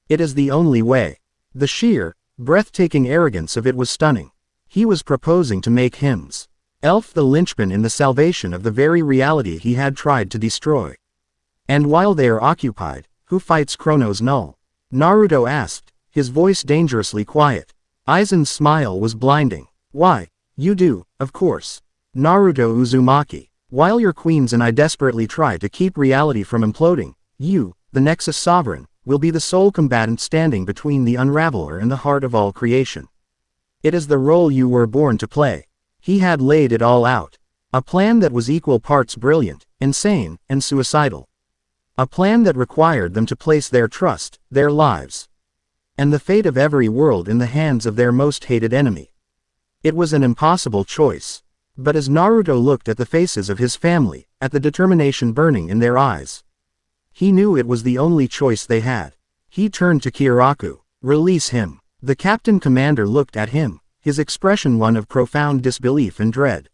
It is the only way. The sheer, breathtaking arrogance of it was stunning. He was proposing to make hymns. Elf the linchpin in the salvation of the very reality he had tried to destroy. And while they are occupied, who fights Chronos Null? Naruto asked, his voice dangerously quiet. Aizen's smile was blinding. Why, you do, of course. Naruto Uzumaki. While your queens and I desperately try to keep reality from imploding, you, the Nexus Sovereign, will be the sole combatant standing between the Unraveler and the heart of all creation. It is the role you were born to play. He had laid it all out. A plan that was equal parts brilliant, insane, and suicidal. A plan that required them to place their trust, their lives, and the fate of every world in the hands of their most hated enemy. It was an impossible choice. But as Naruto looked at the faces of his family, at the determination burning in their eyes, he knew it was the only choice they had. He turned to Kiraku. Release him. The captain commander looked at him, his expression one of profound disbelief and dread.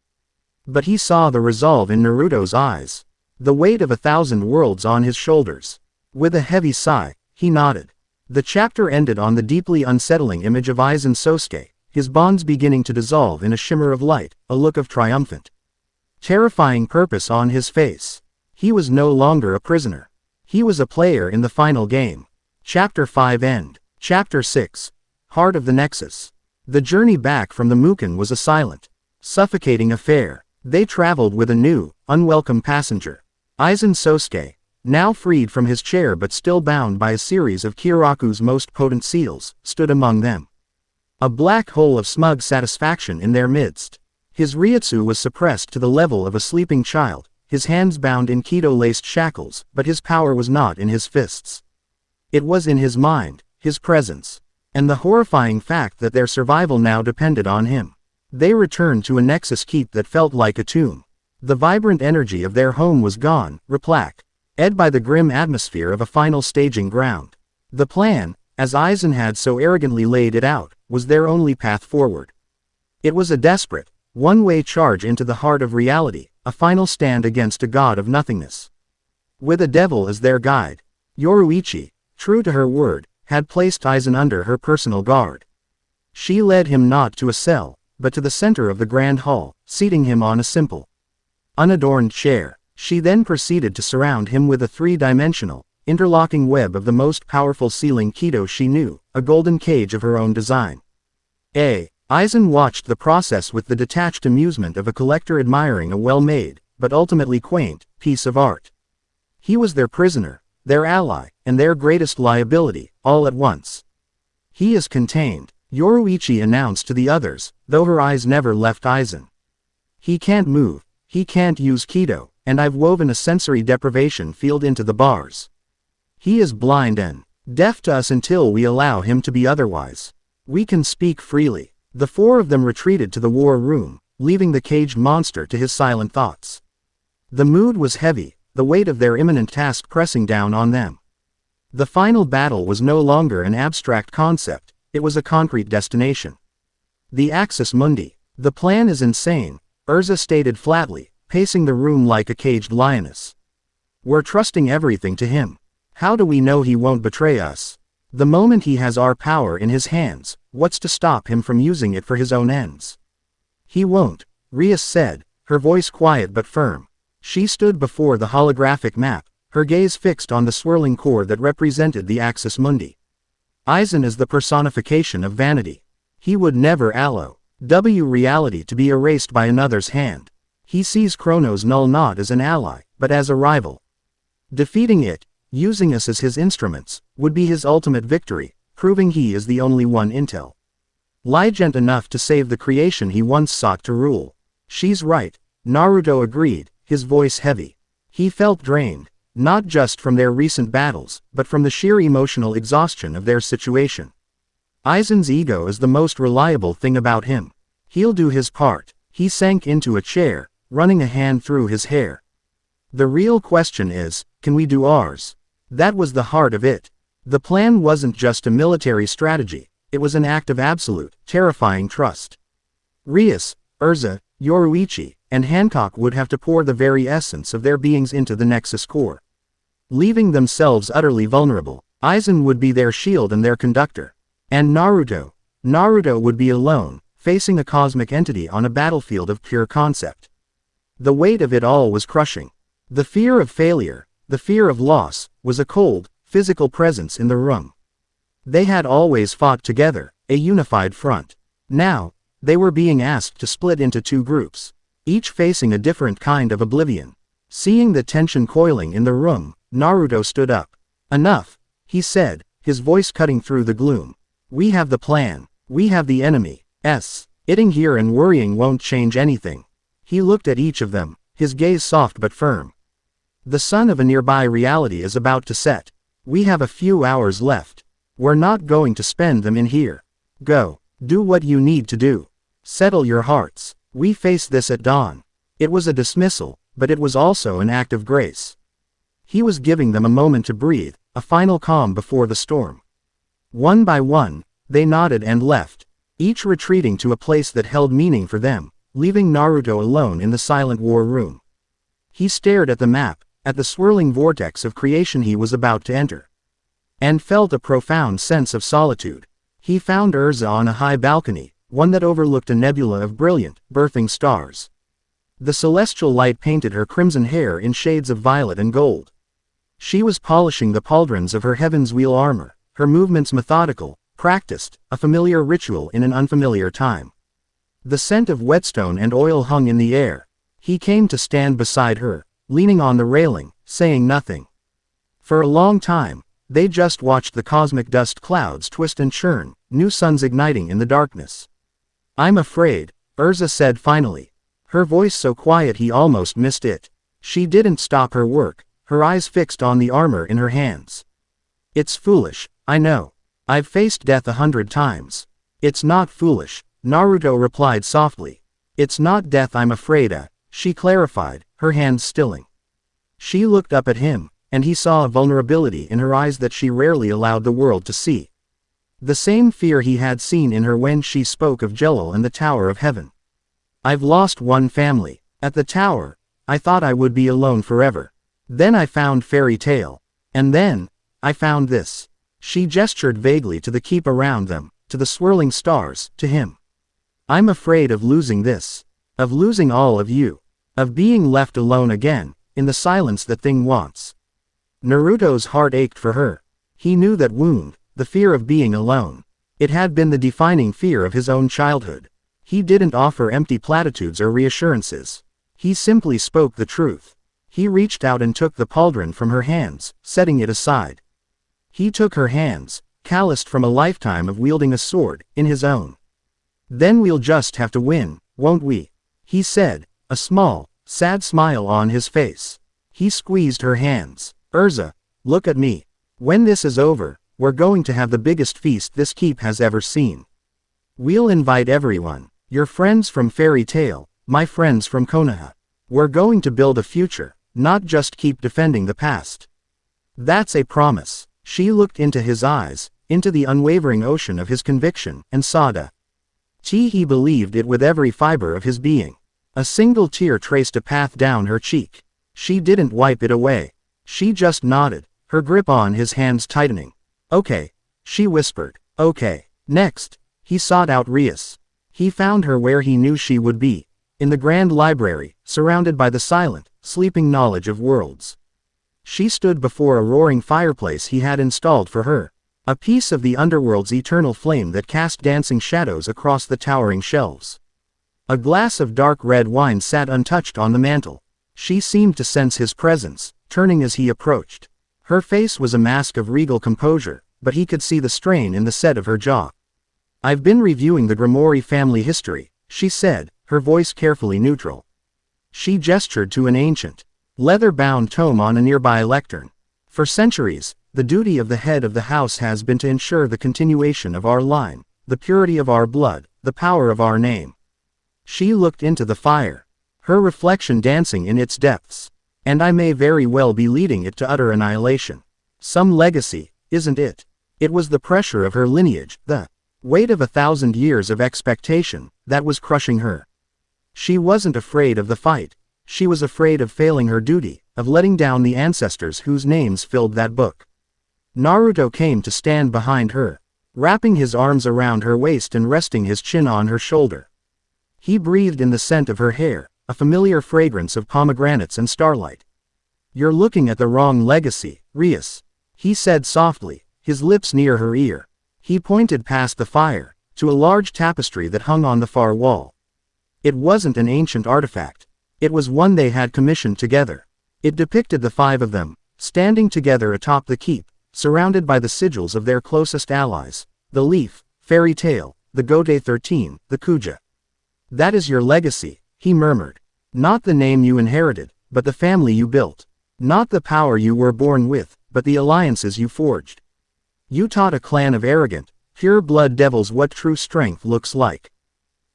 But he saw the resolve in Naruto's eyes, the weight of 1,000 worlds on his shoulders. With a heavy sigh, he nodded. The chapter ended on the deeply unsettling image of Aizen Sosuke, his bonds beginning to dissolve in a shimmer of light, a look of triumphant, terrifying purpose on his face. He was no longer a prisoner. He was a player in the final game. Chapter 5 End. Chapter 6. Heart of the Nexus. The journey back from the Mukan was a silent, suffocating affair. They traveled with a new, unwelcome passenger. Aizen Sosuke, now freed from his chair but still bound by a series of Kiraku's most potent seals, stood among them. A black hole of smug satisfaction in their midst. His Ryutsu was suppressed to the level of a sleeping child, his hands bound in keto-laced shackles, but his power was not in his fists. It was in his mind, his presence, and the horrifying fact that their survival now depended on him. They returned to a Nexus keep that felt like a tomb. The vibrant energy of their home was gone, replaced by the grim atmosphere of a final staging ground. The plan, as Aizen had so arrogantly laid it out, was their only path forward. It was a desperate, one-way charge into the heart of reality, a final stand against a god of nothingness. With a devil as their guide, Yoruichi, true to her word, had placed Aizen under her personal guard. She led him not to a cell, but to the center of the grand hall, seating him on a simple, unadorned chair. She then proceeded to surround him with a three-dimensional, interlocking web of the most powerful sealing keto she knew, a golden cage of her own design. Aizen watched the process with the detached amusement of a collector admiring a well-made, but ultimately quaint, piece of art. He was their prisoner, their ally, and their greatest liability, all at once. He is contained, Yoruichi announced to the others, though her eyes never left Aizen. He can't move, he can't use keto, and I've woven a sensory deprivation field into the bars. He is blind and deaf to us until we allow him to be otherwise. We can speak freely. The four of them retreated to the war room, leaving the caged monster to his silent thoughts. The mood was heavy, the weight of their imminent task pressing down on them. The final battle was no longer an abstract concept, it was a concrete destination. The Axis Mundi. The plan is insane, Erza stated flatly, pacing the room like a caged lioness. We're trusting everything to him. How do we know he won't betray us? The moment he has our power in his hands, what's to stop him from using it for his own ends? He won't, Rias said, her voice quiet but firm. She stood before the holographic map, her gaze fixed on the swirling core that represented the Axis Mundi. Aizen is the personification of vanity. He would never allow reality to be erased by another's hand. He sees Chronos Null not as an ally, but as a rival. Defeating it, using us as his instruments, would be his ultimate victory, proving he is the only one intel. Ligent enough to save the creation he once sought to rule. She's right, Naruto agreed, his voice heavy. He felt drained, not just from their recent battles, but from the sheer emotional exhaustion of their situation. Aizen's ego is the most reliable thing about him. He'll do his part. He sank into a chair, running a hand through his hair. The real question is, can we do ours? That was the heart of it. The plan wasn't just a military strategy, it was an act of absolute, terrifying trust. Rias, Erza, Yoruichi, and Hancock would have to pour the very essence of their beings into the Nexus core. Leaving themselves utterly vulnerable, Aizen would be their shield and their conductor. And Naruto would be alone, facing a cosmic entity on a battlefield of pure concept. The weight of it all was crushing. The fear of failure, the fear of loss, was a cold, physical presence in the room. They had always fought together, a unified front. Now, they were being asked to split into two groups, each facing a different kind of oblivion. Seeing the tension coiling in the room, Naruto stood up. Enough, he said, his voice cutting through the gloom. We have the plan. We have the enemy. Sitting here and worrying won't change anything. He looked at each of them, his gaze soft but firm. The sun of a nearby reality is about to set. We have a few hours left. We're not going to spend them in here. Go. Do what you need to do. Settle your hearts. We face this at dawn. It was a dismissal, but it was also an act of grace. He was giving them a moment to breathe, a final calm before the storm. One by one, they nodded and left, each retreating to a place that held meaning for them, leaving Naruto alone in the silent war room. He stared at the map, at the swirling vortex of creation he was about to enter, and felt a profound sense of solitude. He found Erza on a high balcony, one that overlooked a nebula of brilliant, birthing stars. The celestial light painted her crimson hair in shades of violet and gold. She was polishing the pauldrons of her heaven's wheel armor, her movements methodical, practiced, a familiar ritual in an unfamiliar time. The scent of whetstone and oil hung in the air. He came to stand beside her, leaning on the railing, saying nothing. For a long time, they just watched the cosmic dust clouds twist and churn, new suns igniting in the darkness. I'm afraid, Erza said finally. Her voice so quiet he almost missed it. She didn't stop her work, her eyes fixed on the armor in her hands. It's foolish, I know. I've faced death 100 times. It's not foolish, Naruto replied softly. It's not death I'm afraid of, she clarified, her hands stilling. She looked up at him, and he saw a vulnerability in her eyes that she rarely allowed the world to see. The same fear he had seen in her when she spoke of Jelal and the Tower of Heaven. I've lost one family. At the tower, I thought I would be alone forever. Then I found Fairy Tail. And then, I found this. She gestured vaguely to the keep around them, to the swirling stars, to him. I'm afraid of losing this. Of losing all of you. Of being left alone again, in the silence that thing wants. Naruto's heart ached for her. He knew that wound, the fear of being alone. It had been the defining fear of his own childhood. He didn't offer empty platitudes or reassurances. He simply spoke the truth. He reached out and took the pauldron from her hands, setting it aside. He took her hands, calloused from a lifetime of wielding a sword, in his own. Then we'll just have to win, won't we? He said, a small, sad smile on his face. He squeezed her hands. Erza, look at me. When this is over, we're going to have the biggest feast this keep has ever seen. We'll invite everyone, your friends from Fairy Tail, my friends from Konoha. We're going to build a future, not just keep defending the past. That's a promise. She looked into his eyes, into the unwavering ocean of his conviction, and saw he believed it with every fiber of his being. A single tear traced a path down her cheek. She didn't wipe it away. She just nodded, her grip on his hands tightening. Okay, she whispered. Okay. Next, he sought out Rias. He found her where he knew she would be, in the grand library, surrounded by the silent, sleeping knowledge of worlds. She stood before a roaring fireplace he had installed for her, a piece of the underworld's eternal flame that cast dancing shadows across the towering shelves. A glass of dark red wine sat untouched on the mantel. She seemed to sense his presence, turning as he approached. Her face was a mask of regal composure, but he could see the strain in the set of her jaw. I've been reviewing the Grimoire family history, she said, her voice carefully neutral. She gestured to an ancient, leather-bound tome on a nearby lectern. For centuries, the duty of the head of the house has been to ensure the continuation of our line, the purity of our blood, the power of our name. She looked into the fire, her reflection dancing in its depths. And I may very well be leading it to utter annihilation. Some legacy, isn't it? It was the pressure of her lineage, the weight of 1,000 years of expectation, that was crushing her. She wasn't afraid of the fight. She was afraid of failing her duty, of letting down the ancestors whose names filled that book. Naruto came to stand behind her, wrapping his arms around her waist and resting his chin on her shoulder. He breathed in the scent of her hair, a familiar fragrance of pomegranates and starlight. You're looking at the wrong legacy, Rias, he said softly, his lips near her ear. He pointed past the fire, to a large tapestry that hung on the far wall. It wasn't an ancient artifact. It was one they had commissioned together. It depicted the five of them, standing together atop the keep, surrounded by the sigils of their closest allies, the Leaf, Fairy Tale, the Gote 13, the Kuja. That is your legacy, he murmured. Not the name you inherited, but the family you built. Not the power you were born with, but the alliances you forged. You taught a clan of arrogant, pure-blood devils what true strength looks like.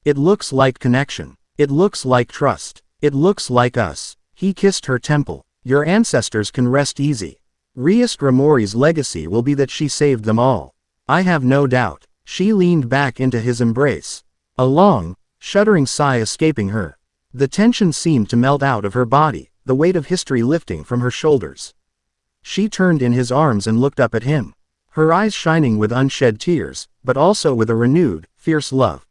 It looks like connection. It looks like trust. It looks like us. He kissed her temple. Your ancestors can rest easy. Rias Grimoire's legacy will be that she saved them all. I have no doubt. She leaned back into his embrace. A long, shuddering sigh escaping her. The tension seemed to melt out of her body, the weight of history lifting from her shoulders. She turned in his arms and looked up at him, her eyes shining with unshed tears, but also with a renewed, fierce love.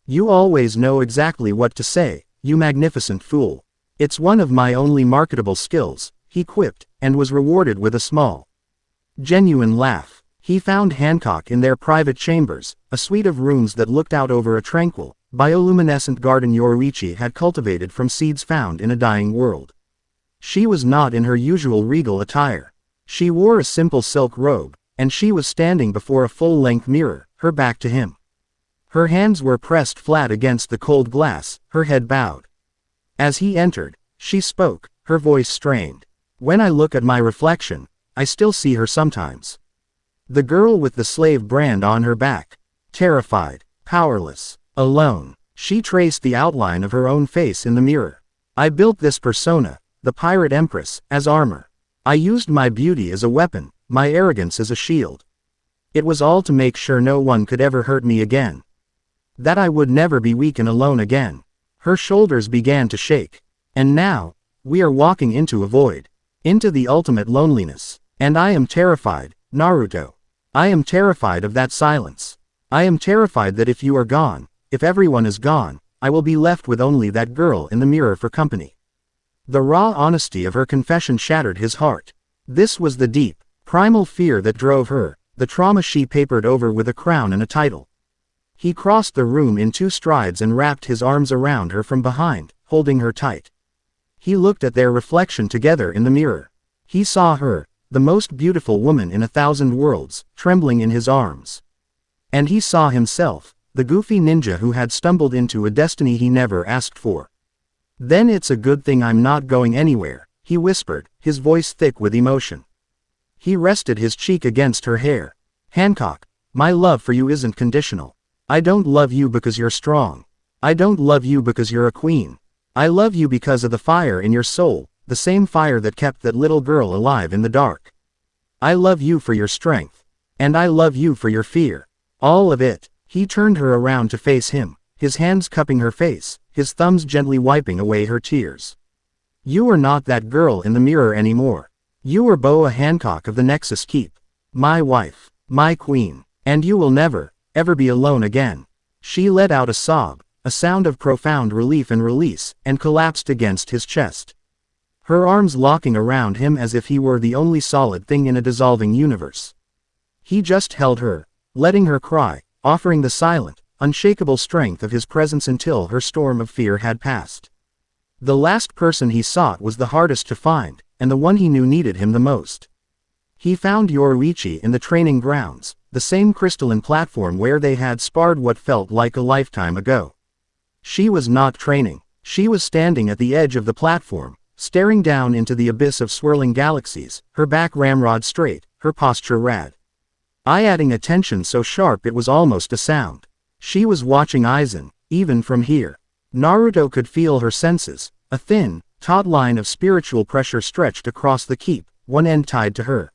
You always know exactly what to say, you magnificent fool. It's one of my only marketable skills, he quipped, and was rewarded with a small, genuine laugh. He found Hancock in their private chambers, a suite of rooms that looked out over a tranquil, bioluminescent garden Yoruichi had cultivated from seeds found in a dying world. She was not in her usual regal attire. She wore a simple silk robe, and she was standing before a full-length mirror, her back to him. Her hands were pressed flat against the cold glass, her head bowed. As he entered, she spoke, her voice strained. When I look at my reflection, I still see her sometimes. The girl with the slave brand on her back. Terrified, powerless, alone. She traced the outline of her own face in the mirror. I built this persona, the pirate empress, as armor. I used my beauty as a weapon, my arrogance as a shield. It was all to make sure no one could ever hurt me again. That I would never be weak and alone again. Her shoulders began to shake. And now, we are walking into a void. Into the ultimate loneliness. And I am terrified, Naruto. I am terrified of that silence. I am terrified that if you are gone, if everyone is gone, I will be left with only that girl in the mirror for company. The raw honesty of her confession shattered his heart. This was the deep, primal fear that drove her, the trauma she papered over with a crown and a title. He crossed the room in 2 strides and wrapped his arms around her from behind, holding her tight. He looked at their reflection together in the mirror. He saw her, the most beautiful woman in 1,000 worlds, trembling in his arms. And he saw himself, the goofy ninja who had stumbled into a destiny he never asked for. Then it's a good thing I'm not going anywhere, he whispered, his voice thick with emotion. He rested his cheek against her hair. Hancock, my love for you isn't conditional. I don't love you because you're strong. I don't love you because you're a queen. I love you because of the fire in your soul, the same fire that kept that little girl alive in the dark. I love you for your strength. And I love you for your fear. All of it. He turned her around to face him, his hands cupping her face, his thumbs gently wiping away her tears. You are not that girl in the mirror anymore. You are Boa Hancock of the Nexus Keep. My wife. My queen. And you will never, ever be alone again. She let out a sob, a sound of profound relief and release, and collapsed against his chest. Her arms locking around him as if he were the only solid thing in a dissolving universe. He just held her, letting her cry, offering the silent, unshakable strength of his presence until her storm of fear had passed. The last person he sought was the hardest to find, and the one he knew needed him the most. He found Yoruichi in the training grounds, the same crystalline platform where they had sparred what felt like a lifetime ago. She was not training. She was standing at the edge of the platform, staring down into the abyss of swirling galaxies, her back ramrod straight, her posture rad. Eye-adding attention so sharp it was almost a sound. She was watching Aizen, even from here. Naruto could feel her senses, a thin, taut line of spiritual pressure stretched across the keep, one end tied to her,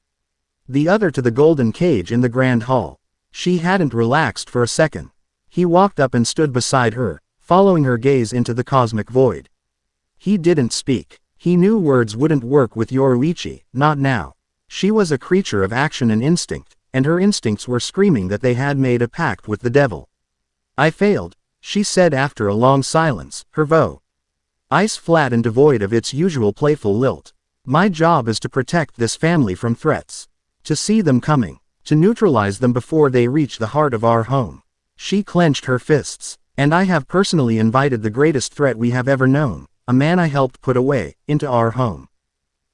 the other to the golden cage in the grand hall. She hadn't relaxed for a second. He walked up and stood beside her, following her gaze into the cosmic void. He didn't speak. He knew words wouldn't work with Yoruichi, not now. She was a creature of action and instinct, and her instincts were screaming that they had made a pact with the devil. I failed, she said after a long silence, her voice flat and devoid of its usual playful lilt. My job is to protect this family from threats. To see them coming. To neutralize them before they reach the heart of our home. She clenched her fists. And I have personally invited the greatest threat we have ever known, a man I helped put away, into our home.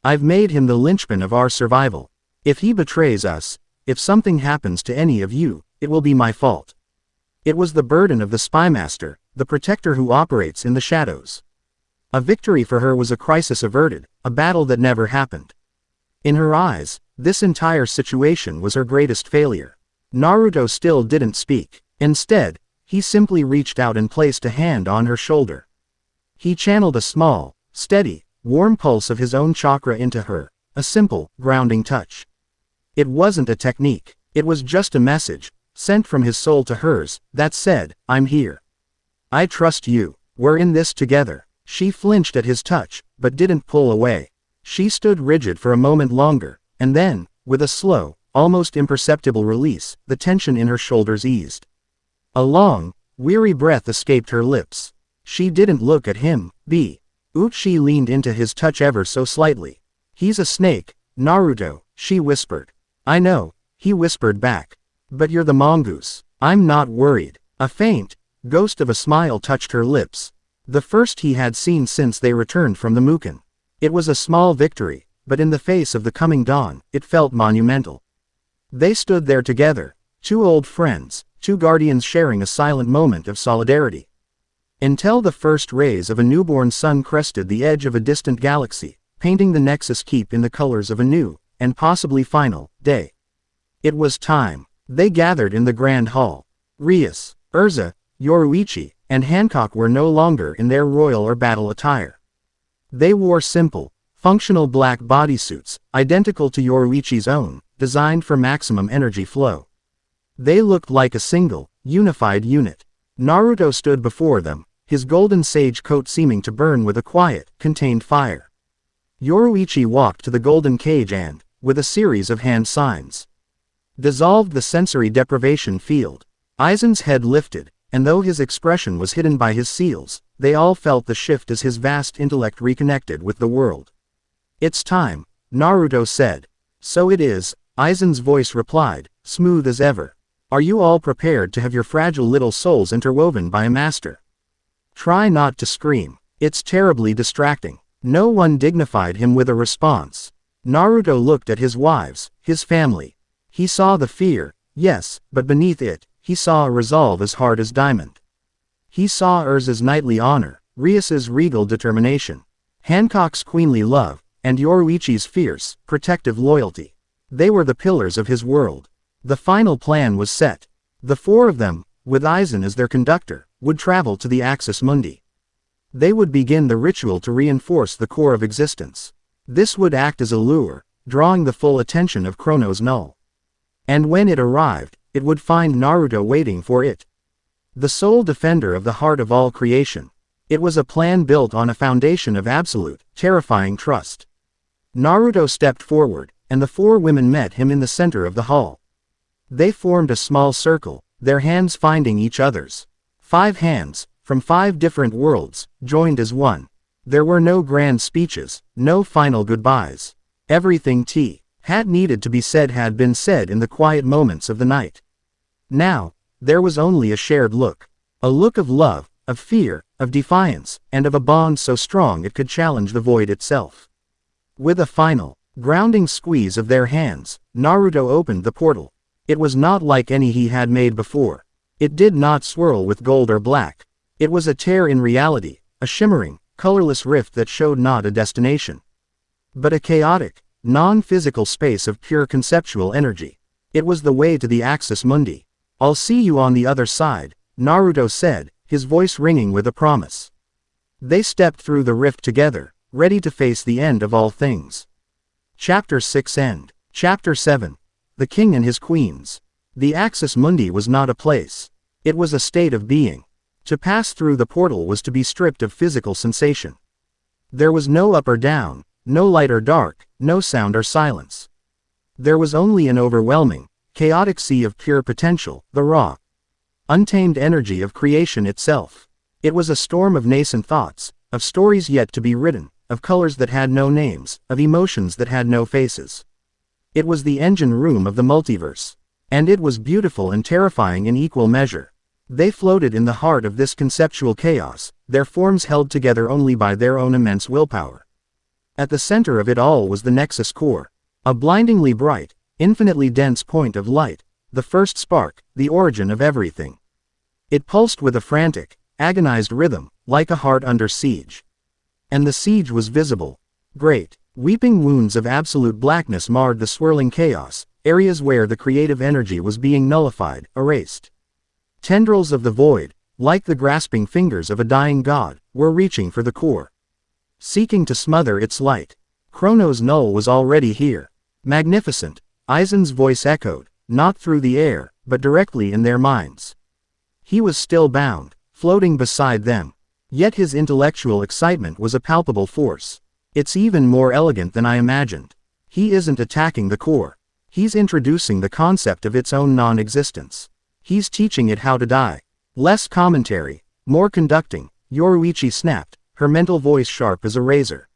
I've made him the linchpin of our survival. If he betrays us, if something happens to any of you, it will be my fault. It was the burden of the spymaster, the protector who operates in the shadows. A victory for her was a crisis averted, a battle that never happened. In her eyes, this entire situation was her greatest failure. Naruto still didn't speak. Instead, he simply reached out and placed a hand on her shoulder. He channeled a small, steady, warm pulse of his own chakra into her, a simple, grounding touch. It wasn't a technique. It was just a message, sent from his soul to hers, that said, I'm here. I trust you. We're in this together. She flinched at his touch, but didn't pull away. She stood rigid for a moment longer, and then, with a slow, almost imperceptible release, the tension in her shoulders eased. A long, weary breath escaped her lips. She didn't look at him. Uchi leaned into his touch ever so slightly. He's a snake, Naruto, she whispered. I know, he whispered back. But you're the mongoose. I'm not worried. A faint, ghost of a smile touched her lips. The first he had seen since they returned from the Mukan. It was a small victory, but in the face of the coming dawn, it felt monumental. They stood there together, two old friends, two guardians sharing a silent moment of solidarity. Until the first rays of a newborn sun crested the edge of a distant galaxy, painting the Nexus Keep in the colors of a new, and possibly final, day. It was time. They gathered in the grand hall. Rias, Erza, Yoruichi, and Hancock were no longer in their royal or battle attire. They wore simple, functional black bodysuits, identical to Yoruichi's own, designed for maximum energy flow. They looked like a single, unified unit. Naruto stood before them, his golden sage coat seeming to burn with a quiet, contained fire. Yoruichi walked to the golden cage and, with a series of hand signs, dissolved the sensory deprivation field. Aizen's head lifted, and though his expression was hidden by his seals, they all felt the shift as his vast intellect reconnected with the world. It's time, Naruto said. So it is, Aizen's voice replied, smooth as ever. Are you all prepared to have your fragile little souls interwoven by a master? Try not to scream. It's terribly distracting. No one dignified him with a response. Naruto looked at his wives, his family. He saw the fear, yes, but beneath it, he saw a resolve as hard as diamond. He saw Erza's knightly honor, Rias's regal determination, Hancock's queenly love, and Yoruichi's fierce, protective loyalty. They were the pillars of his world. The final plan was set. The four of them, with Aizen as their conductor, would travel to the Axis Mundi. They would begin the ritual to reinforce the core of existence. This would act as a lure, drawing the full attention of Chronos Null. And when it arrived, it would find Naruto waiting for it. The sole defender of the heart of all creation. It was a plan built on a foundation of absolute, terrifying trust. Naruto stepped forward, and the four women met him in the center of the hall. They formed a small circle, their hands finding each other's. 5 hands, from 5 different worlds, joined as one. There were no grand speeches, no final goodbyes. Everything had needed to be said had been said in the quiet moments of the night. Now, there was only a shared look. A look of love, of fear, of defiance, and of a bond so strong it could challenge the void itself. With a final, grounding squeeze of their hands, Naruto opened the portal. It was not like any he had made before. It did not swirl with gold or black. It was a tear in reality, a shimmering, colorless rift that showed not a destination, but a chaotic, non-physical space of pure conceptual energy. It was the way to the Axis Mundi. "I'll see you on the other side," Naruto said, his voice ringing with a promise. They stepped through the rift together, ready to face the end of all things. Chapter 6 End. Chapter 7. The King and His Queens. The Axis Mundi was not a place. It was a state of being. To pass through the portal was to be stripped of physical sensation. There was no up or down, no light or dark, no sound or silence. There was only an overwhelming, chaotic sea of pure potential, the raw, untamed energy of creation itself. It was a storm of nascent thoughts, of stories yet to be written, of colors that had no names, of emotions that had no faces. It was the engine room of the multiverse. And it was beautiful and terrifying in equal measure. They floated in the heart of this conceptual chaos, their forms held together only by their own immense willpower. At the center of it all was the Nexus Core, a blindingly bright, infinitely dense point of light, the first spark, the origin of everything. It pulsed with a frantic, agonized rhythm, like a heart under siege. And the siege was visible. Great, weeping wounds of absolute blackness marred the swirling chaos, areas where the creative energy was being nullified, erased. Tendrils of the void, like the grasping fingers of a dying god, were reaching for the core, seeking to smother its light. Chronos Null was already here. Magnificent, Aizen's voice echoed, not through the air, but directly in their minds. He was still bound, floating beside them. Yet his intellectual excitement was a palpable force. "It's even more elegant than I imagined. He isn't attacking the core. He's introducing the concept of its own non-existence. He's teaching it how to die." Less commentary, more conducting, Yoruichi snapped, her mental voice sharp as a razor.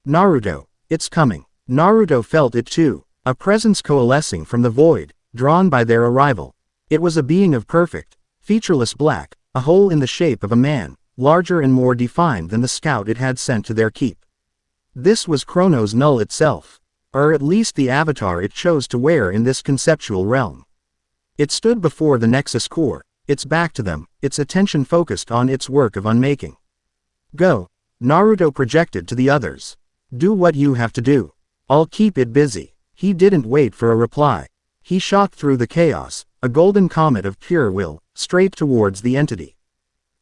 "Naruto, it's coming." Naruto felt it too, a presence coalescing from the void, drawn by their arrival. It was a being of perfect, featureless black, a whole in the shape of a man, larger and more defined than the scout it had sent to their keep. This was Chronos Null itself, or at least the avatar it chose to wear in this conceptual realm. It stood before the Nexus Core, its back to them, its attention focused on its work of unmaking. "Go," Naruto projected to the others. "Do what you have to do. I'll keep it busy." He didn't wait for a reply. He shot through the chaos, a golden comet of pure will, straight towards the entity.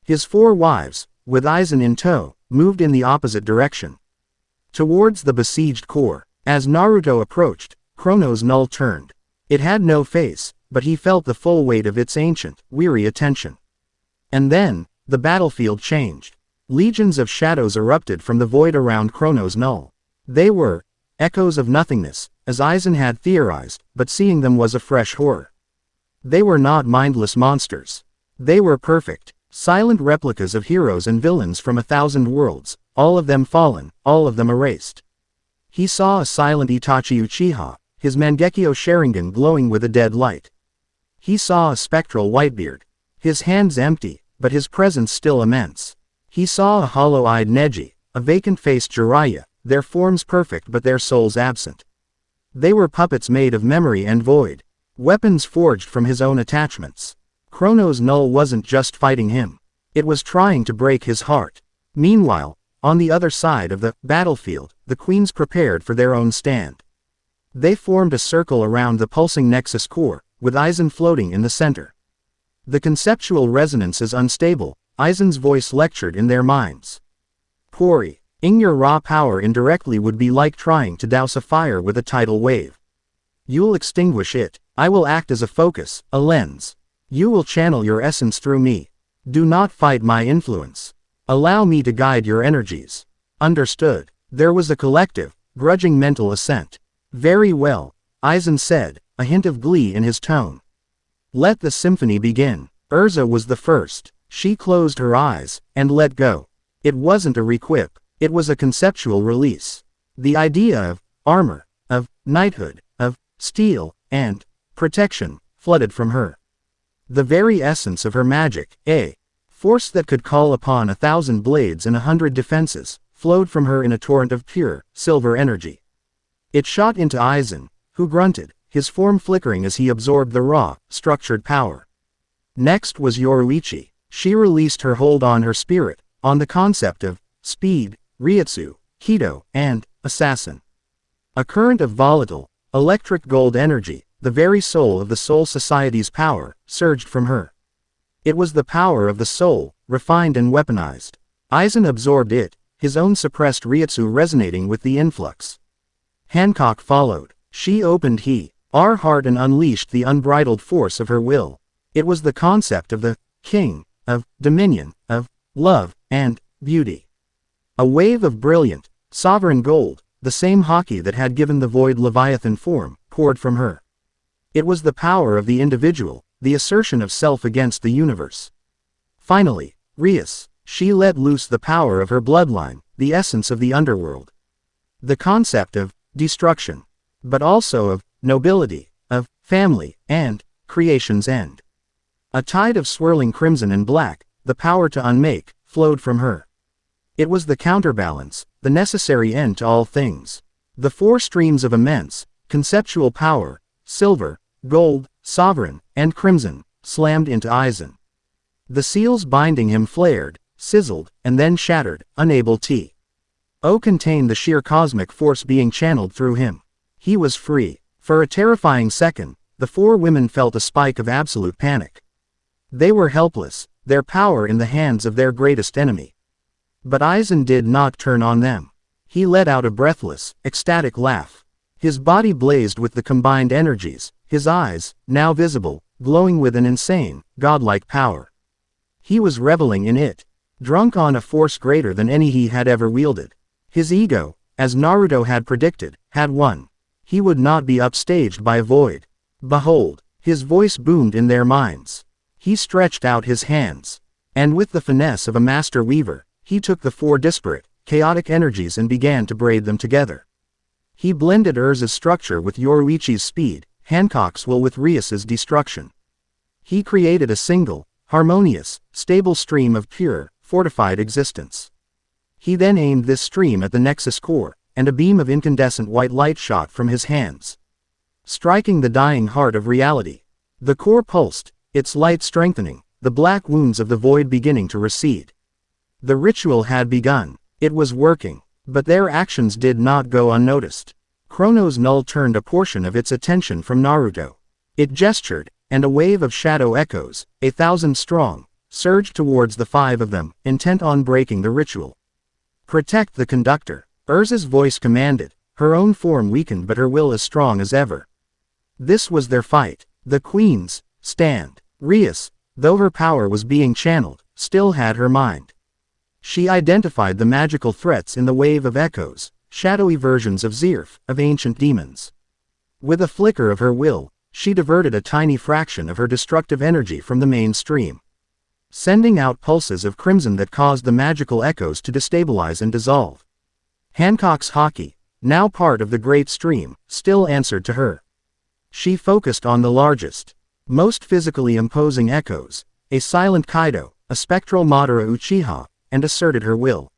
His 4 wives, with Aizen in tow, moved in the opposite direction, towards the besieged core. As Naruto approached, Chronos Null turned. It had no face, but he felt the full weight of its ancient, weary attention. And then, the battlefield changed. Legions of shadows erupted from the void around Chronos Null. They were echoes of nothingness, as Aizen had theorized, but seeing them was a fresh horror. They were not mindless monsters. They were perfect, silent replicas of heroes and villains from 1,000 worlds, all of them fallen, all of them erased. He saw a silent Itachi Uchiha, his Mangekyo Sharingan glowing with a dead light. He saw a spectral Whitebeard, his hands empty, but his presence still immense. He saw a hollow-eyed Neji, a vacant-faced Jiraiya, their forms perfect but their souls absent. They were puppets made of memory and void, weapons forged from his own attachments. Chronos Null wasn't just fighting him. It was trying to break his heart. Meanwhile, on the other side of the battlefield, the queens prepared for their own stand. They formed a circle around the pulsing Nexus Core, with Aizen floating in the center. The conceptual resonance is unstable, Aizen's voice lectured in their minds. Pori, ing your raw power indirectly would be like trying to douse a fire with a tidal wave. You'll extinguish it. I will act as a focus, a lens. You will channel your essence through me. Do not fight my influence. Allow me to guide your energies. Understood. There was a collective, grudging mental assent. Very well, Aizen said, a hint of glee in his tone. Let the symphony begin. Erza was the first. She closed her eyes, and let go. It wasn't a requip, it was a conceptual release. The idea of armor, of knighthood, of steel, and protection, flooded from her. The very essence of her magic, a force that could call upon 1,000 blades and 100 defenses, flowed from her in a torrent of pure, silver energy. It shot into Aizen, who grunted, his form flickering as he absorbed the raw, structured power. Next was Yoruichi. She released her hold on her spirit, on the concept of speed, Ryutsu, Kido, and assassin. A current of volatile, electric gold energy, the very soul of the Soul Society's power, surged from her. It was the power of the soul, refined and weaponized. Aizen absorbed it, his own suppressed Ryutsu resonating with the influx. Hancock followed. She opened her heart and unleashed the unbridled force of her will. It was the concept of the king, of dominion, of love, and beauty. A wave of brilliant, sovereign gold, the same haki that had given the void Leviathan form, poured from her. It was the power of the individual, the assertion of self against the universe. Finally, Rias, she let loose the power of her bloodline, the essence of the underworld. The concept of destruction, but also of nobility, of family, and creation's end. A tide of swirling crimson and black, the power to unmake, flowed from her. It was the counterbalance, the necessary end to all things. The four streams of immense, conceptual power, silver, gold, sovereign, and crimson, slammed into Aizen. The seals binding him flared, sizzled, and then shattered, unable to contain the sheer cosmic force being channeled through him. He was free. For a terrifying second, the four women felt a spike of absolute panic. They were helpless, their power in the hands of their greatest enemy. But Aizen did not turn on them. He let out a breathless, ecstatic laugh. His body blazed with the combined energies, his eyes, now visible, glowing with an insane, godlike power. He was reveling in it, drunk on a force greater than any he had ever wielded. His ego, as Naruto had predicted, had won. He would not be upstaged by a void. Behold, his voice boomed in their minds. He stretched out his hands, and with the finesse of a master weaver, he took the four disparate, chaotic energies and began to braid them together. He blended Erza's structure with Yoruichi's speed, Hancock's will with Rias's destruction. He created a single, harmonious, stable stream of pure, fortified existence. He then aimed this stream at the Nexus core, and a beam of incandescent white light shot from his hands, striking the dying heart of reality. The core pulsed, its light strengthening, the black wounds of the void beginning to recede. The ritual had begun. It was working, but their actions did not go unnoticed. Chrono's null turned a portion of its attention from Naruto. It gestured, and a wave of shadow echoes, 1,000 strong, surged towards the five of them, intent on breaking the ritual. Protect the conductor, Erza's voice commanded, her own form weakened but her will as strong as ever. This was their fight, the Queen's stand. Rias, though her power was being channeled, still had her mind. She identified the magical threats in the wave of echoes, shadowy versions of Zirf, of ancient demons. With a flicker of her will, she diverted a tiny fraction of her destructive energy from the main stream, sending out pulses of crimson that caused the magical echoes to destabilize and dissolve. Hancock's haki, now part of the great stream, still answered to her. She focused on the largest, most physically imposing echoes, a silent Kaido, a spectral Madara Uchiha, and asserted her will.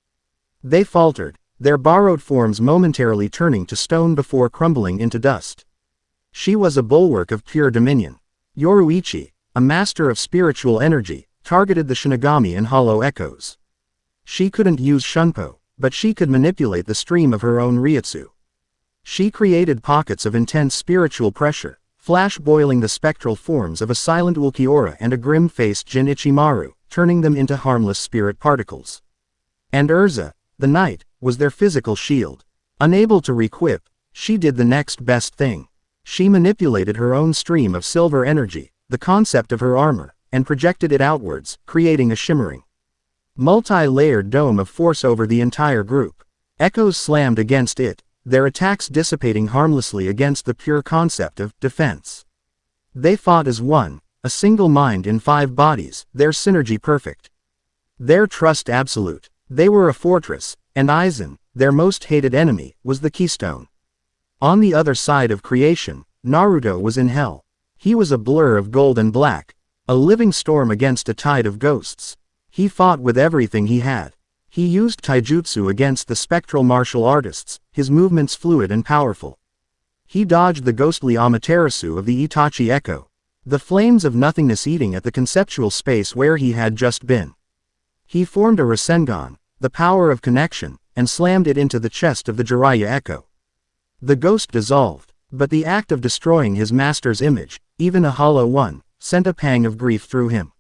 They faltered, their borrowed forms momentarily turning to stone before crumbling into dust. She was a bulwark of pure dominion. Yoruichi, a master of spiritual energy, targeted the Shinigami and hollow echoes. She couldn't use Shunpo, but she could manipulate the stream of her own Ryutsu. She created pockets of intense spiritual pressure, flash boiling the spectral forms of a silent Ulquiorra and a grim-faced Jin Ichimaru, turning them into harmless spirit particles. And Erza, The night was their physical shield. Unable to requip, she did the next best thing. She manipulated her own stream of silver energy, the concept of her armor, and projected it outwards, creating a shimmering, multi-layered dome of force over the entire group. Echoes slammed against it, their attacks dissipating harmlessly against the pure concept of defense. They fought as one, a single mind in 5 bodies, their synergy perfect. Their trust absolute. They were a fortress, and Aizen, their most hated enemy, was the keystone. On the other side of creation, Naruto was in hell. He was a blur of gold and black, a living storm against a tide of ghosts. He fought with everything he had. He used taijutsu against the spectral martial artists, his movements fluid and powerful. He dodged the ghostly Amaterasu of the Itachi Echo, the flames of nothingness eating at the conceptual space where he had just been. He formed a Rasengan, the power of connection, and slammed it into the chest of the Jiraiya Echo. The ghost dissolved, but the act of destroying his master's image, even a hollow one, sent a pang of grief through him.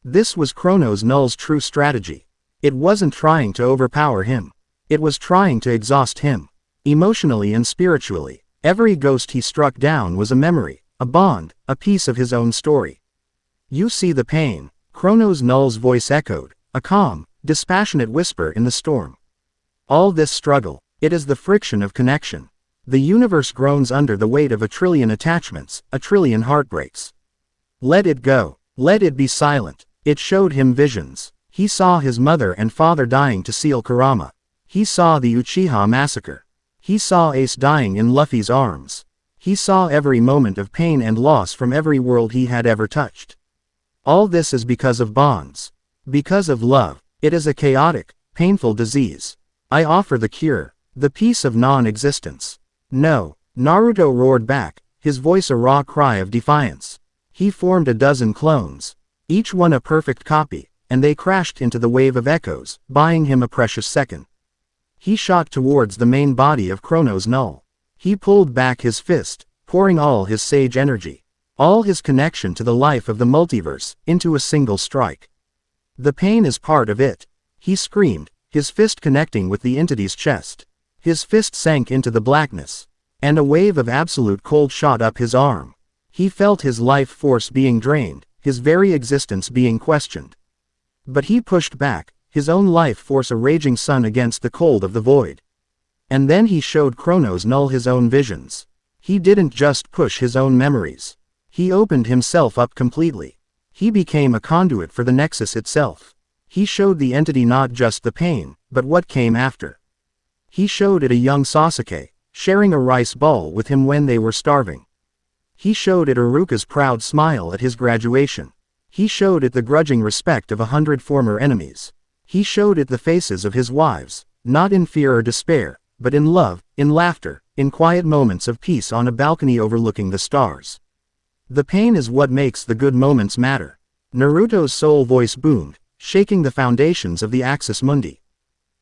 This was Chronos Null's true strategy. It wasn't trying to overpower him. It was trying to exhaust him. Emotionally and spiritually, every ghost he struck down was a memory, a bond, a piece of his own story. You see the pain, Chronos Null's voice echoed, a calm, dispassionate whisper in the storm. All this struggle, it is the friction of connection. The universe groans under the weight of 1 trillion attachments, 1 trillion heartbreaks. Let it go. Let it be silent. It showed him visions. He saw his mother and father dying to seal Kurama. He saw the Uchiha massacre. He saw Ace dying in Luffy's arms. He saw every moment of pain and loss from every world he had ever touched. All this is because of bonds. Because of love. It is a chaotic, painful disease. I offer the cure, the peace of non-existence. No, Naruto roared back, his voice a raw cry of defiance. He formed a dozen clones, each one a perfect copy, and they crashed into the wave of echoes, buying him a precious second. He shot towards the main body of Chronos Null. He pulled back his fist, pouring all his sage energy, all his connection to the life of the multiverse, into a single strike. The pain is part of it. He screamed, his fist connecting with the entity's chest. His fist sank into the blackness, and a wave of absolute cold shot up his arm. He felt his life force being drained, his very existence being questioned. But he pushed back, his own life force a raging sun against the cold of the void. And then he showed Chronos Null his own visions. He didn't just push his own memories. He opened himself up completely. He became a conduit for the Nexus itself. He showed the entity not just the pain, but what came after. He showed it a young Sasuke, sharing a rice ball with him when they were starving. He showed it Iruka's proud smile at his graduation. He showed it the grudging respect of 100 former enemies. He showed it the faces of his wives, not in fear or despair, but in love, in laughter, in quiet moments of peace on a balcony overlooking the stars. The pain is what makes the good moments matter. Naruto's soul voice boomed, shaking the foundations of the Axis Mundi.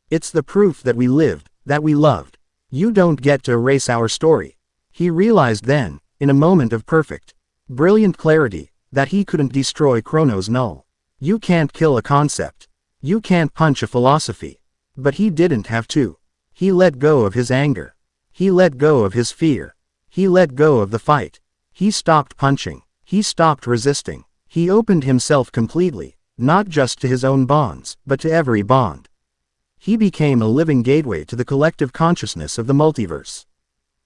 It's the proof that we lived, that we loved. You don't get to erase our story. He realized then, in a moment of perfect, brilliant clarity, that he couldn't destroy Chronos Null. You can't kill a concept. You can't punch a philosophy. But he didn't have to. He let go of his anger. He let go of his fear. He let go of the fight. He stopped punching. He stopped resisting. He opened himself completely, not just to his own bonds, but to every bond. He became a living gateway to the collective consciousness of the multiverse.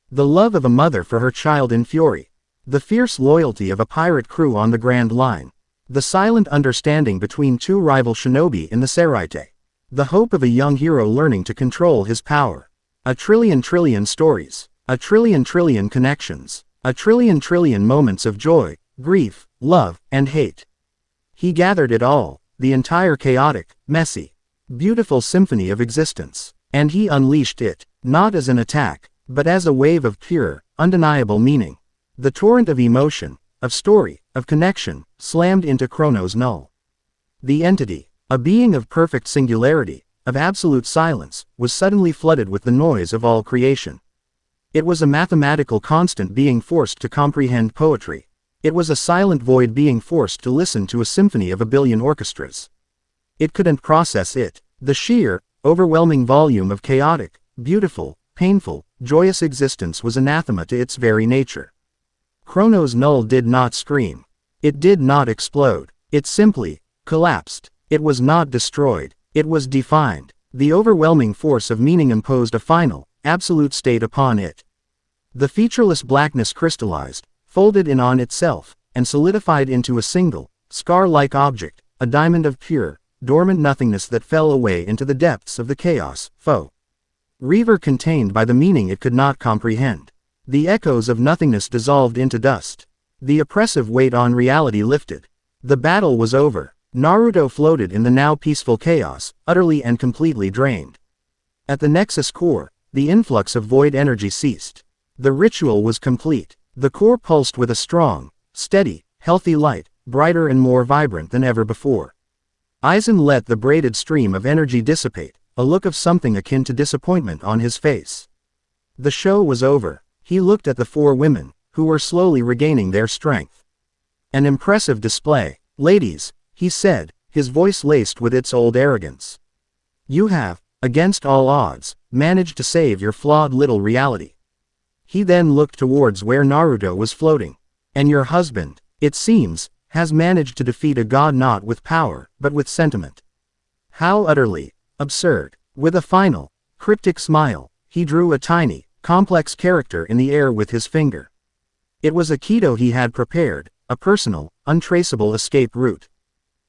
The love of a mother for her child in fury. The fierce loyalty of a pirate crew on the Grand Line. The silent understanding between 2 rival shinobi in the Seraite. The hope of a young hero learning to control his power. 1 trillion stories. 1 trillion connections. 1 trillion moments of joy, grief, love, and hate. He gathered it all, the entire chaotic, messy, beautiful symphony of existence, and he unleashed it, not as an attack, but as a wave of pure, undeniable meaning. The torrent of emotion, of story, of connection, slammed into Chronos Null. The entity, a being of perfect singularity, of absolute silence, was suddenly flooded with the noise of all creation. It was a mathematical constant being forced to comprehend poetry. It was a silent void being forced to listen to a symphony of 1 billion orchestras. It couldn't process it. The sheer, overwhelming volume of chaotic, beautiful, painful, joyous existence was anathema to its very nature. Chronos Null did not scream. It did not explode. It simply collapsed. It was not destroyed. It was defined. The overwhelming force of meaning imposed a final, absolute state upon it. The featureless blackness crystallized, folded in on itself, and solidified into a single, scar-like object, a diamond of pure, dormant nothingness that fell away into the depths of the chaos, forever contained by the meaning it could not comprehend. The echoes of nothingness dissolved into dust. The oppressive weight on reality lifted. The battle was over. Naruto floated in the now peaceful chaos, utterly and completely drained. At the Nexus core, the influx of void energy ceased. The ritual was complete. The core pulsed with a strong, steady, healthy light, brighter and more vibrant than ever before. Aizen let the braided stream of energy dissipate, a look of something akin to disappointment on his face. The show was over. He looked at the four women, who were slowly regaining their strength. An impressive display. Ladies, he said, his voice laced with its old arrogance. You have, against all odds, managed to save your flawed little reality. He then looked towards where Naruto was floating. And your husband, it seems, has managed to defeat a god not with power, but with sentiment. How utterly absurd. With a final, cryptic smile, he drew a tiny, complex character in the air with his finger. It was a Kido he had prepared, a personal, untraceable escape route.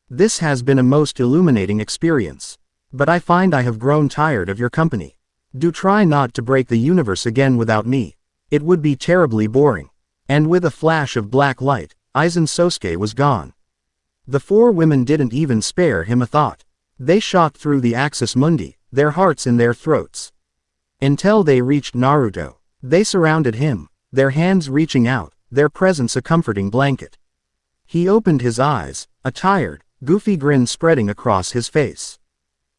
This has been a most illuminating experience. But I find I have grown tired of your company. Do try not to break the universe again without me. It would be terribly boring. And with a flash of black light, Aizen Sosuke was gone. The four women didn't even spare him a thought. They shot through the Axis Mundi, their hearts in their throats. Until they reached Naruto. They surrounded him, their hands reaching out, their presence a comforting blanket. He opened his eyes, a tired, goofy grin spreading across his face.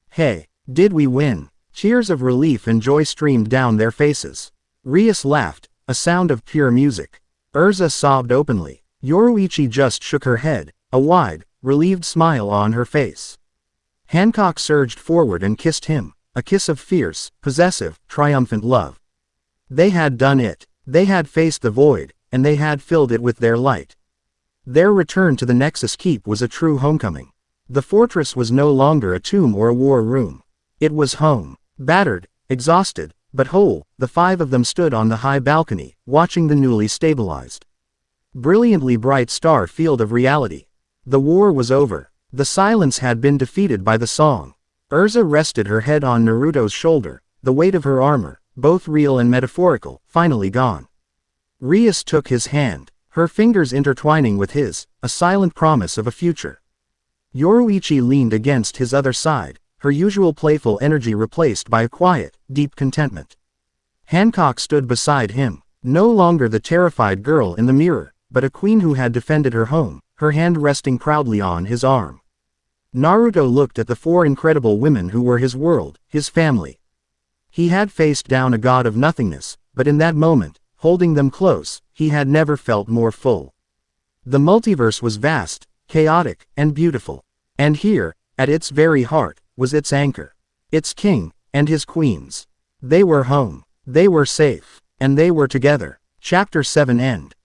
Hey, did we win? Cheers of relief and joy streamed down their faces. Rias laughed, a sound of pure music. Erza sobbed openly. Yoruichi just shook her head, a wide, relieved smile on her face. Hancock surged forward and kissed him, a kiss of fierce, possessive, triumphant love. They had done it. They had faced the void, and they had filled it with their light. Their return to the Nexus Keep was a true homecoming. The fortress was no longer a tomb or a war room. It was home. Battered, exhausted, but whole, the five of them stood on the high balcony, watching the newly stabilized, brilliantly bright star field of reality. The war was over. The silence had been defeated by the song. Erza rested her head on Naruto's shoulder, the weight of her armor, both real and metaphorical, finally gone. Rias took his hand, her fingers intertwining with his, a silent promise of a future. Yoruichi leaned against his other side, her usual playful energy replaced by a quiet, deep contentment. Hancock stood beside him, no longer the terrified girl in the mirror, but a queen who had defended her home, her hand resting proudly on his arm. Naruto looked at the four incredible women who were his world, his family. He had faced down a god of nothingness, but in that moment, holding them close, he had never felt more full. The multiverse was vast, chaotic, and beautiful. And here, at its very heart, was its anchor. Its king, and his queens. They were home. They were safe. And they were together. Chapter 7 End.